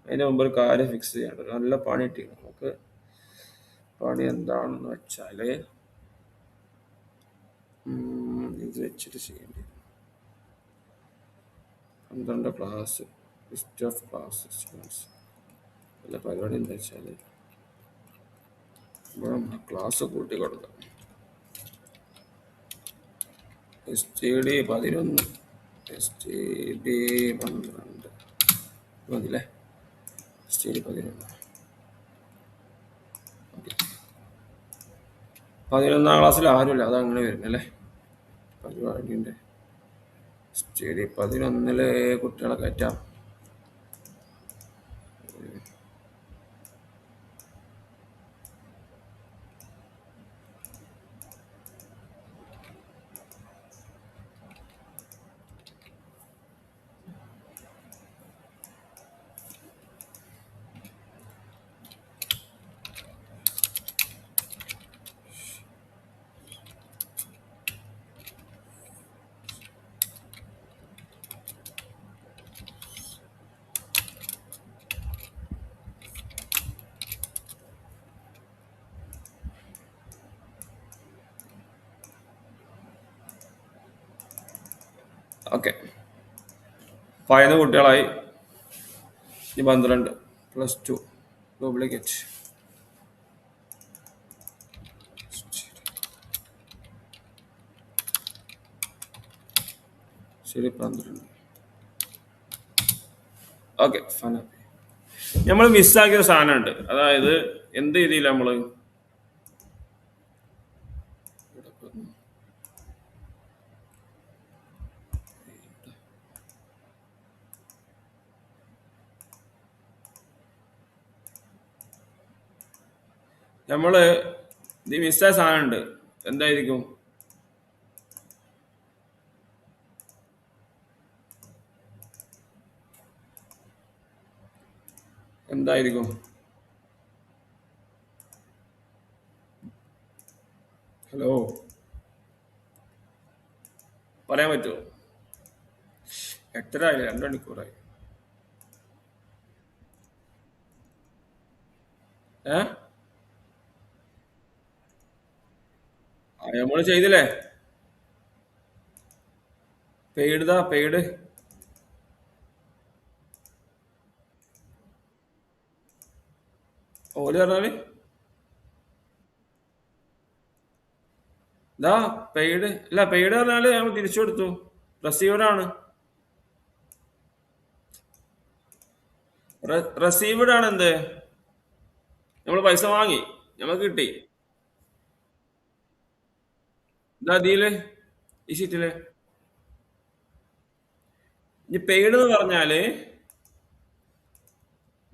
അതിന് മുമ്പ് ഒരു കാര്യം ഫിക്സ് ചെയ്യാണ്ട്. നല്ല പണി കിട്ടി നമുക്ക്. പണി എന്താണെന്ന് വെച്ചാൽ ഇത് വെച്ചിട്ട് ചെയ്യേണ്ടി വരും. 12 ക്ലാസ്, ലിസ്റ്റ് ഓഫ് ക്ലാസ്. അല്ല, പരിപാടി എന്താ വെച്ചാൽ ഇവിടെ ക്ലാസ് കൂട്ടി കൊടുക്കാം. STD 11, STD 12 മതില്ലേ? STD 11. 11ാം ക്ലാസ്സിൽ ആരുമില്ല, അതങ്ങനെ വരുന്നല്ലേ പരിപാടിൻ്റെ. STD 11 കുട്ടികളെ കയറ്റാം. ഓക്കെ, 11 കുട്ടികളായി. ഇനി 12 +2 ഡ്യൂപ്ലിക്കേറ്റ്. ശരി, 12. ഓക്കെ, ഫന. നമ്മൾ മിസ്സാക്കിയൊരു സാധനമുണ്ട്. അതായത് എന്ത് രീതിയിൽ ഇത് മിസ്സായ സാധനമുണ്ട്. എന്തായിരിക്കും? എന്തായിരിക്കും? ഹലോ, പറയാൻ പറ്റുമോ? 8:30 ആയില്ലേ? 2 മണിക്കൂറായി. നമ്മൾ ചെയ്തില്ലേ? പെയ്ഡ് ഓല് പറഞ്ഞാല് ഇതാ പെയ്ഡ്. അല്ല, പെയ്ഡ് പറഞ്ഞാല് നമ്മൾ തിരിച്ചു കൊടുത്തു. റെസീവ്ഡ് ആണ്. റെസീവ്ഡ് ആണ്. എന്ത്? നമ്മൾ പൈസ വാങ്ങി, നമുക്ക് കിട്ടി. ഇതാ ഇതില്, ഈ ഷീറ്റില്. ഇനി പെയ്ഡ് എന്ന് പറഞ്ഞാല്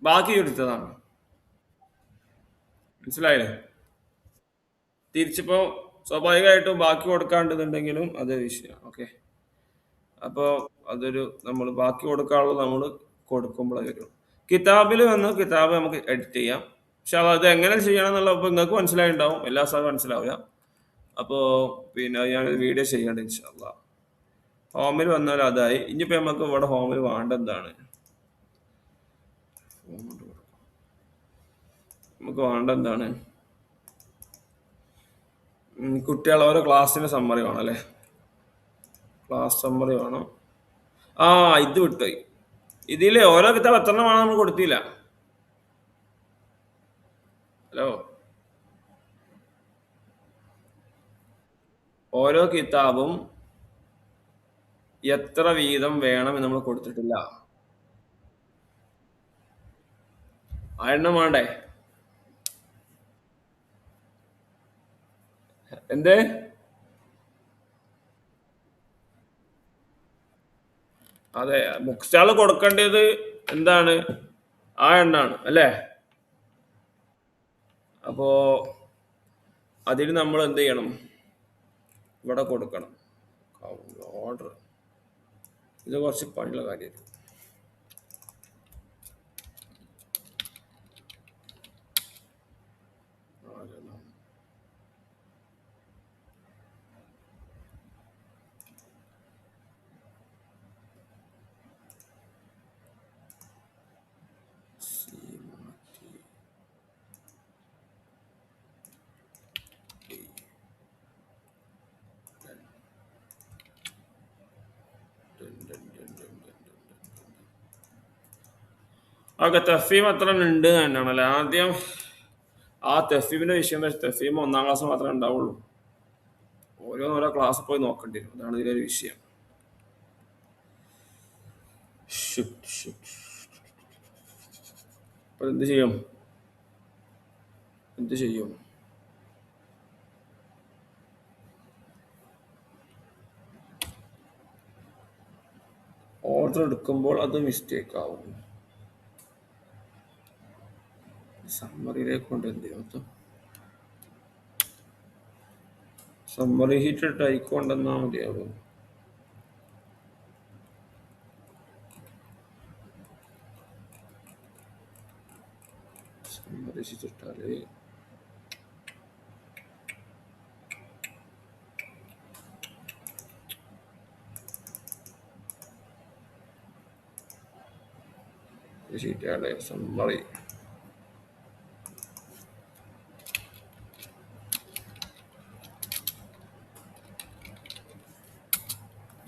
ബാക്കി കൊടുത്തതാണ്. മനസ്സിലായില്ലേ? തിരിച്ചിപ്പോ സ്വാഭാവികമായിട്ടും ബാക്കി കൊടുക്കാണ്ടെന്നുണ്ടെങ്കിലും അത് വിഷയം. ഓക്കെ, അപ്പോൾ അതൊരു നമ്മൾ ബാക്കി കൊടുക്കാനുള്ളത് നമ്മൾ കൊടുക്കുമ്പോഴേ വരും. കിതാബിൽ വന്ന് കിതാബ് നമുക്ക് എഡിറ്റ് ചെയ്യാം. പക്ഷെ അത് എങ്ങനെ ചെയ്യണം എന്നുള്ള ഇപ്പോൾ നിങ്ങൾക്ക് മനസ്സിലായിട്ടുണ്ടാവും, എല്ലാ സാറും മനസ്സിലാവില്ല. അപ്പോൾ പിന്നെ ഞാൻ വീഡിയോ ചെയ്യേണ്ടത് ഇൻഷാ അല്ലാഹ്. ഹോമിൽ വന്നാൽ അതായി. ഇനിയിപ്പോൾ നമുക്ക് ഇവിടെ ഹോമിൽ വേണ്ട എന്താണ്? നമുക്ക് വേണ്ട എന്താണ്? കുട്ടികൾ ഓരോ ക്ലാസ്സിന്റെ സമ്മറി വേണം അല്ലേ? ക്ലാസ് സമ്മറി വേണം. ഇത് വിട്ടുപോയി. ഇതില് ഓരോ കിതാബ് എത്രണ്ണമാണ് നമ്മൾ കൊടുത്തില്ല. ഹലോ, ഓരോ കിതാബും എത്ര വീതം വേണം എന്ന് നമ്മൾ കൊടുത്തിട്ടില്ല. ആ എണ്ണം വേണ്ടേ? എന്തേ? അതെ, ബുക്ക് സ്റ്റാൾ കൊടുക്കേണ്ടത് എന്താണ്? ആ എണ്ണാണ് അല്ലേ? അപ്പോ അതിന് നമ്മൾ എന്ത് ചെയ്യണം? ഇവിടെ കൊടുക്കണം ഓർഡർ. ഇത് കുറച്ച് പണിയുള്ള കാര്യമായിരുന്നു. ഓക്കെ, തെഫീം അത്ര ഉണ്ട് തന്നെയാണല്ലോ. ആദ്യം ആ തെഫീമിന്റെ വിഷയം എന്താ വെച്ചാൽ തെഫീം 1-ാം ക്ലാസ് മാത്രമേ ഉണ്ടാവുള്ളൂ. ഓരോ ക്ലാസ് പോയി നോക്കേണ്ടി വരും. അതാണ് ഇതിലൊരു വിഷയം. Shit, shit. അപ്പൊ എന്ത് ചെയ്യും? ഓർഡർ എടുക്കുമ്പോൾ അത് മിസ്റ്റേക്ക് ആവും. സമ്മറിയിലേക്ക് കൊണ്ട് എന്ത് ചെയ്യും? സമ്മറി ഹീറ്റ് ടൈക്കൊണ്ടെന്നാ മതിയാവും. സമ്മറി ഹീറ്റ് ഇട്ടാല് ഷീറ്റാണ് സമ്മറി.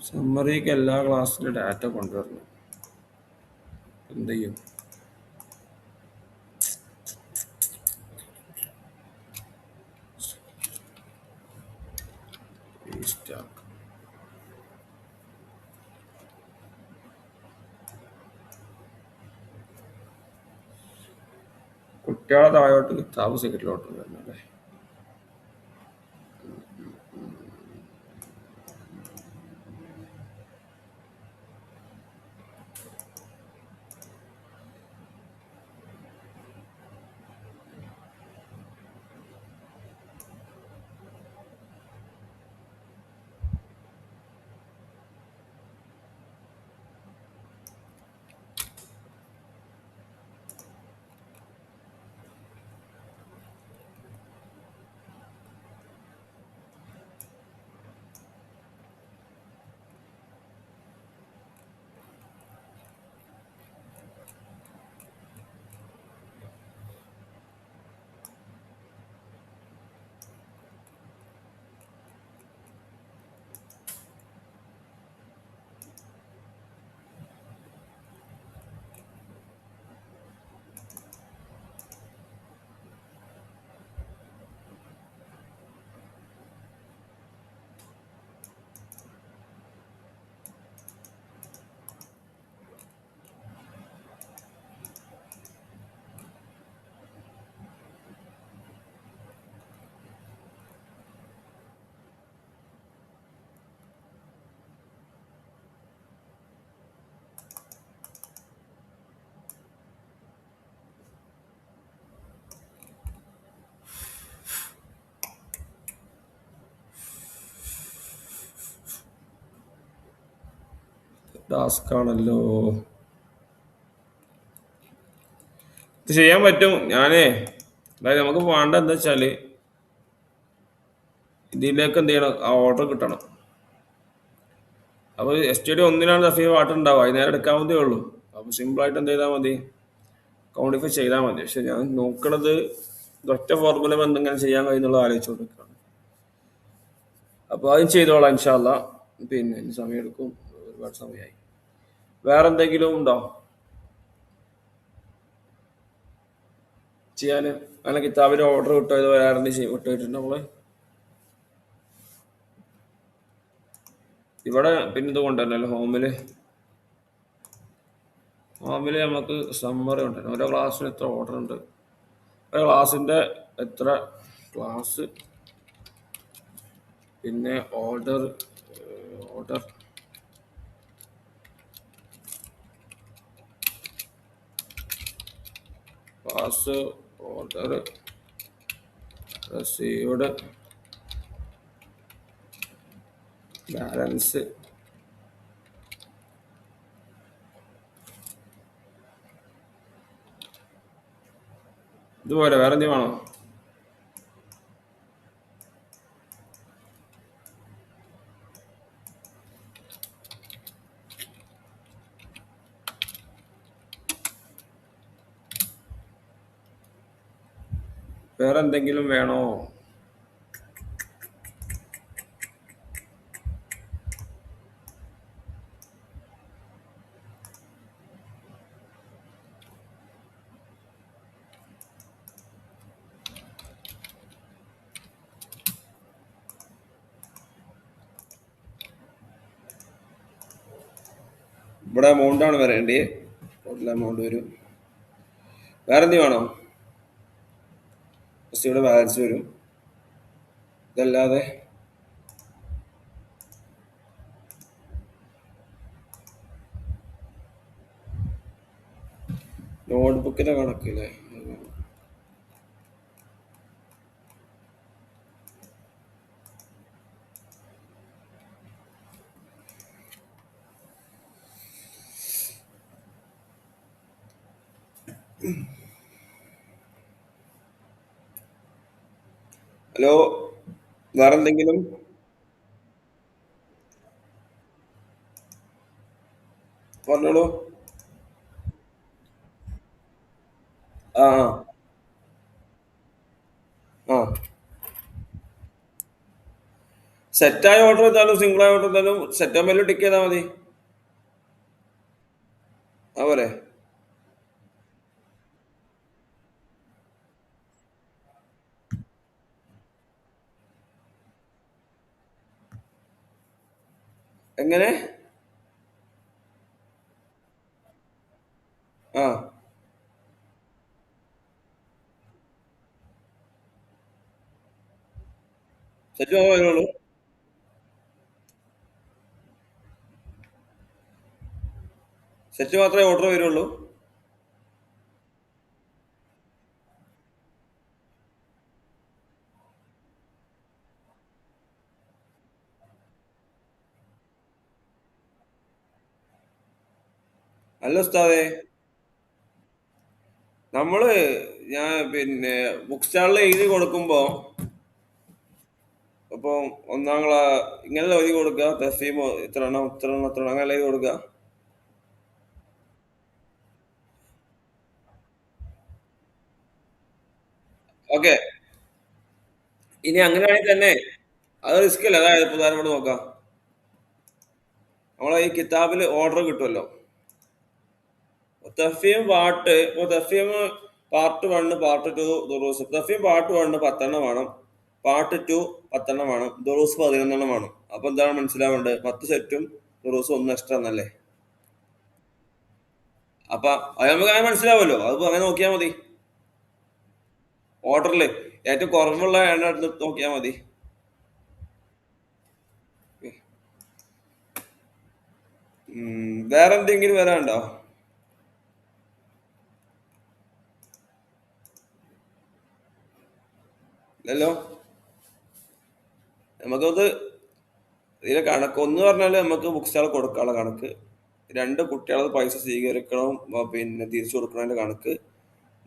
സമ്മറിക്ക് എല്ലാ ക്ലാസ്സിലും ഡാറ്റ കൊണ്ടുവരണം. എന്ത് ചെയ്യും? റീസ്റ്റാക്ക്. കുട്ടികളെ താഴോട്ട് കിതാബ് സെക്രട്ടിലോട്ട് വരണല്ലേ. ടാസ്ക് ആണല്ലോ. ഇത് ചെയ്യാൻ പറ്റും. അതായത് നമുക്ക് വേണ്ട എന്താ വെച്ചാല് ഇതിലേക്ക് എന്ത് ചെയ്യണം? ആ ഓർഡർ കിട്ടണം. അപ്പൊ STD 1-ലാണ് തഫീ പാട്ട് ഉണ്ടാവുക. അതിനേരം എടുക്കാവുന്നതേ ഉള്ളൂ. അപ്പൊ സിമ്പിൾ ആയിട്ട് എന്ത് ചെയ്താൽ മതി? കൗണ്ടിഫൈ ചെയ്താൽ മതി. പക്ഷെ ഞാൻ നോക്കണത് ഒറ്റ ഫോർമുല എന്തെങ്കിലും ചെയ്യാൻ കഴിയുന്നുള്ള ആലോചിച്ചു കൊടുക്കുകയാണ്. അപ്പൊ അതും ചെയ്തോളാം ഇൻഷാ അല്ലാ. പിന്നെ ഇനി സമയം എടുക്കും, ഒരുപാട് സമയമായി. വേറെ എന്തെങ്കിലും ഉണ്ടോ ചെയ്യാന്? അങ്ങനെ കിതാബിന് ഓർഡർ കിട്ടോ? ഇത് വേറെ വിട്ടുപോയിട്ടുണ്ട് നമ്മള്. ഇവിടെ പിന്നെ ഇത് കൊണ്ടുവരണല്ലോ ഹോമില് നമുക്ക് സമ്മറി കൊണ്ടുവരണം. ഓരോ ക്ലാസ്സിന് എത്ര ഓർഡർ ഉണ്ട്, ഓരോ ക്ലാസ്സിന്റെ എത്ര ക്ലാസ്, പിന്നെ order class, order received, balance, ഇതുപോലെ വേറെ എന്തെങ്കിലും വേണോ? വേറെ എന്തെങ്കിലും വേണോ? ഇവിടെ എമൗണ്ട് ആണ് വരേണ്ടത്. ടോട്ടൽ എമൗണ്ട് വരും. വേറെ എന്തെങ്കിലും വേണോ? ഫസ്റ്റ് ഇവിടെ ബാലൻസ് വരും. ഇതല്ലാതെ നോട്ട്ബുക്കിന്റെ കണക്കില്ലേ? ഹലോ, വേറെ എന്തെങ്കിലും പറഞ്ഞോളൂ. ആ ആ സെറ്റായ ഓർഡർ ചെയ്താലും സിംഗിൾ ആയ ഓർഡർ ചെയ്താലും സെറ്റ് ആകുമ്പോൾ ടിക്ക് ചെയ്താൽ മതി. അതുപോലെ എങ്ങനെ? ആ സെറ്റ് മാത്രമേ വരുള്ളൂ. സെറ്റ് മാത്രമേ ഓർഡർ വരുള്ളൂ. അല്ല ഉസ്താദേ, നമ്മള് ഞാൻ പിന്നെ ബുക്ക് സ്റ്റാളിൽ എഴുതി കൊടുക്കുമ്പോ ഇപ്പൊ ഒന്നാം ഇങ്ങനെ എഴുതി കൊടുക്കുക, തസീമോ ഇത്ര എണ്ണം ഇത്ര എണ്ണം ഇത്ര എണ്ണം അങ്ങനെ എഴുതി കൊടുക്കുക. ഓക്കെ, ഇനി അങ്ങനെയാണെങ്കിൽ തന്നെ അത് റിസ്ക് അല്ല. അതായത് പ്രധാനമായിട്ട് നോക്കാം, നമ്മളെ ഈ കിതാബിൽ ഓർഡർ കിട്ടുമല്ലോ. തഫീം പാർട്ട് ഇപ്പൊ തഫീം പാർട്ട് 1 പാർട്ട് 2 ദുറൂസ്. തഫീം പാർട്ട് 1 10 എണ്ണം വേണം, പാർട്ട് 2 10 എണ്ണം വേണം, ദുറൂസ് 11 എണ്ണം വേണം. അപ്പൊ എന്താണ് മനസ്സിലാവേണ്ടത്? 10 സെറ്റും ദുറൂസ് ഒന്ന് എക്സ്ട്രാ എന്നല്ലേ? അപ്പൊ അത് നമുക്ക് അങ്ങനെ മനസ്സിലാവുമല്ലോ. അതിപ്പോ അങ്ങനെ നോക്കിയാൽ മതി. ഓർഡറിൽ ഏറ്റവും കുറവുള്ള എണ്ണം എടുത്ത് നോക്കിയാൽ മതി. വേറെ എന്തെങ്കിലും വരാനുണ്ടോ? ഇല്ലല്ലോ. നമുക്കത് ഇതിലെ കണക്ക് ഒന്ന് പറഞ്ഞാല് നമുക്ക് ബുക്ക് സ്റ്റാൾ കൊടുക്കാനുള്ള കണക്ക്, രണ്ട് കുട്ടികളത് പൈസ സ്വീകരിക്കണം പിന്നെ തിരിച്ചു കൊടുക്കണതിന്റെ കണക്ക്,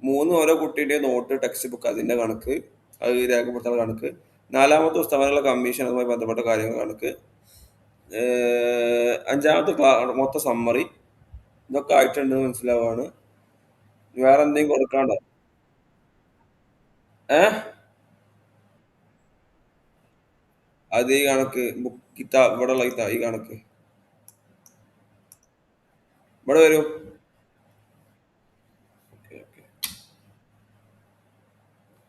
മൂന്ന് ഓരോ കുട്ടിയുടെ നോട്ട് ടെക്സ്റ്റ് ബുക്ക് അതിന്റെ കണക്ക്, അത് രേഖപ്പെടുത്താനുള്ള കണക്ക്, നാലാമത്തെ പുസ്തകങ്ങളുടെ കമ്മീഷൻ അതുമായി ബന്ധപ്പെട്ട കാര്യങ്ങൾ കണക്ക്, അഞ്ചാമത്തെ മൊത്തം സമ്മറി. ഇതൊക്കെ ആയിട്ടുണ്ട് മനസ്സിലാവാണ്. വേറെ എന്തെങ്കിലും കൊടുക്കാണ്ടോ? ഏഹ് അത് ഈ കണക്ക് ബുക്ക് ഇവിടെ ഉള്ള ഈ കണക്ക് ഇവിടെ വരും.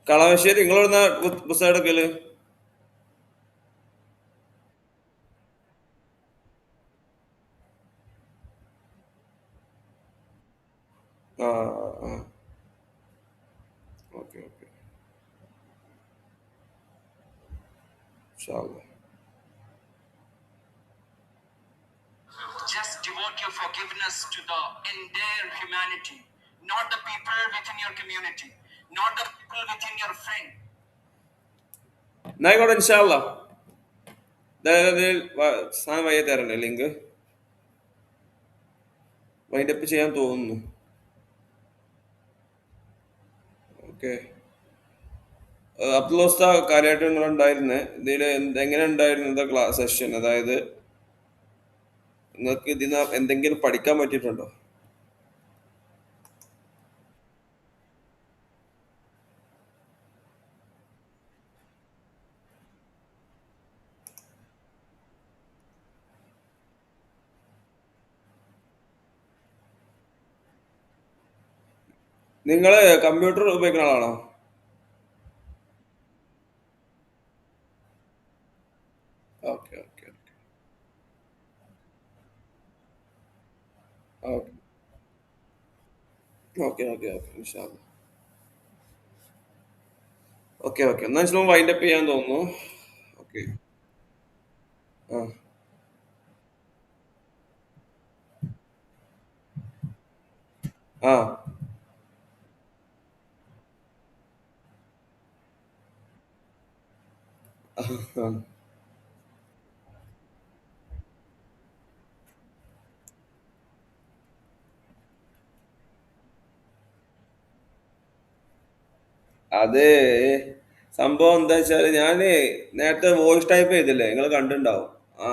കളമശ്ശേരി നിങ്ങളെവിടുന്ന പുസ്തകം എടുക്കല്? ആ ആ ഓക്കെ ഓക്കെ, ഇൻഷാ അള്ളാ. Just devote your forgiveness to the entire humanity, not the people within your community, not the people within your friend. എന്നായിക്കോട്ടെ ഇൻഷാ അള്ളാ. സാധനം വയ്യ തരണ്ടേ ലിങ്ക് വൈൻഡപ്പ് ചെയ്യാൻ തോന്നുന്നു. ഓക്കെ. അബ്ദുൽ ഉസ്താദ് കാര്യമായിട്ട് നിങ്ങൾ ഉണ്ടായിരുന്നേ ഇതിൽ എങ്ങനെ ഉണ്ടായിരുന്നു ക്ലാസ് സെഷൻ? അതായത് നിങ്ങൾക്ക് ഇതിന് എന്തെങ്കിലും പഠിക്കാൻ പറ്റിയിട്ടുണ്ടോ? നിങ്ങൾ കമ്പ്യൂട്ടർ ഉപയോഗിക്കുന്ന ആളാണോ? Okay okay. Okay okay okay okay ഇൻഷാ അല്ലാ. ഓക്കെ ഓക്കെ എന്നാൽ നമ്മൾ വൈൻഡപ്പ് ചെയ്യാൻ തോന്നുന്നു. ഓക്കെ. ആ ആ ആ. അത് സംഭവം എന്താ വെച്ചാല് ഞാന് നേരത്തെ വോയിസ് ടൈപ്പ് ചെയ്തില്ലേ, നിങ്ങൾ കണ്ടിണ്ടാവും. ആ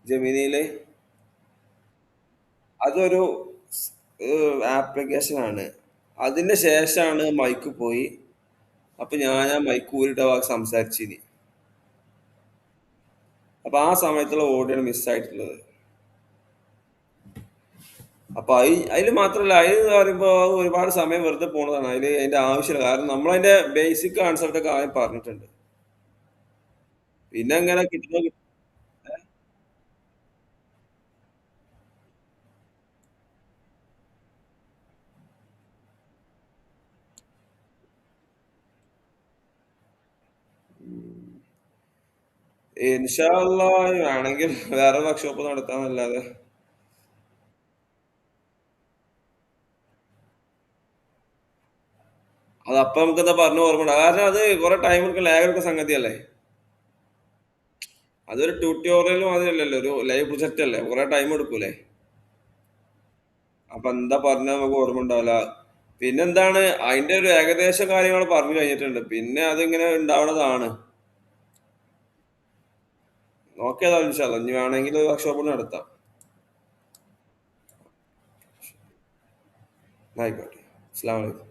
ജെമിനിയില് അതൊരു ആപ്ലിക്കേഷൻ ആണ്. അതിന്റെ ശേഷമാണ് മൈക്ക് പോയി. അപ്പൊ ഞാൻ ആ മൈക്ക് ഊരിട്ട വാക്ക് സംസാരിച്ചിനി. അപ്പൊ ആ സമയത്തുള്ള ഓഡിയോ മിസ്സായിട്ടുള്ളത്. അപ്പൊ അതില് മാത്രല്ല, അതിൽ പറയുമ്പോ അത് ഒരുപാട് സമയം വെറുതെ പോണതാണ്. അതിന്റെ ആവശ്യമില്ല. കാരണം നമ്മളതിന്റെ ബേസിക് കൺസെപ്റ്റ് ഒക്കെ ആദ്യം പറഞ്ഞിട്ടുണ്ട്. പിന്നെ എങ്ങനെ കിട്ടുന്ന ഇൻഷാ അള്ളാ വേണമെങ്കിൽ വേറെ വർക്ക്ഷോപ്പ് നടത്താന്നല്ലാതെ. അത് അപ്പൊ നമുക്ക് എന്താ പറഞ്ഞ ഓർമ്മ. കാരണം അത് കുറെ ടൈം എടുക്കും, ലാഗ് എടുക്കുന്ന സംഗതിയല്ലേ. അതൊരു ട്യൂട്ടോറിയൽ മാതിരിയല്ലല്ലോ, ഒരു ലൈവ് പ്രൊജക്റ്റ് അല്ലേ, കുറെ ടൈം എടുക്കൂലേ. അപ്പൊ എന്താ പറഞ്ഞ നമുക്ക് ഓർമ്മ ഉണ്ടാവില്ല. പിന്നെന്താണ് അതിന്റെ ഒരു ഏകദേശ കാര്യങ്ങൾ പറഞ്ഞു കഴിഞ്ഞിട്ടുണ്ട്. പിന്നെ അതിങ്ങനെ ഉണ്ടാവുന്നതാണ്. നോക്കിയതാ ഇൻഷാ അള്ളാ. ഇനി വേണമെങ്കിൽ വർക്ക്ഷോപ്പ് നടത്താം. ആയിക്കോട്ടെ. അസ്സലാമു അലൈക്കും.